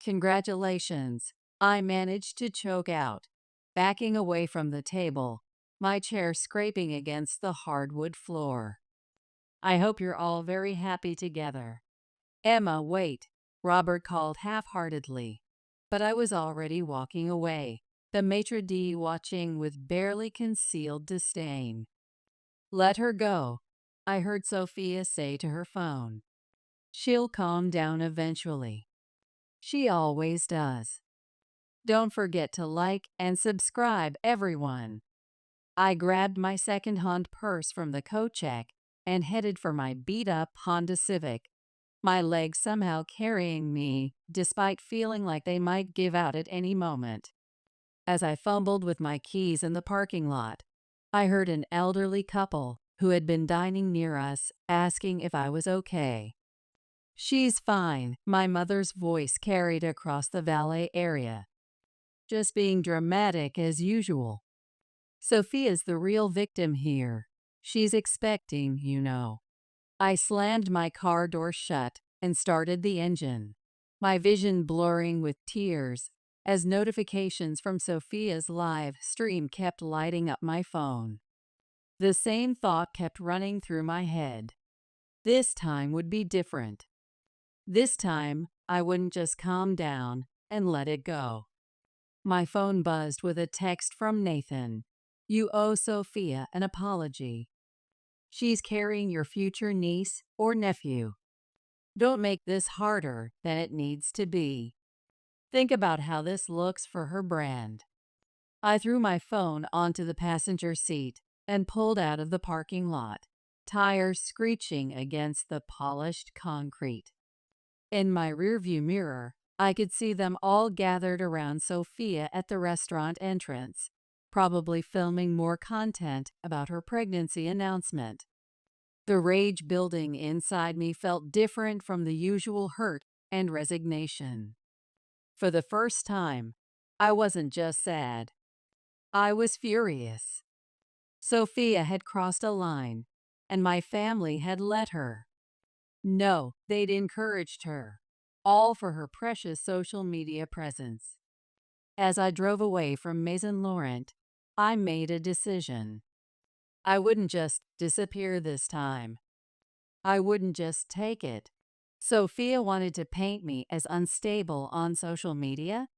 Congratulations, I managed to choke out, backing away from the table, my chair scraping against the hardwood floor. I hope you're all very happy together. Emma, wait, Robert called half-heartedly, but I was already walking away, the maitre d' watching with barely concealed disdain. Let her go, I heard Sophia say to her phone. She'll calm down eventually. She always does. Don't forget to like and subscribe, everyone. I grabbed my second-hand purse from the coat check and headed for my beat-up Honda Civic, my legs somehow carrying me despite feeling like they might give out at any moment. As I fumbled with my keys in the parking lot, I heard an elderly couple who had been dining near us asking if I was okay. She's fine, my mother's voice carried across the valet area. Just being dramatic as usual. Sophia's the real victim here. She's expecting, you know. I slammed my car door shut, and started the engine, my vision blurring with tears as notifications from Sophia's live stream kept lighting up my phone. The same thought kept running through my head. This time would be different. This time, I wouldn't just calm down and let it go. My phone buzzed with a text from Nathan. You owe Sophia an apology. She's carrying your future niece or nephew. Don't make this harder than it needs to be. Think about how this looks for her brand. I threw my phone onto the passenger seat and pulled out of the parking lot, tires screeching against the polished concrete. In my rearview mirror, I could see them all gathered around Sophia at the restaurant entrance, probably filming more content about her pregnancy announcement. The rage building inside me felt different from the usual hurt and resignation. For the first time, I wasn't just sad. I was furious. Sophia had crossed a line, and my family had let her. No, they'd encouraged her, all for her precious social media presence. As I drove away from Maison Laurent, I made a decision. I wouldn't just disappear this time. I wouldn't just take it. Sophia wanted to paint me as unstable on social media?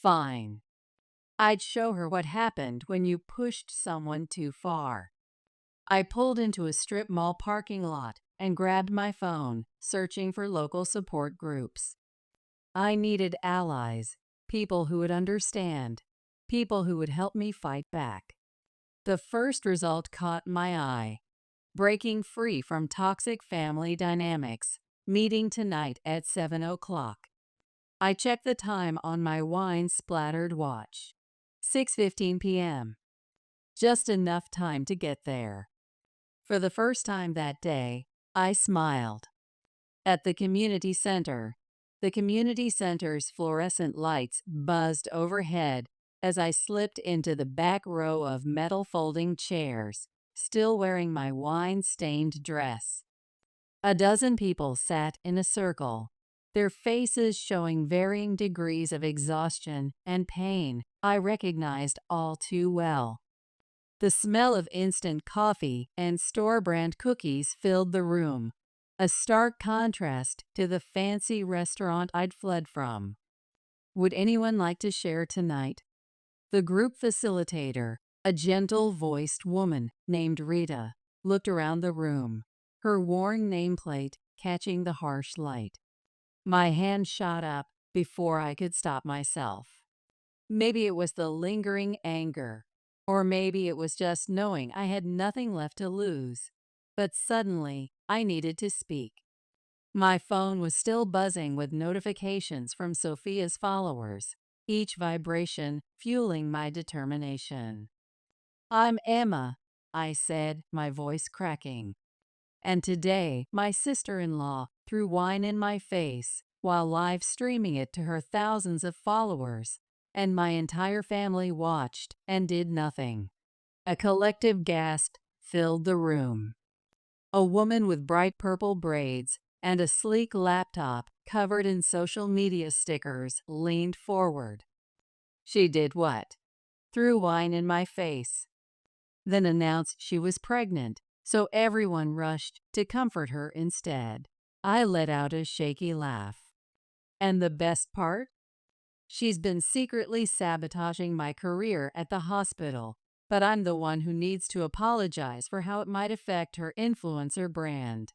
Fine. I'd show her what happened when you pushed someone too far. I pulled into a strip mall parking lot and grabbed my phone, searching for local support groups. I needed allies, people who would understand, people who would help me fight back. The first result caught my eye. Breaking free from toxic family dynamics, meeting tonight at 7 o'clock. I checked the time on my wine-splattered watch. 6:15 p.m. Just enough time to get there. For the first time that day, I smiled. At the community center, the community center's fluorescent lights buzzed overhead as I slipped into the back row of metal folding chairs, still wearing my wine-stained dress. A dozen people sat in a circle, their faces showing varying degrees of exhaustion and pain I recognized all too well. The smell of instant coffee and store-brand cookies filled the room, a stark contrast to the fancy restaurant I'd fled from. Would anyone like to share tonight? The group facilitator, a gentle-voiced woman named Rita, looked around the room, her worn nameplate catching the harsh light. My hand shot up before I could stop myself. Maybe it was the lingering anger, or maybe it was just knowing I had nothing left to lose. But suddenly, I needed to speak. My phone was still buzzing with notifications from Sophia's followers, each vibration fueling my determination. I'm Emma, I said, my voice cracking. And today, my sister-in-law threw wine in my face while live streaming it to her thousands of followers, and my entire family watched and did nothing. A collective gasp filled the room. A woman with bright purple braids and a sleek laptop covered in social media stickers leaned forward. She did what? Threw wine in my face. Then announced she was pregnant, so everyone rushed to comfort her instead. I let out a shaky laugh. And the best part? She's been secretly sabotaging my career at the hospital, but I'm the one who needs to apologize for how it might affect her influencer brand.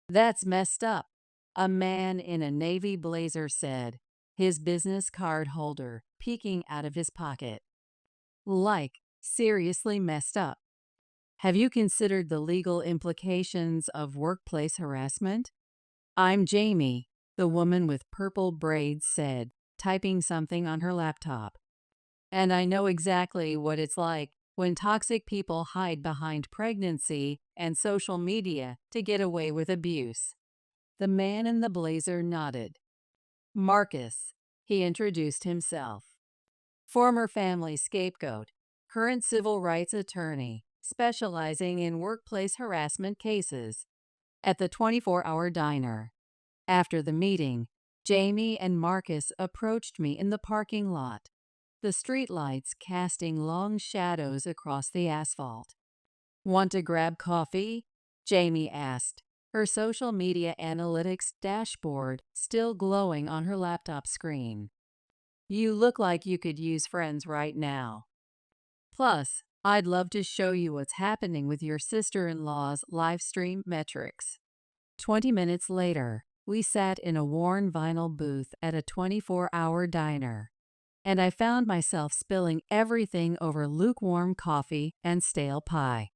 That's messed up, a man in a navy blazer said, his business card holder peeking out of his pocket. Like, seriously messed up. Have you considered the legal implications of workplace harassment? I'm Jamie, the woman with purple braids said, typing something on her laptop. And I know exactly what it's like when toxic people hide behind pregnancy and social media to get away with abuse. The man in the blazer nodded. Marcus, he introduced himself. Former family scapegoat, current civil rights attorney, specializing in workplace harassment cases. At the 24-hour diner. After the meeting, Jamie and Marcus approached me in the parking lot, the streetlights casting long shadows across the asphalt. "Want to grab coffee?" Jamie asked, her social media analytics dashboard still glowing on her laptop screen. "You look like you could use friends right now. Plus, I'd love to show you what's happening with your sister-in-law's live stream metrics." 20 minutes later, we sat in a worn vinyl booth at a 24-hour diner, and I found myself spilling everything over lukewarm coffee and stale pie.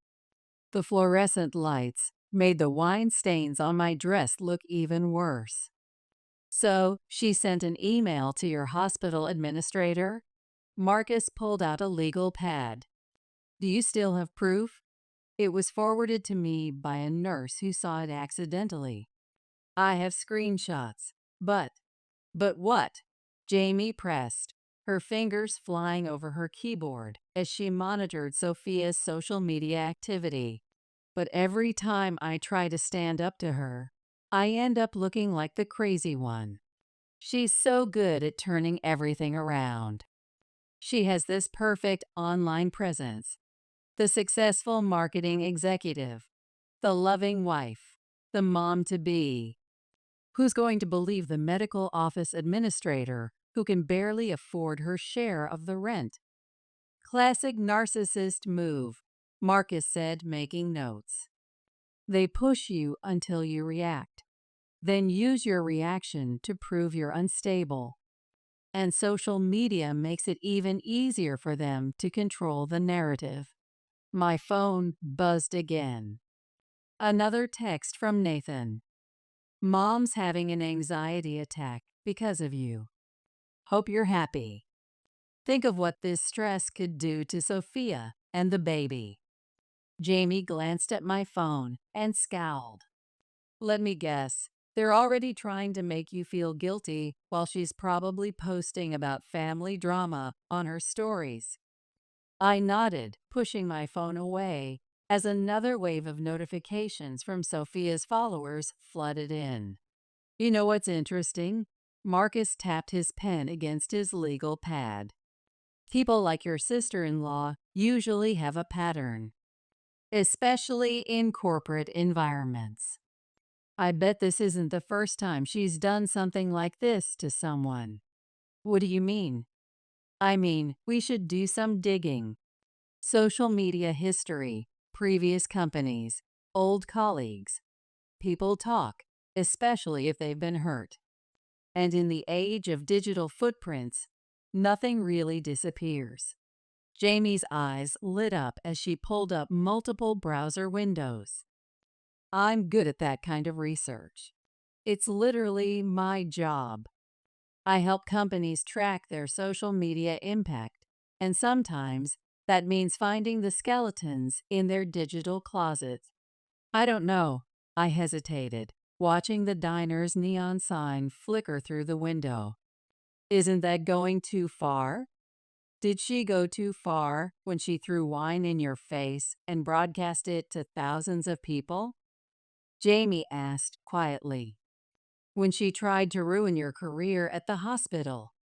The fluorescent lights made the wine stains on my dress look even worse. "So, she sent an email to your hospital administrator?" Marcus pulled out a legal pad. "Do you still have proof?" "It was forwarded to me by a nurse who saw it accidentally. I have screenshots. But what?" Jamie pressed, her fingers flying over her keyboard as she monitored Sophia's social media activity. "But every time I try to stand up to her, I end up looking like the crazy one. She's so good at turning everything around. She has this perfect online presence, the successful marketing executive, the loving wife, the mom-to-be. Who's going to believe the medical office administrator who can barely afford her share of the rent?" "Classic narcissist move," Marcus said, making notes. "They push you until you react, then use your reaction to prove you're unstable. And social media makes it even easier for them to control the narrative." My phone buzzed again. Another text from Nathan. "Mom's having an anxiety attack because of you. Hope you're happy. Think of what this stress could do to Sophia and the baby." Jamie glanced at my phone and scowled. "Let me guess. They're already trying to make you feel guilty while she's probably posting about family drama on her stories." I nodded, pushing my phone away as another wave of notifications from Sophia's followers flooded in. "You know what's interesting?" Marcus tapped his pen against his legal pad. "People like your sister-in-law usually have a pattern, especially in corporate environments. I bet this isn't the first time she's done something like this to someone." "What do you mean?" "I mean, we should do some digging. Social media history, previous companies, old colleagues. People talk, especially if they've been hurt. And in the age of digital footprints, nothing really disappears." Jamie's eyes lit up as she pulled up multiple browser windows. "I'm good at that kind of research. It's literally my job. I help companies track their social media impact, and sometimes that means finding the skeletons in their digital closets." "I don't know." I hesitated, watching the diner's neon sign flicker through the window. "Isn't that going too far?" "Did she go too far when she threw wine in your face and broadcast it to thousands of people?" Jamie asked quietly. "When she tried to ruin your career at the hospital."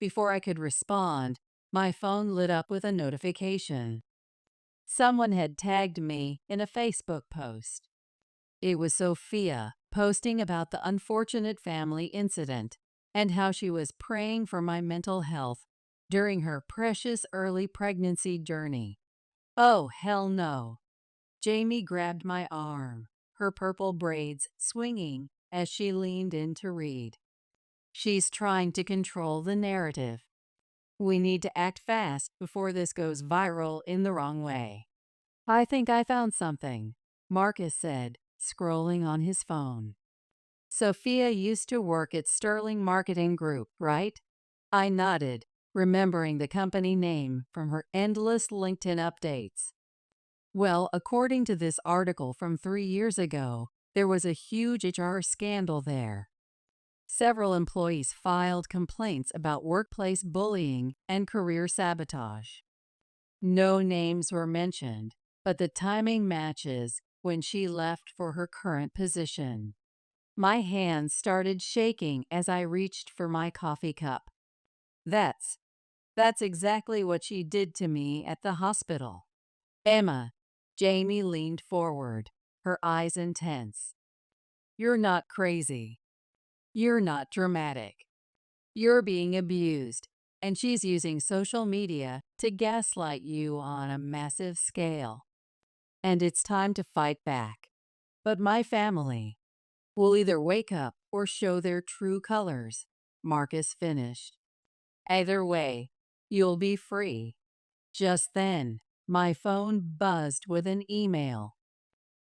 Before I could respond, my phone lit up with a notification. Someone had tagged me in a Facebook post. It was Sophia posting about the unfortunate family incident and how she was praying for my mental health during her precious early pregnancy journey. Oh, hell no. Jamie grabbed my arm, her purple braids swinging as she leaned in to read. "She's trying to control the narrative. We need to act fast before this goes viral in the wrong way." "I think I found something," Marcus said, scrolling on his phone. "Sophia used to work at Sterling Marketing Group, right?" I nodded, remembering the company name from her endless LinkedIn updates. "Well, according to this article from 3 years ago, there was a huge HR scandal there. Several employees filed complaints about workplace bullying and career sabotage. No names were mentioned, but the timing matches when she left for her current position." My hands started shaking as I reached for my coffee cup. That's, that's exactly what she did to me at the hospital. Emma, Jamie leaned forward, her eyes intense. You're not crazy. You're not dramatic. You're being abused, and she's using social media to gaslight you on a massive scale. And it's time to fight back. But my family will either wake up or show their true colors, Marcus finished. Either way, you'll be free. Just then, my phone buzzed with an email.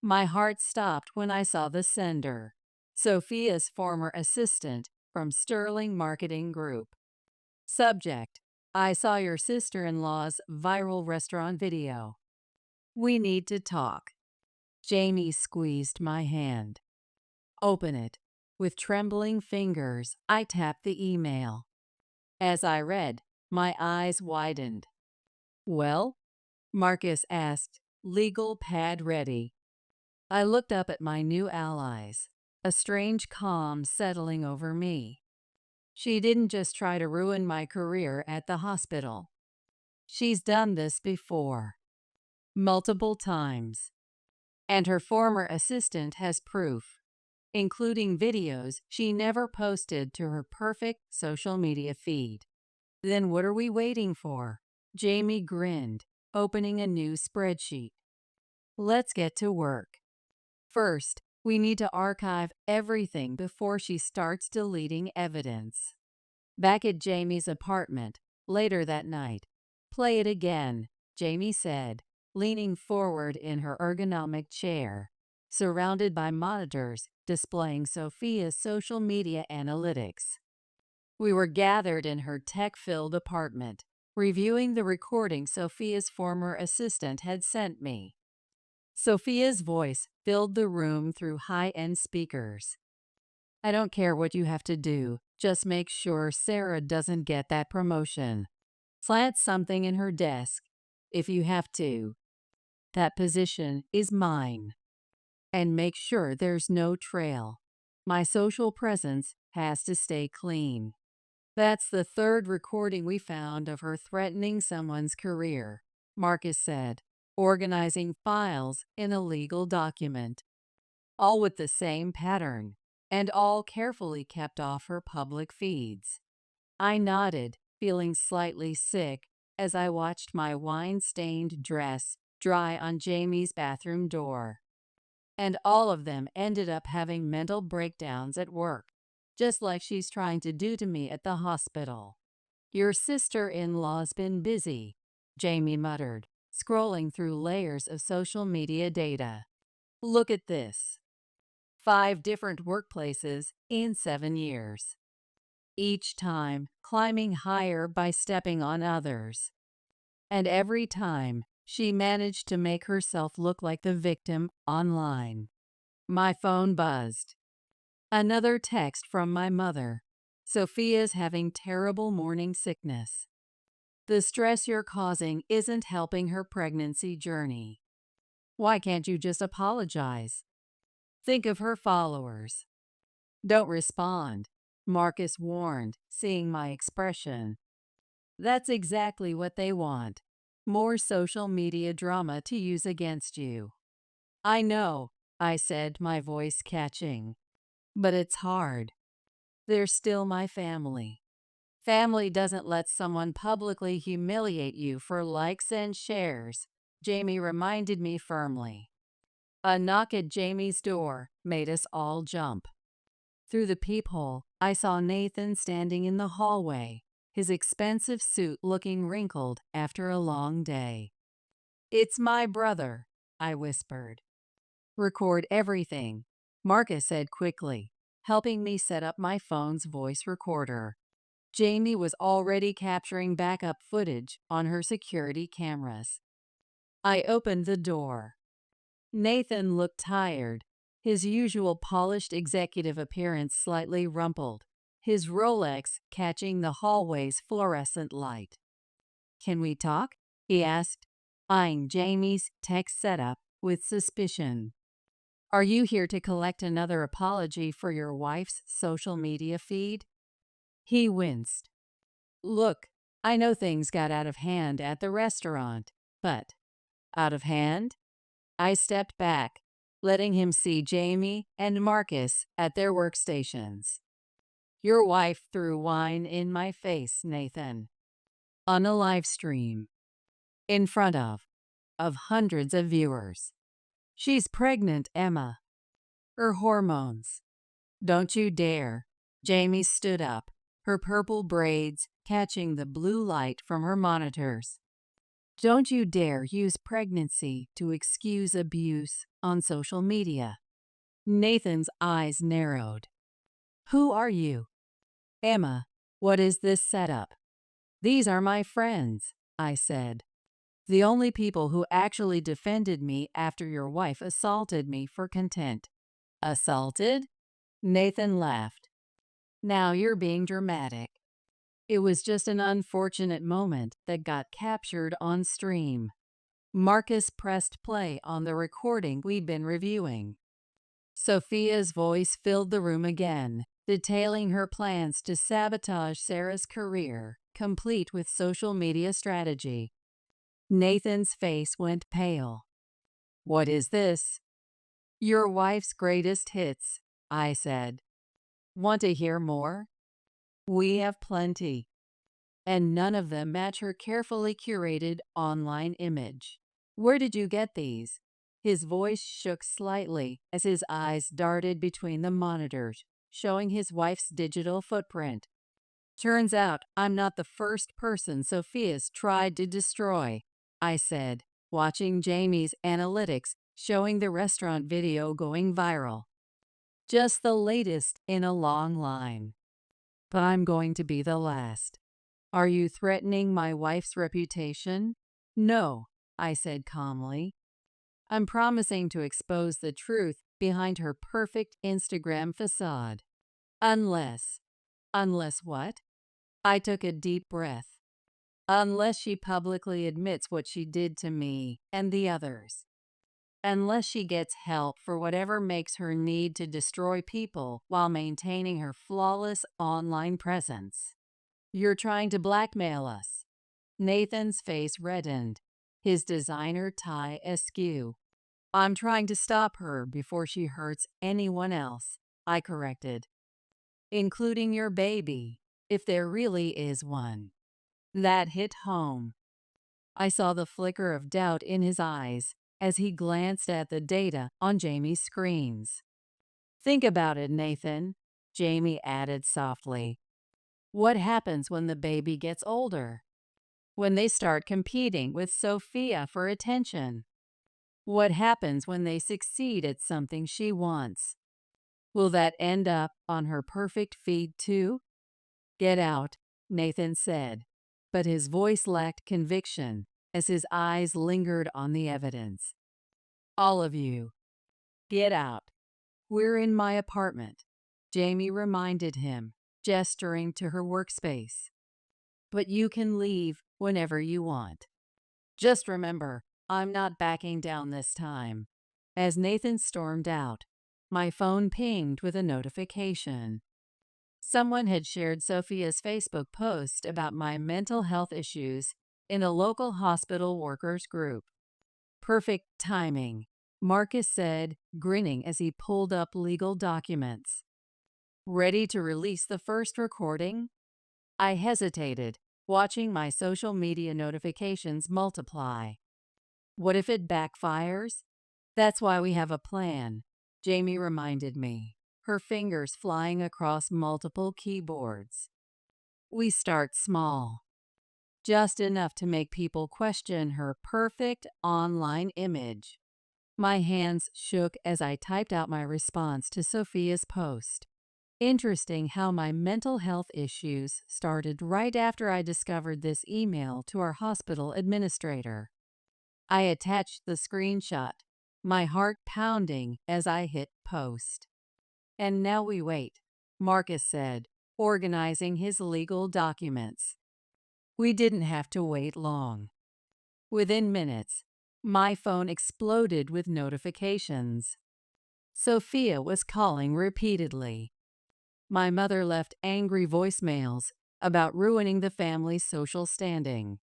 My heart stopped when I saw the sender, Sophia's former assistant from Sterling Marketing Group. Subject: I saw your sister-in-law's viral restaurant video. We need to talk. Jamie squeezed my hand. Open it. With trembling fingers, I tapped the email. As I read, my eyes widened. Well? Marcus asked, legal pad ready. I looked up at my new allies, a strange calm settling over me. She didn't just try to ruin my career at the hospital. She's done this before. Multiple times. And her former assistant has proof, including videos she never posted to her perfect social media feed. Then what are we waiting for? Jamie grinned, opening a new spreadsheet. Let's get to work. First, we need to archive everything before she starts deleting evidence. Back at Jamie's apartment, later that night. Play it again, Jamie said, leaning forward in her ergonomic chair, surrounded by monitors displaying Sophia's social media analytics. We were gathered in her tech-filled apartment, reviewing the recording Sophia's former assistant had sent me. Sophia's voice filled the room through high-end speakers. I don't care what you have to do, just make sure Sarah doesn't get that promotion. Plant something in her desk, if you have to. That position is mine. And make sure there's no trail. My social presence has to stay clean. That's the third recording we found of her threatening someone's career, Marcus said, organizing files in a legal document. All with the same pattern, and all carefully kept off her public feeds. I nodded, feeling slightly sick, as I watched my wine-stained dress dry on Jamie's bathroom door. And all of them ended up having mental breakdowns at work, just like she's trying to do to me at the hospital. Your sister-in-law's been busy, Jamie muttered, scrolling through layers of social media data. Look at this. 5 different workplaces in 7 years. Each time climbing higher by stepping on others. And every time she managed to make herself look like the victim online. My phone buzzed. Another text from my mother. Sophia's having terrible morning sickness. The stress you're causing isn't helping her pregnancy journey. Why can't you just apologize? Think of her followers. Don't respond, Marcus warned, seeing my expression. That's exactly what they want. More social media drama to use against you. I know, I said, my voice catching. But it's hard. They're still my family. Family doesn't let someone publicly humiliate you for likes and shares, Jamie reminded me firmly. A knock at Jamie's door made us all jump. Through the peephole, I saw Nathan standing in the hallway, his expensive suit looking wrinkled after a long day. It's my brother, I whispered. Record everything, Marcus said quickly, helping me set up my phone's voice recorder. Jamie was already capturing backup footage on her security cameras. I opened the door. Nathan looked tired, his usual polished executive appearance slightly rumpled, his Rolex catching the hallway's fluorescent light. Can we talk? He asked, eyeing Jamie's tech setup with suspicion. Are you here to collect another apology for your wife's social media feed? He winced. Look, I know things got out of hand at the restaurant, but out of hand? I stepped back, letting him see Jamie and Marcus at their workstations. Your wife threw wine in my face, Nathan. On a live stream. In front of hundreds of viewers. She's pregnant, Emma. Her hormones. Don't you dare. Jamie stood up, her purple braids catching the blue light from her monitors. Don't you dare use pregnancy to excuse abuse on social media. Nathan's eyes narrowed. Who are you? Emma, what is this setup? These are my friends, I said. The only people who actually defended me after your wife assaulted me for contempt. Assaulted? Nathan laughed. Now you're being dramatic. It was just an unfortunate moment that got captured on stream. Marcus pressed play on the recording we'd been reviewing. Sophia's voice filled the room again, detailing her plans to sabotage Sarah's career, complete with social media strategy. Nathan's face went pale. What is this? Your wife's greatest hits, I said. Want to hear more? We have plenty. And none of them match her carefully curated online image. Where did you get these? His voice shook slightly as his eyes darted between the monitors, showing his wife's digital footprint. Turns out I'm not the first person Sophia's tried to destroy, I said, watching Jamie's analytics showing the restaurant video going viral. Just the latest in a long line. But I'm going to be the last. Are you threatening my wife's reputation? No, I said calmly. I'm promising to expose the truth behind her perfect Instagram facade. Unless what? I took a deep breath. Unless she publicly admits what she did to me and the others. Unless she gets help for whatever makes her need to destroy people while maintaining her flawless online presence. You're trying to blackmail us. Nathan's face reddened, his designer tie askew. I'm trying to stop her before she hurts anyone else, I corrected. Including your baby, if there really is one. That hit home. I saw the flicker of doubt in his eyes as he glanced at the data on Jamie's screens. Think about it, Nathan, Jamie added softly. What happens when the baby gets older? When they start competing with Sophia for attention? What happens when they succeed at something she wants? Will that end up on her perfect feed too? Get out, Nathan said, but his voice lacked conviction as his eyes lingered on the evidence. All of you, get out. We're in my apartment, Jamie reminded him, gesturing to her workspace. But you can leave whenever you want. Just remember, I'm not backing down this time. As Nathan stormed out, my phone pinged with a notification. Someone had shared Sophia's Facebook post about my mental health issues in a local hospital workers group. Perfect timing, Marcus said, grinning as he pulled up legal documents. Ready to release the first recording? I hesitated, watching my social media notifications multiply. What if it backfires? That's why we have a plan, Jamie reminded me, her fingers flying across multiple keyboards. We start small. Just enough to make people question her perfect online image. My hands shook as I typed out my response to Sophia's post. Interesting how my mental health issues started right after I discovered this email to our hospital administrator. I attached the screenshot, my heart pounding as I hit post. And now we wait, Marcus said, organizing his legal documents. We didn't have to wait long. Within minutes, my phone exploded with notifications. Sophia was calling repeatedly. My mother left angry voicemails about ruining the family's social standing.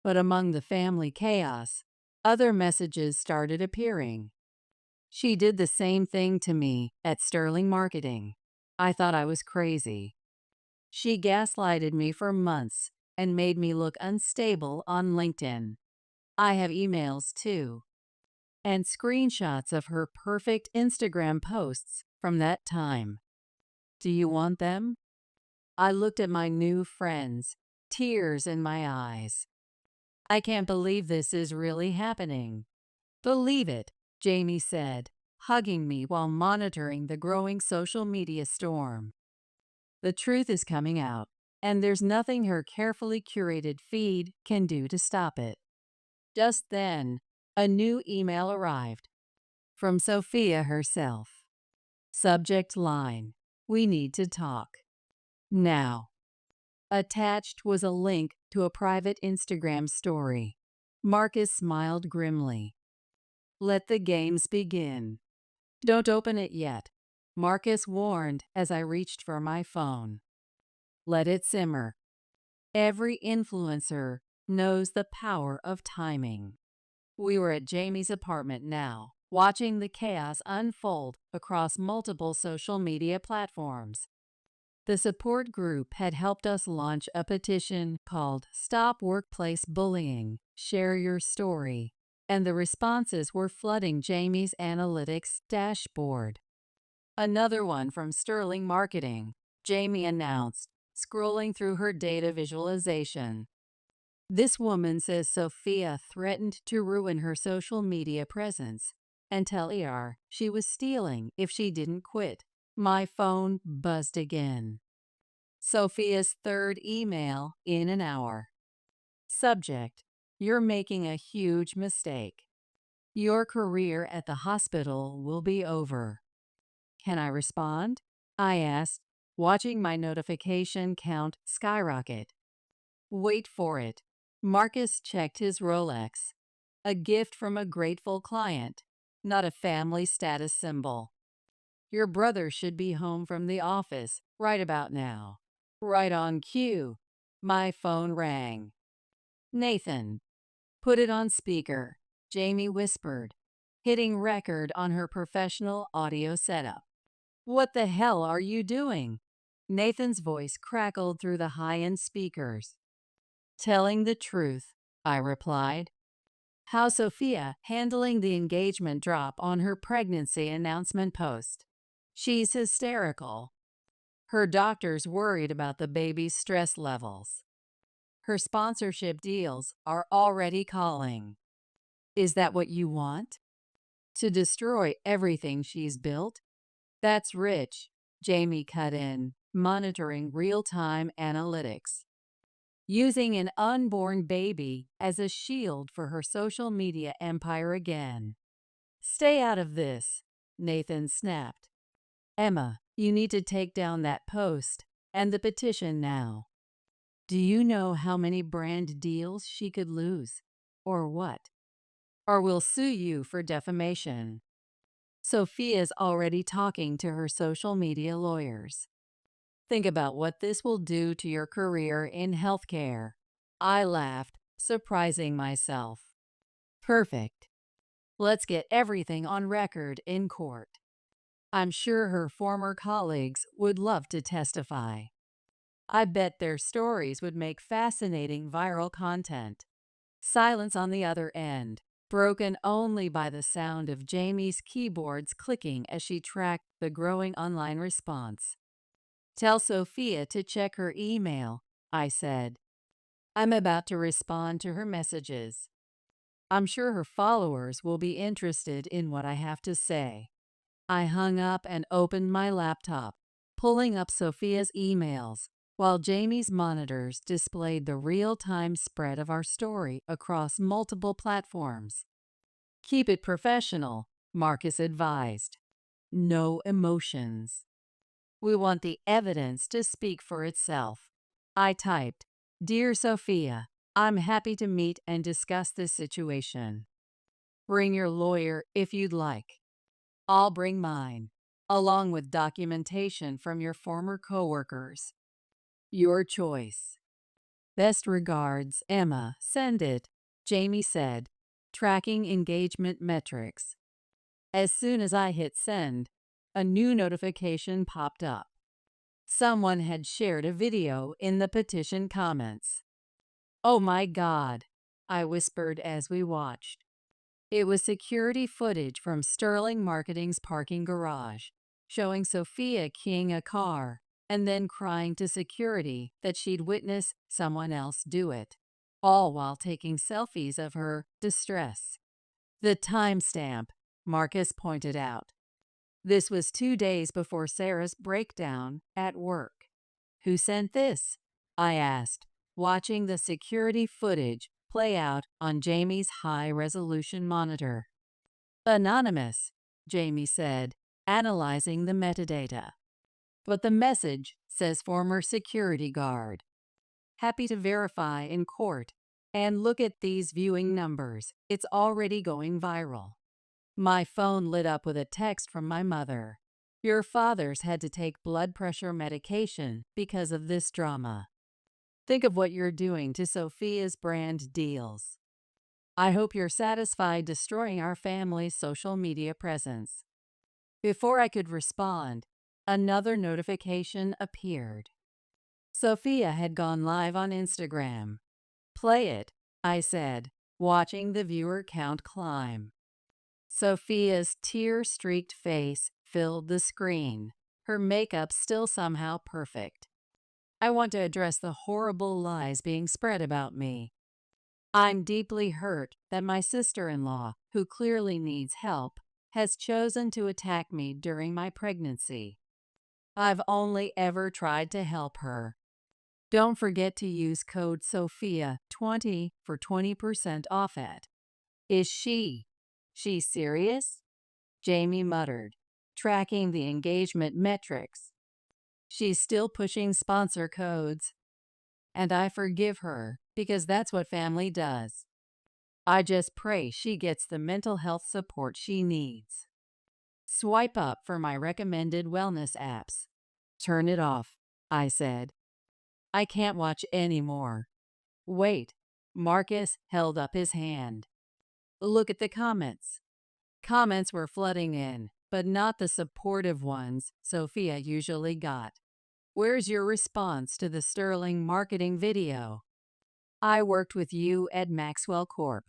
But among the family chaos, other messages started appearing. She did the same thing to me at Sterling Marketing. I thought I was crazy. She gaslighted me for months and made me look unstable on LinkedIn. I have emails too, and screenshots of her perfect Instagram posts from that time. Do you want them? I looked at my new friends, tears in my eyes. I can't believe this is really happening. Believe it, Jamie said, hugging me while monitoring the growing social media storm. The truth is coming out, and there's nothing her carefully curated feed can do to stop it. Just then, a new email arrived from Sophia herself. Subject line: "We need to talk now." Attached was a link to a private Instagram story. Marcus smiled grimly. Let the games begin. Don't open it yet, Marcus warned as I reached for my phone. Let it simmer. Every influencer knows the power of timing. We were at Jamie's apartment now, watching the chaos unfold across multiple social media platforms. The support group had helped us launch a petition called Stop Workplace Bullying, Share Your Story, and the responses were flooding Jamie's analytics dashboard. Another one from Sterling Marketing, Jamie announced, scrolling through her data visualization. This woman says Sophia threatened to ruin her social media presence and tell ER she was stealing if she didn't quit. My phone buzzed again. Sophia's third email in an hour. Subject: You're making a huge mistake. Your career at the hospital will be over. Can I respond? I asked, watching my notification count skyrocket. Wait for it. Marcus checked his Rolex. A gift from a grateful client, not a family status symbol. Your brother should be home from the office right about now. Right on cue. My phone rang. Nathan. Put it on speaker, Jamie whispered, hitting record on her professional audio setup. What the hell are you doing? Nathan's voice crackled through the high-end speakers. Telling the truth, I replied. How Sophia handling the engagement drop on her pregnancy announcement post. She's hysterical. Her doctor's worried about the baby's stress levels. Her sponsorship deals are already calling. Is that what you want? To destroy everything she's built? That's rich, Jamie cut in, monitoring real-time analytics. Using an unborn baby as a shield for her social media empire again. Stay out of this, Nathan snapped. Emma, you need to take down that post and the petition now. Do you know how many brand deals she could lose? Or what? Or we'll sue you for defamation. Sophia's already talking to her social media lawyers. Think about what this will do to your career in healthcare. I laughed, surprising myself. Perfect. Let's get everything on record in court. I'm sure her former colleagues would love to testify. I bet their stories would make fascinating viral content. Silence on the other end, broken only by the sound of Jamie's keyboards clicking as she tracked the growing online response. Tell Sophia to check her email, I said. I'm about to respond to her messages. I'm sure her followers will be interested in what I have to say. I hung up and opened my laptop, pulling up Sophia's emails, while Jamie's monitors displayed the real-time spread of our story across multiple platforms. Keep it professional, Marcus advised. No emotions. We want the evidence to speak for itself. I typed, Dear Sophia, I'm happy to meet and discuss this situation. Bring your lawyer if you'd like. I'll bring mine, along with documentation from your former coworkers. Your choice. Best regards, Emma. Send it, Jamie said, tracking engagement metrics. As soon as I hit send, a new notification popped up. Someone had shared a video in the petition comments. Oh my God, I whispered as we watched. It was security footage from Sterling Marketing's parking garage, showing Sophia keying a car and then crying to security that she'd witnessed someone else do it, all while taking selfies of her distress. The timestamp, Marcus pointed out. This was 2 days before Sarah's breakdown at work. Who sent this? I asked, watching the security footage play out on Jamie's high-resolution monitor. Anonymous, Jamie said, analyzing the metadata. But the message says former security guard. Happy to verify in court. And look at these viewing numbers. It's already going viral. My phone lit up with a text from my mother. Your father's had to take blood pressure medication because of this drama. Think of what you're doing to Sophia's brand deals. I hope you're satisfied destroying our family's social media presence. Before I could respond, another notification appeared. Sophia had gone live on Instagram. Play it, I said, watching the viewer count climb. Sophia's tear-streaked face filled the screen, her makeup still somehow perfect. I want to address the horrible lies being spread about me. I'm deeply hurt that my sister-in-law, who clearly needs help, has chosen to attack me during my pregnancy. I've only ever tried to help her. Don't forget to use code SOPHIA20 for 20% off at. Is she serious? Jamie muttered, tracking the engagement metrics. She's still pushing sponsor codes. And I forgive her because that's what family does. I just pray she gets the mental health support she needs. Swipe up for my recommended wellness apps. Turn it off, I said. I can't watch any more. Wait, Marcus held up his hand. Look at the comments. Comments were flooding in, but not the supportive ones Sophia usually got. Where's your response to the Sterling Marketing video? I worked with you at Maxwell Corp.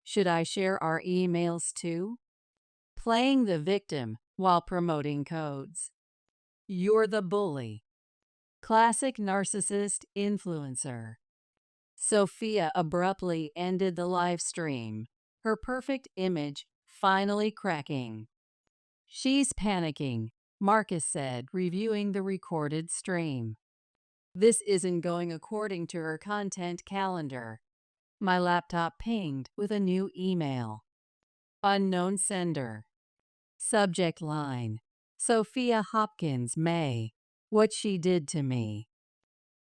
Should I share our emails too? Playing the victim while promoting codes. You're the bully. Classic narcissist influencer. Sophia abruptly ended the live stream, her perfect image finally cracking. She's panicking, Marcus said, reviewing the recorded stream. This isn't going according to her content calendar. My laptop pinged with a new email. Unknown sender. Subject line: Sophia Hopkins, May. What she did to me.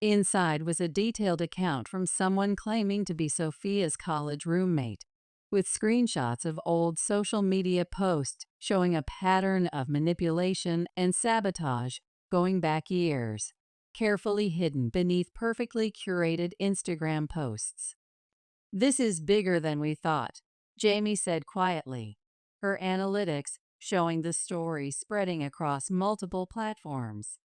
Inside was a detailed account from someone claiming to be Sophia's college roommate, with screenshots of old social media posts showing a pattern of manipulation and sabotage going back years, carefully hidden beneath perfectly curated Instagram posts. This is bigger than we thought, Jamie said quietly, her analytics showing the story spreading across multiple platforms.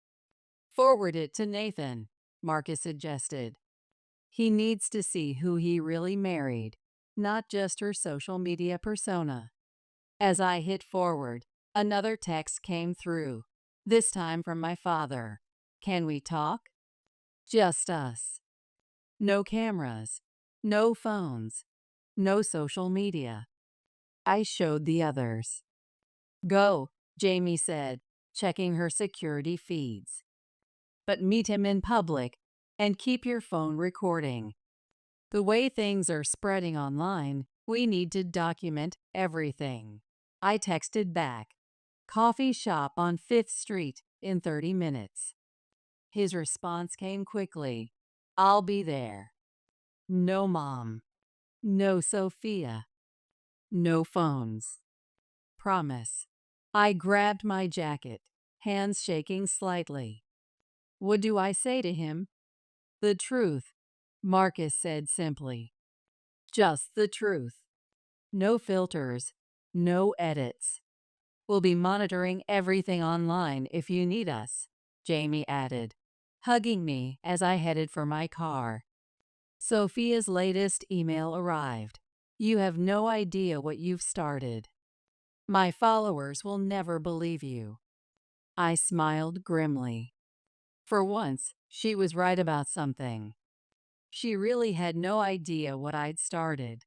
Forward it to Nathan, Marcus suggested. He needs to see who he really married, not just her social media persona. As I hit forward, another text came through, this time from my father. Can we talk? Just us. No cameras, no phones, no social media. I showed the others. Go, Jamie said, checking her security feeds. But meet him in public and keep your phone recording. The way things are spreading online, we need to document everything. I texted back. Coffee shop on 5th Street in 30 minutes. His response came quickly. I'll be there. No mom. No Sophia. No phones. Promise. I grabbed my jacket, hands shaking slightly. What do I say to him? The truth, Marcus said simply. Just the truth. No filters, no edits. We'll be monitoring everything online if you need us, Jamie added, hugging me as I headed for my car. Sophia's latest email arrived. You have no idea what you've started. My followers will never believe you. I smiled grimly. For once, she was right about something. She really had no idea what I'd started,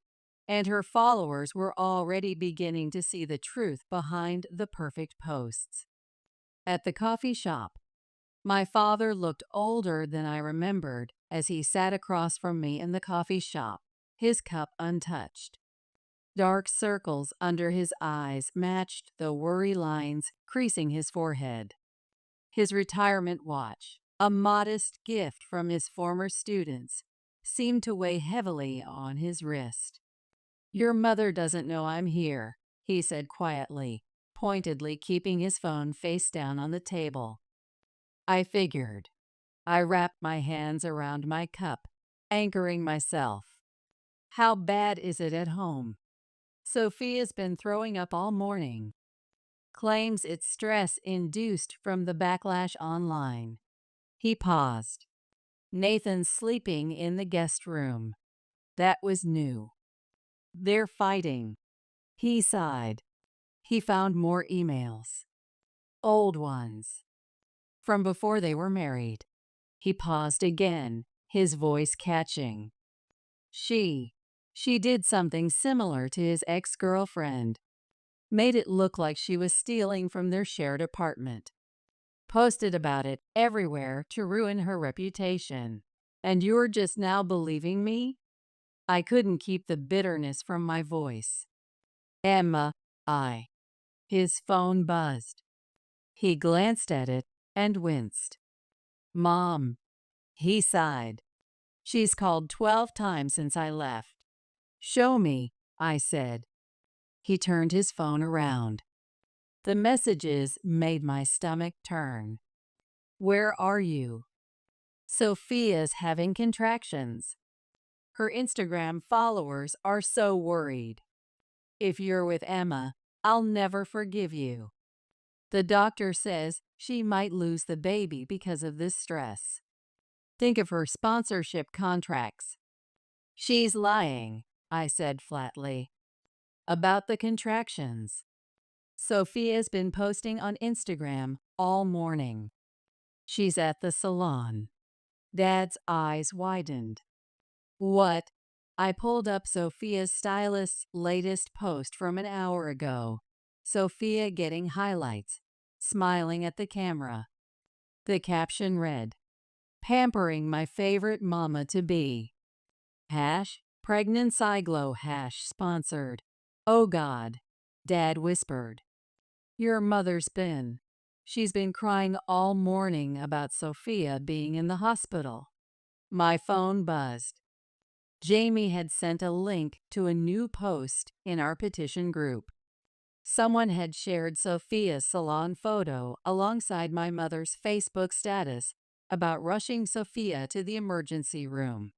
and her followers were already beginning to see the truth behind the perfect posts. At the coffee shop, my father looked older than I remembered as he sat across from me in the coffee shop, his cup untouched. Dark circles under his eyes matched the worry lines creasing his forehead. His retirement watch, a modest gift from his former students, seemed to weigh heavily on his wrist. Your mother doesn't know I'm here, he said quietly, pointedly keeping his phone face down on the table. I figured. I wrapped my hands around my cup, anchoring myself. How bad is it at home? Sophia's been throwing up all morning. Claims it's stress induced from the backlash online. He paused. Nathan's sleeping in the guest room. That was new. They're fighting. He sighed. He found more emails. Old ones. From before they were married. He paused again, his voice catching. She did something similar to his ex-girlfriend. Made it look like she was stealing from their shared apartment. Posted about it everywhere to ruin her reputation. And you're just now believing me? I couldn't keep the bitterness from my voice. Emma, His phone buzzed. He glanced at it and winced. Mom, he sighed. She's called 12 times since I left. Show me, I said. He turned his phone around. The messages made my stomach turn. Where are you? Sophia's having contractions. Her Instagram followers are so worried. If you're with Emma, I'll never forgive you. The doctor says she might lose the baby because of this stress. Think of her sponsorship contracts. She's lying, I said flatly. About the contractions. Sophia's been posting on Instagram all morning. She's at the salon. Dad's eyes widened. What? I pulled up Sophia's stylist's latest post from an hour ago. Sophia getting highlights, smiling at the camera. The caption read, Pampering my favorite mama-to-be. #pregnant Siglo #sponsored. Oh God, Dad whispered. Your mother's been. She's been crying all morning about Sophia being in the hospital. My phone buzzed. Jamie had sent a link to a new post in our petition group. Someone had shared Sophia's salon photo alongside my mother's Facebook status about rushing Sophia to the emergency room.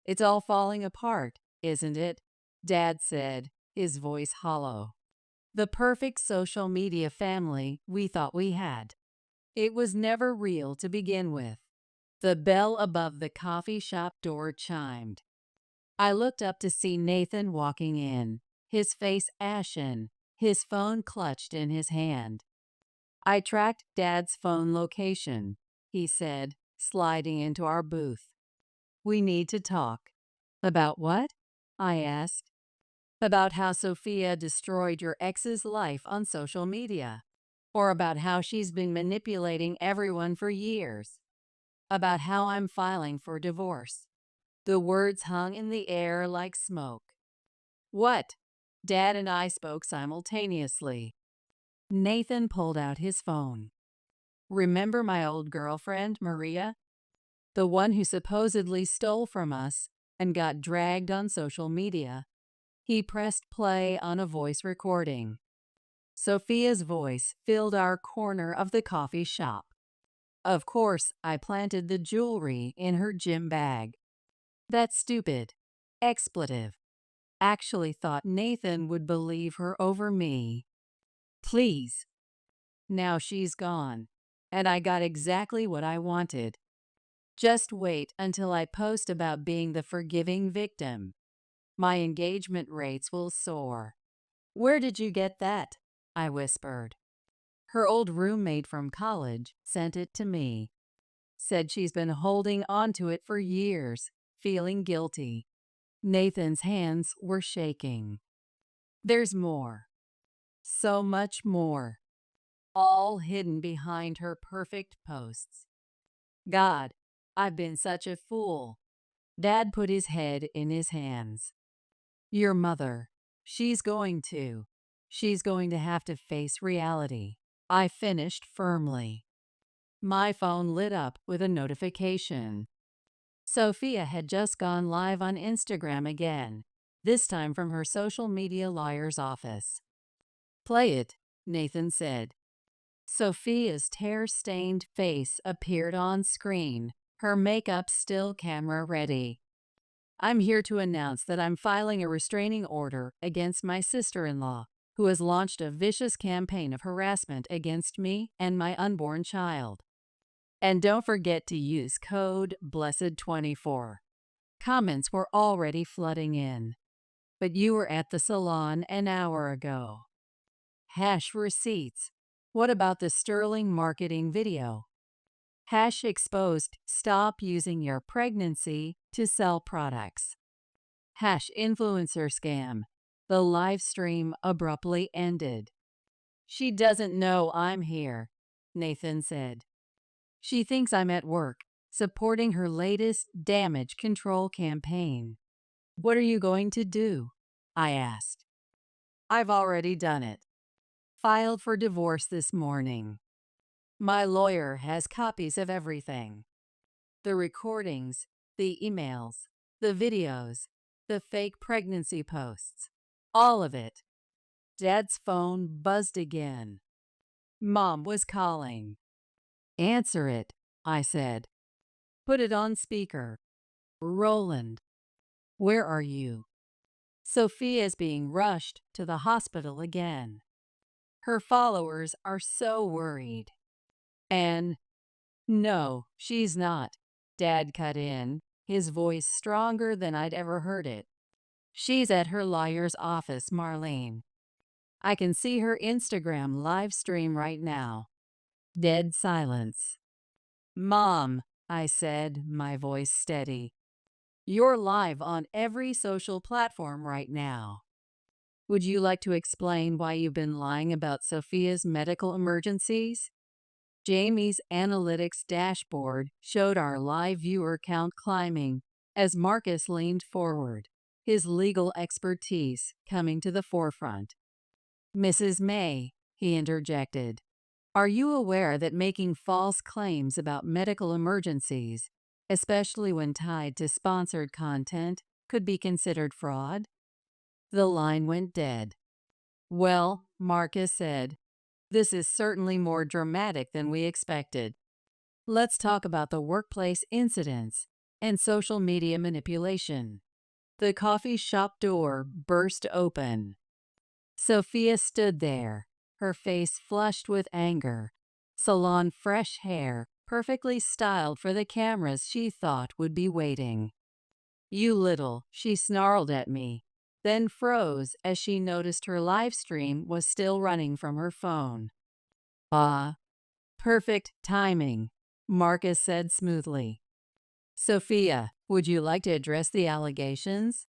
It's all falling apart, isn't it? Dad said, his voice hollow. The perfect social media family we thought we had. It was never real to begin with. The bell above the coffee shop door chimed. I looked up to see Nathan walking in, his face ashen, his phone clutched in his hand. I tracked Dad's phone location, he said, sliding into our booth. We need to talk. About what? I asked. About how Sophia destroyed your ex's life on social media. Or about how she's been manipulating everyone for years. About how I'm filing for divorce. The words hung in the air like smoke. What? Dad and I spoke simultaneously. Nathan pulled out his phone. Remember my old girlfriend, Maria? The one who supposedly stole from us and got dragged on social media. He pressed play on a voice recording. Sophia's voice filled our corner of the coffee shop. Of course, I planted the jewelry in her gym bag. That stupid expletive actually thought Nathan would believe her over me. Please. Now she's gone, and I got exactly what I wanted. Just wait until I post about being the forgiving victim. My engagement rates will soar. Where did you get that? I whispered. Her old roommate from college sent it to me. Said she's been holding onto it for years, feeling guilty. Nathan's hands were shaking. There's more. So much more. All hidden behind her perfect posts. God, I've been such a fool. Dad put his head in his hands. Your mother. She's going to. She's going to have to face reality. I finished firmly. My phone lit up with a notification. Sophia had just gone live on Instagram again, this time from her social media lawyer's office. Play it, Nathan said. Sophia's tear-stained face appeared on screen, her makeup still camera ready. I'm here to announce that I'm filing a restraining order against my sister-in-law, who has launched a vicious campaign of harassment against me and my unborn child. And don't forget to use code BLESSED24. Comments were already flooding in. But you were at the salon an hour ago. Hash receipts. What about the sterling marketing video? Hash exposed. Stop using your pregnancy to sell products. Hash influencer scam. The live stream abruptly ended. She doesn't know I'm here, Nathan said. She thinks I'm at work, supporting her latest damage control campaign. What are you going to do? I asked. I've already done it. Filed for divorce this morning. My lawyer has copies of everything. The recordings, the emails, the videos, the fake pregnancy posts. All of it. Dad's phone buzzed again. Mom was calling. Answer it, I said. Put it on speaker. Roland. Where are you? Sophia's being rushed to the hospital again. Her followers are so worried. And no, she's not. Dad cut in, his voice stronger than I'd ever heard it. She's at her lawyer's office, Marlene. I can see her Instagram live stream right now. Dead silence. Mom, I said, my voice steady. You're live on every social platform right now. Would you like to explain why you've been lying about Sophia's medical emergencies? Jamie's analytics dashboard showed our live viewer count climbing as Marcus leaned forward, his legal expertise coming to the forefront. Mrs. May, he interjected, are you aware that making false claims about medical emergencies, especially when tied to sponsored content, could be considered fraud? The line went dead. Well, Marcus said, this is certainly more dramatic than we expected. Let's talk about the workplace incidents and social media manipulation. The coffee shop door burst open. Sophia stood there, her face flushed with anger, salon fresh hair perfectly styled for the cameras she thought would be waiting. You little, she snarled at me, then froze as she noticed her live stream was still running from her phone. Perfect timing, Marcus said smoothly. Sophia, would you like to address the allegations?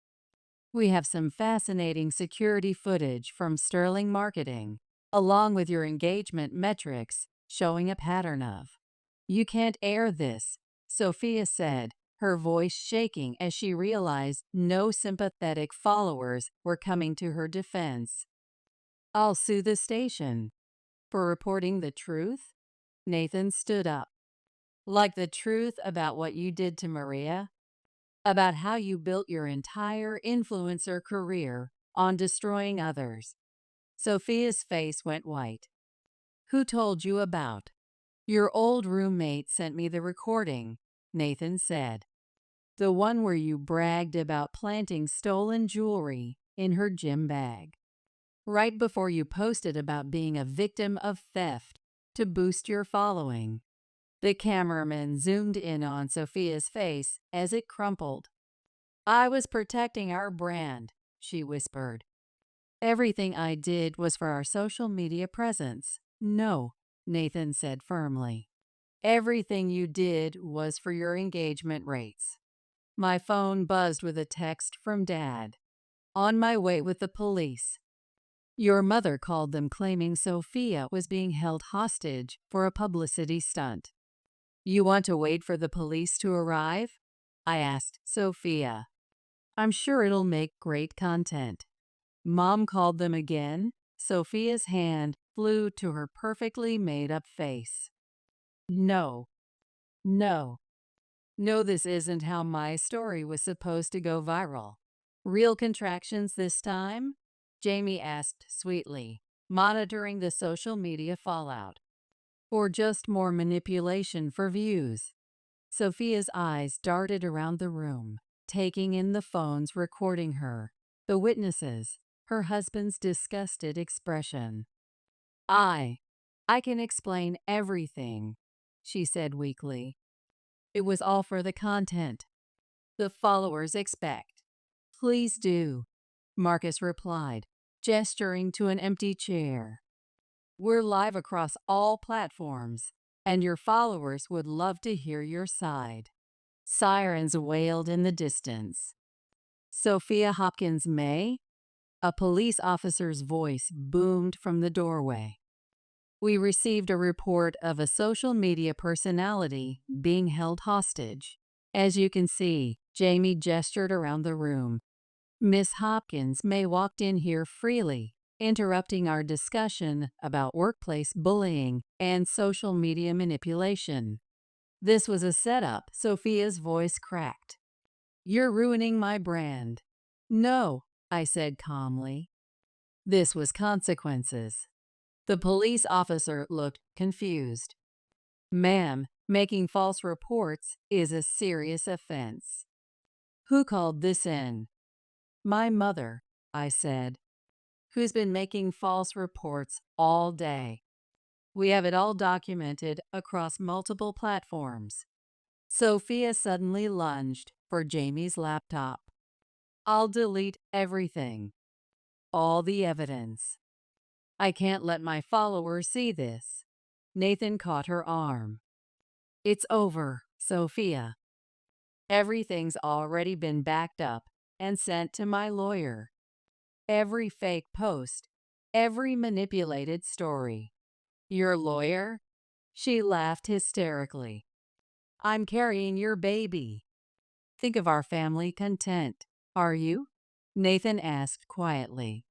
We have some fascinating security footage from Sterling Marketing, along with your engagement metrics showing a pattern of. You can't air this, Sophia said, her voice shaking as she realized no sympathetic followers were coming to her defense. I'll sue the station. For reporting the truth? Nathan stood up. Like the truth about what you did to Maria? About how you built your entire influencer career on destroying others. Sophia's face went white. Who told you about? Your old roommate sent me the recording, Nathan said. The one where you bragged about planting stolen jewelry in her gym bag. Right before you posted about being a victim of theft to boost your following. The cameraman zoomed in on Sophia's face as it crumpled. I was protecting our brand, she whispered. Everything I did was for our social media presence. No, Nathan said firmly. Everything you did was for your engagement rates. My phone buzzed with a text from Dad. On my way with the police. Your mother called them claiming Sophia was being held hostage for a publicity stunt. You want to wait for the police to arrive? I asked Sophia. I'm sure it'll make great content. Mom called them again. Sophia's hand flew to her perfectly made-up face. No. No. No, this isn't how my story was supposed to go viral. Real contractions this time? Jamie asked sweetly, monitoring the social media fallout. Or just more manipulation for views? Sophia's eyes darted around the room, taking in the phones recording her, the witnesses, her husband's disgusted expression. I can explain everything, she said weakly. It was all for the content. The followers expect. Please do, Marcus replied, gesturing to an empty chair. We're live across all platforms, and your followers would love to hear your side. Sirens wailed in the distance. Sophia Hopkins May? A police officer's voice boomed from the doorway. We received a report of a social media personality being held hostage. As you can see, Jamie gestured around the room. Miss Hopkins May walked in here freely, interrupting our discussion about workplace bullying and social media manipulation. This was a setup, Sophia's voice cracked. You're ruining my brand. No, I said calmly. This was consequences. The police officer looked confused. Ma'am, making false reports is a serious offense. Who called this in? My mother, I said, who's been making false reports all day. We have it all documented across multiple platforms. Sophia suddenly lunged for Jamie's laptop. I'll delete everything. All the evidence. I can't let my followers see this. Nathan caught her arm. It's over, Sophia. Everything's already been backed up and sent to my lawyer. Every fake post, every manipulated story. Your lawyer? She laughed hysterically. I'm carrying your baby. Think of our family content, are you? Nathan asked quietly.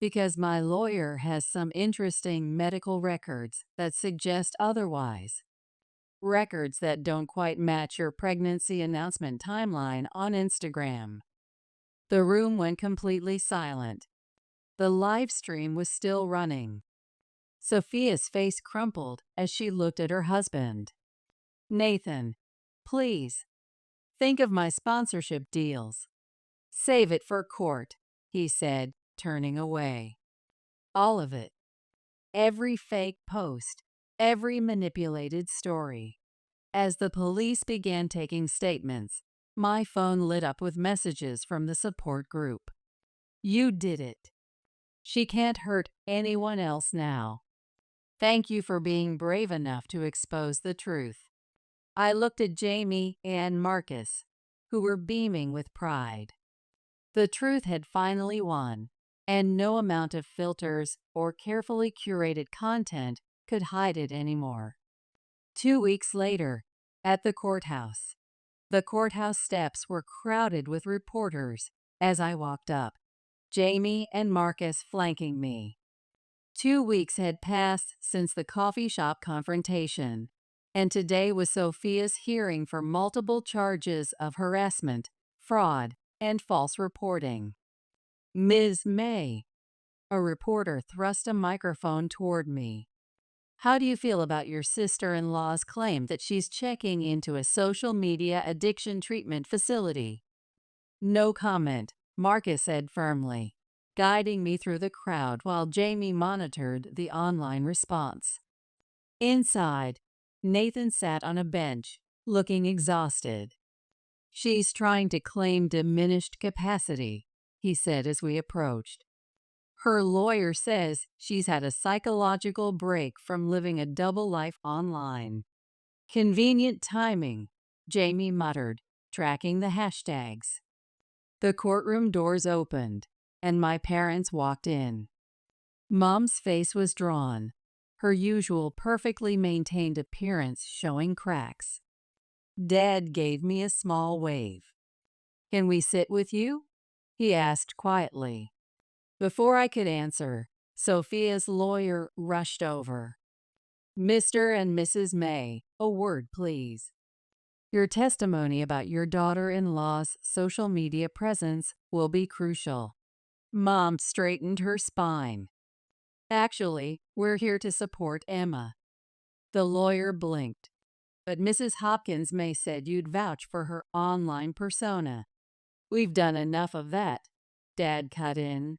Because my lawyer has some interesting medical records that suggest otherwise. Records that don't quite match your pregnancy announcement timeline on Instagram. The room went completely silent. The live stream was still running. Sophia's face crumpled as she looked at her husband. Nathan, please, think of my sponsorship deals. Save it for court, he said, turning away. All of it. Every fake post, every manipulated story. As the police began taking statements, my phone lit up with messages from the support group. You did it. She can't hurt anyone else now. Thank you for being brave enough to expose the truth. I looked at Jamie and Marcus, who were beaming with pride. The truth had finally won, and no amount of filters or carefully curated content could hide it anymore. 2 weeks later, at the courthouse steps were crowded with reporters as I walked up, Jamie and Marcus flanking me. 2 weeks had passed since the coffee shop confrontation, and today was Sophia's hearing for multiple charges of harassment, fraud, and false reporting. Ms. May, A reporter thrust a microphone toward me. How do you feel about your sister-in-law's claim that she's checking into a social media addiction treatment facility? No comment, Marcus said firmly, guiding me through the crowd while Jamie monitored the online response. Inside, Nathan sat on a bench, looking exhausted. She's trying to claim diminished capacity, he said as we approached. Her lawyer says she's had a psychological break from living a double life online. Convenient timing, Jamie muttered, tracking the hashtags. The courtroom doors opened, and my parents walked in. Mom's face was drawn, her usual perfectly maintained appearance showing cracks. Dad gave me a small wave. "Can we sit with you?" he asked quietly. Before I could answer, Sophia's lawyer rushed over. "Mr. and Mrs. May, a word, please. Your testimony about your daughter-in-law's social media presence will be crucial." Mom straightened her spine. "Actually, we're here to support Emma." The lawyer blinked. "But Mrs. Hopkins May said you'd vouch for her online persona." "We've done enough of that," Dad cut in.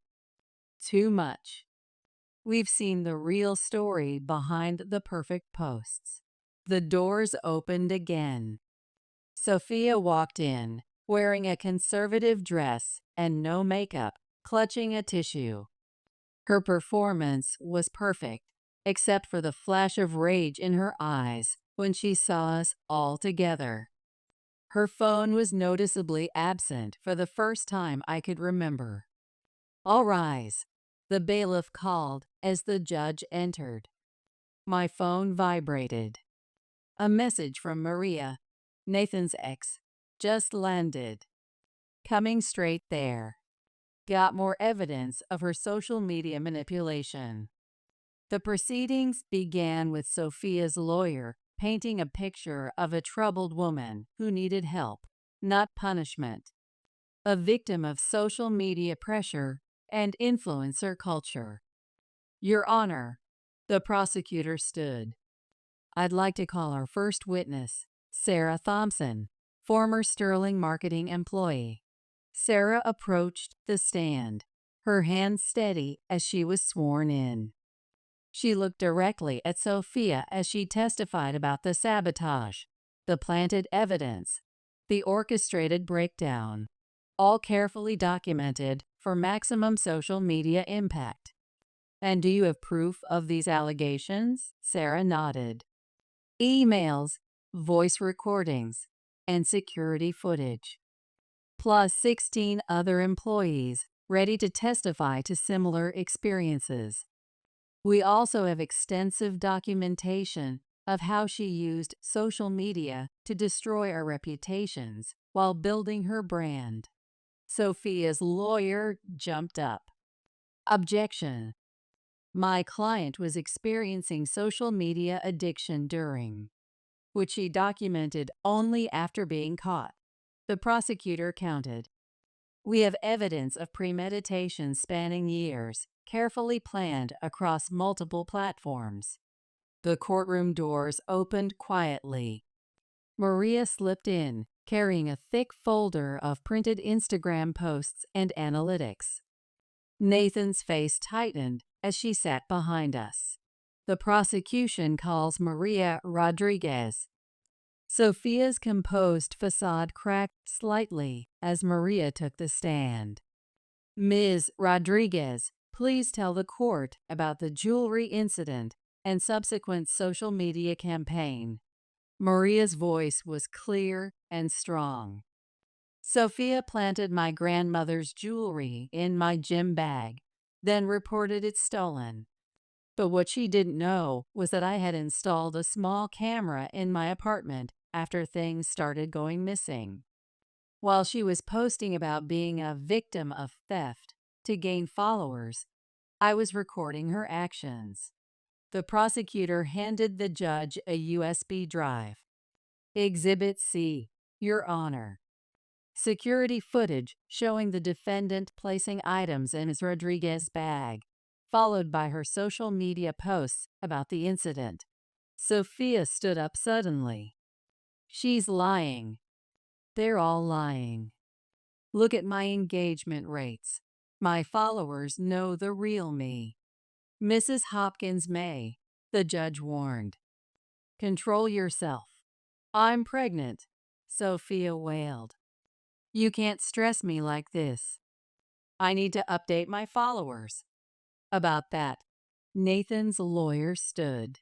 "Too much. We've seen the real story behind the perfect posts." The doors opened again. Sophia walked in, wearing a conservative dress and no makeup, clutching a tissue. Her performance was perfect, except for the flash of rage in her eyes when she saw us all together. Her phone was noticeably absent for the first time I could remember. "All rise," the bailiff called as the judge entered. My phone vibrated. A message from Maria, Nathan's ex, just landed. "Coming straight there. Got more evidence of her social media manipulation." The proceedings began with Sophia's lawyer painting a picture of a troubled woman who needed help, not punishment. A victim of social media pressure and influencer culture. "Your Honor," the prosecutor stood. "I'd like to call our first witness, Sarah Thompson, former Sterling marketing employee." Sarah approached the stand, her hands steady as she was sworn in. She looked directly at Sophia as she testified about the sabotage, the planted evidence, the orchestrated breakdown, all carefully documented for maximum social media impact. "And do you have proof of these allegations?" Sarah nodded. "Emails, voice recordings, and security footage. Plus 16 other employees ready to testify to similar experiences. We also have extensive documentation of how she used social media to destroy our reputations while building her brand." Sophia's lawyer jumped up. "Objection. My client was experiencing social media addiction during, which she documented only after being caught." The prosecutor counted. "We have evidence of premeditation spanning years, carefully planned across multiple platforms." The courtroom doors opened quietly. Maria slipped in, carrying a thick folder of printed Instagram posts and analytics. Nathan's face tightened as she sat behind us. The prosecution calls Maria Rodriguez. Sophia's composed facade cracked slightly as Maria took the stand. "Ms. Rodriguez, please tell the court about the jewelry incident and subsequent social media campaign." Maria's voice was clear and strong. "Sophia planted my grandmother's jewelry in my gym bag, then reported it stolen. But what she didn't know was that I had installed a small camera in my apartment after things started going missing. While she was posting about being a victim of theft to gain followers, I was recording her actions." The prosecutor handed the judge a USB drive. "Exhibit C, Your Honor. Security footage showing the defendant placing items in Ms. Rodriguez's bag, followed by her social media posts about the incident. Sophia stood up suddenly. She's lying. They're all lying. Look at my engagement rates. My followers know the real me. Mrs. Hopkins May, the judge warned. Control yourself. I'm pregnant, Sophia wailed. You can't stress me like this. I need to update my followers. About that, Nathan's lawyer stood.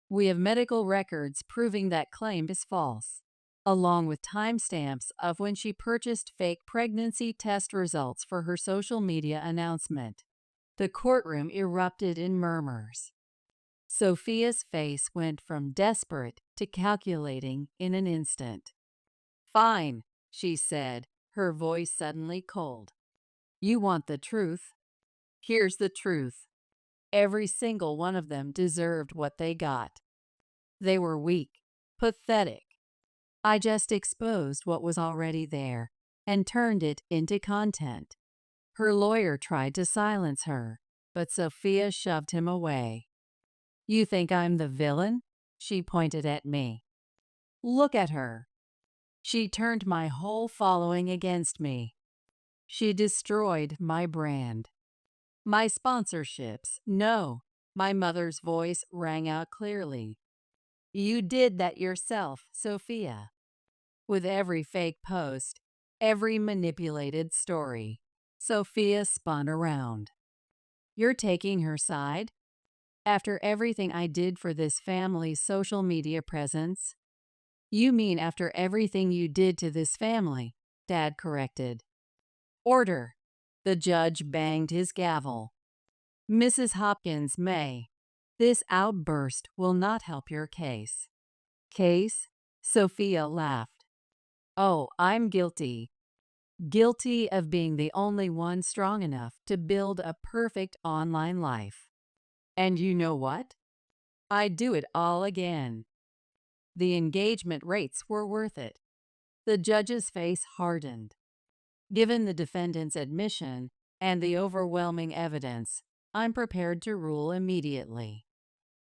We have medical records proving that claim is false, along with timestamps of when she purchased fake pregnancy test results for her social media announcement. The courtroom erupted in murmurs. Sophia's face went from desperate to calculating in an instant. Fine, she said, her voice suddenly cold. You want the truth? Here's the truth. Every single one of them deserved what they got. They were weak, pathetic. I just exposed what was already there and turned it into content. Her lawyer tried to silence her, but Sophia shoved him away. You think I'm the villain? She pointed at me. Look at her. She turned my whole following against me. She destroyed my brand. My sponsorships, no. My mother's voice rang out clearly. You did that yourself, Sophia. With every fake post, every manipulated story, Sophia spun around. You're taking her side? After everything I did for this family's social media presence? You mean after everything you did to this family, Dad corrected. Order. The judge banged his gavel. Mrs. Hopkins May, this outburst will not help your case. Case? Sophia laughed. Oh, I'm guilty. Guilty of being the only one strong enough to build a perfect online life. And you know what? I'd do it all again. The engagement rates were worth it. The judge's face hardened. Given the defendant's admission and the overwhelming evidence, I'm prepared to rule immediately.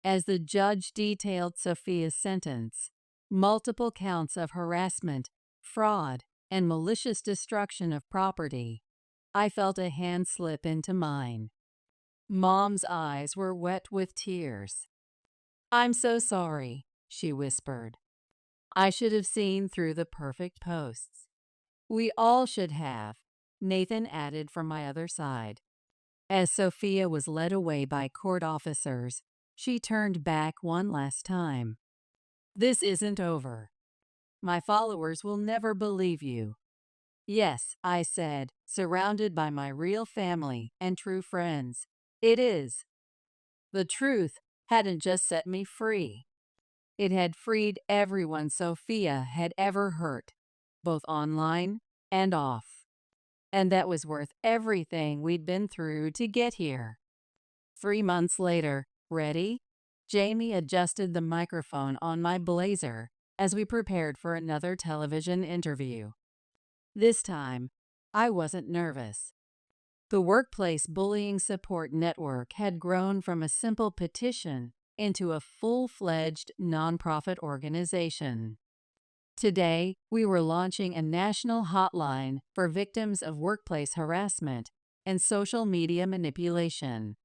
As the judge detailed Sophia's sentence, multiple counts of harassment, fraud, and malicious destruction of property, I felt a hand slip into mine. Mom's eyes were wet with tears. I'm so sorry, she whispered. I should have seen through the perfect posts. We all should have, Nathan added from my other side. As Sophia was led away by court officers, she turned back one last time. This isn't over. My followers will never believe you. Yes, I said, surrounded by my real family and true friends. It is. The truth hadn't just set me free. It had freed everyone Sophia had ever hurt, both online and off. And that was worth everything we'd been through to get here. 3 months later, ready? Jamie adjusted the microphone on my blazer as we prepared for another television interview. This time, I wasn't nervous. The Workplace Bullying Support Network had grown from a simple petition into a full-fledged nonprofit organization. Today, we were launching a national hotline for victims of workplace harassment and social media manipulation.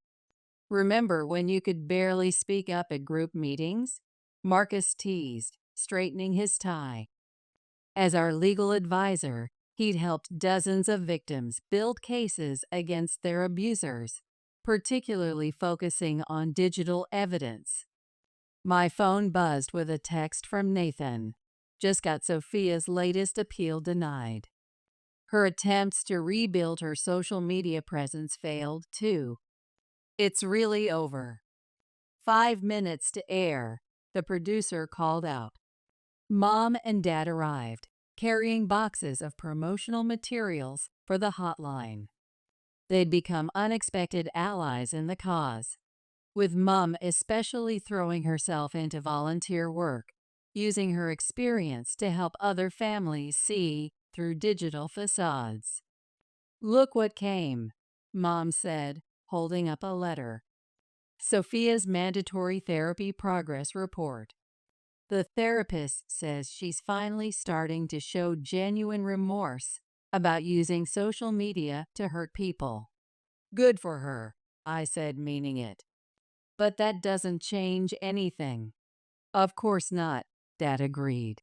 Remember when you could barely speak up at group meetings? Marcus teased, straightening his tie. As our legal advisor, he'd helped dozens of victims build cases against their abusers, particularly focusing on digital evidence. My phone buzzed with a text from Nathan. Just got Sophia's latest appeal denied. Her attempts to rebuild her social media presence failed, too. It's really over. 5 minutes to air, the producer called out. Mom and Dad arrived, carrying boxes of promotional materials for the hotline. They'd become unexpected allies in the cause, with Mom especially throwing herself into volunteer work, using her experience to help other families see through digital facades. Look what came, Mom said, holding up a letter. Sophia's mandatory therapy progress report. The therapist says she's finally starting to show genuine remorse about using social media to hurt people. Good for her, I said, meaning it. But that doesn't change anything. Of course not, Dad agreed.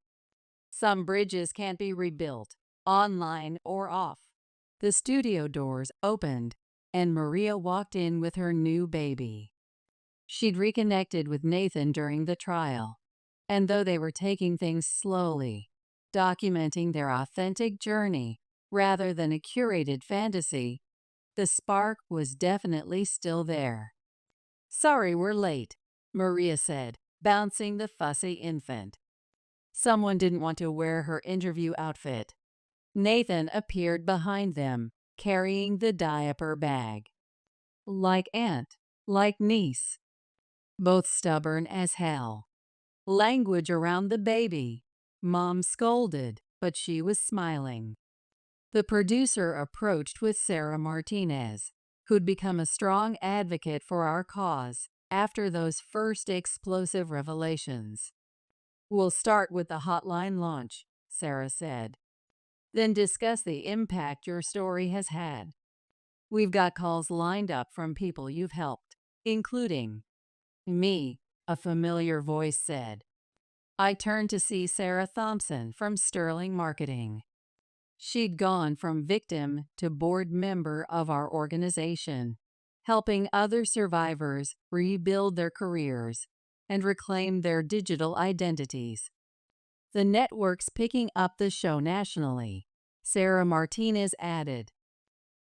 Some bridges can't be rebuilt, online or off. The studio doors opened, and Maria walked in with her new baby. She'd reconnected with Nathan during the trial, and though they were taking things slowly, documenting their authentic journey rather than a curated fantasy, the spark was definitely still there. Sorry we're late, Maria said, bouncing the fussy infant. Someone didn't want to wear her interview outfit. Nathan appeared behind them, carrying the diaper bag. Like aunt, like niece. Both stubborn as hell. Language around the baby. Mom scolded, but she was smiling. The producer approached with Sarah Martinez, who'd become a strong advocate for our cause after those first explosive revelations. We'll start with the hotline launch, Sarah said. Then discuss the impact your story has had. We've got calls lined up from people you've helped, including me, a familiar voice said. I turned to see Sarah Thompson from Sterling Marketing. She'd gone from victim to board member of our organization, helping other survivors rebuild their careers and reclaim their digital identities. The network's picking up the show nationally, Sarah Martinez added.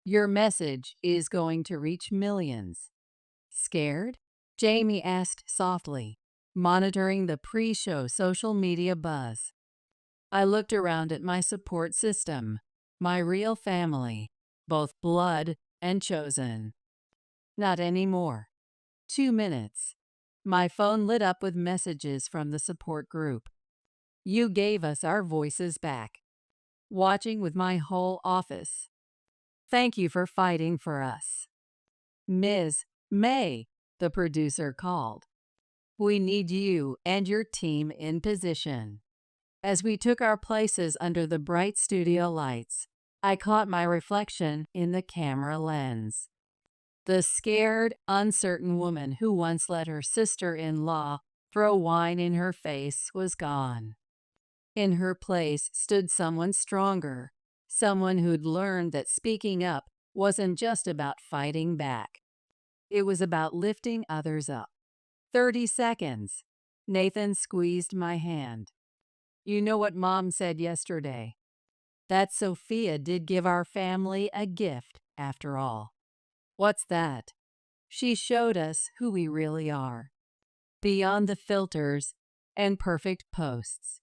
Your message is going to reach millions. Scared? Jamie asked softly, monitoring the pre-show social media buzz. I looked around at my support system, my real family, both blood and chosen. Not anymore. 2 minutes. My phone lit up with messages from the support group. You gave us our voices back. Watching with my whole office. Thank you for fighting for us. Ms. May, the producer called. We need you and your team in position. As we took our places under the bright studio lights, I caught my reflection in the camera lens. The scared, uncertain woman who once let her sister-in-law throw wine in her face was gone. In her place stood someone stronger, someone who'd learned that speaking up wasn't just about fighting back. It was about lifting others up. 30 seconds. Nathan squeezed my hand. You know what Mom said yesterday? That Sophia did give our family a gift, after all. What's that? She showed us who we really are. Beyond the filters and perfect posts.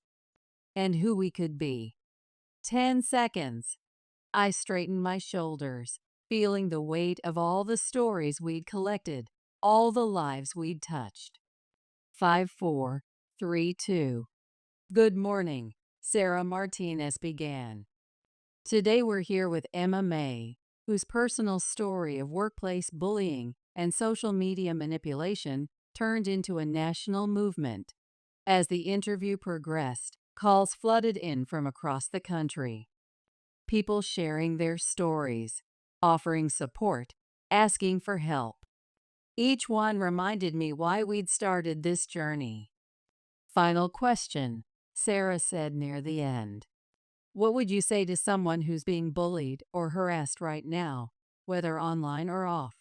And who we could be. 10 seconds. I straightened my shoulders, feeling the weight of all the stories we'd collected, all the lives we'd touched. 5, 4, 3, 2. Good morning, Sarah Martinez began. Today we're here with Emma May, whose personal story of workplace bullying and social media manipulation turned into a national movement. As the interview progressed, calls flooded in from across the country. People sharing their stories, offering support, asking for help. Each one reminded me why we'd started this journey. Final question, Sarah said near the end. What would you say to someone who's being bullied or harassed right now, whether online or off?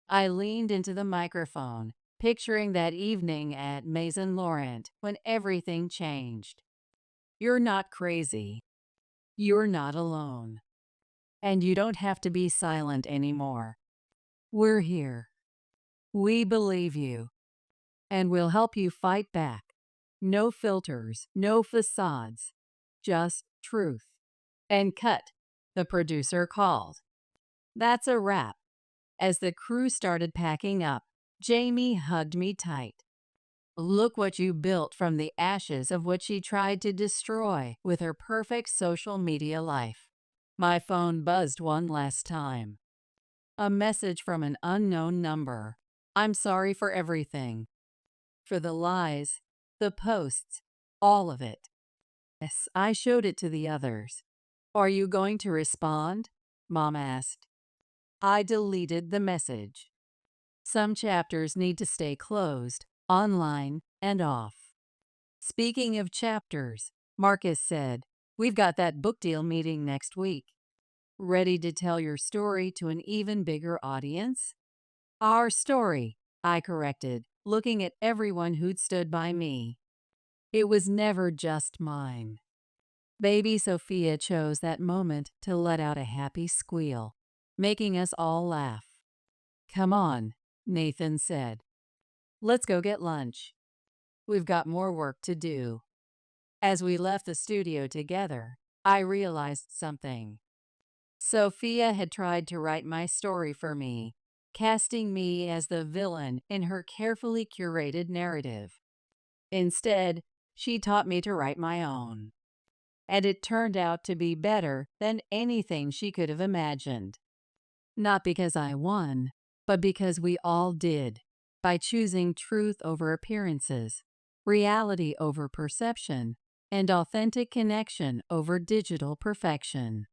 I leaned into the microphone, picturing that evening at Maison Laurent when everything changed. You're not crazy. You're not alone. And you don't have to be silent anymore. We're here. We believe you. And we'll help you fight back. No filters, no facades, just truth. And cut, the producer called. That's a wrap. As the crew started packing up, Jamie hugged me tight. Look what you built from the ashes of what she tried to destroy with her perfect social media life. My phone buzzed one last time. A message from an unknown number. I'm sorry for everything. For the lies, the posts, all of it. Yes, I showed it to the others. Are you going to respond? Mom asked. I deleted the message. Some chapters need to stay closed, online, and off. Speaking of chapters, Marcus said, we've got that book deal meeting next week. Ready to tell your story to an even bigger audience? Our story, I corrected, looking at everyone who'd stood by me. It was never just mine. Baby Sophia chose that moment to let out a happy squeal, making us all laugh. Come on, Nathan said. Let's go get lunch. We've got more work to do. As we left the studio together, I realized something. Sophia had tried to write my story for me, casting me as the villain in her carefully curated narrative. Instead, she taught me to write my own. And it turned out to be better than anything she could have imagined. Not because I won, but because we all did, by choosing truth over appearances, reality over perception, and authentic connection over digital perfection.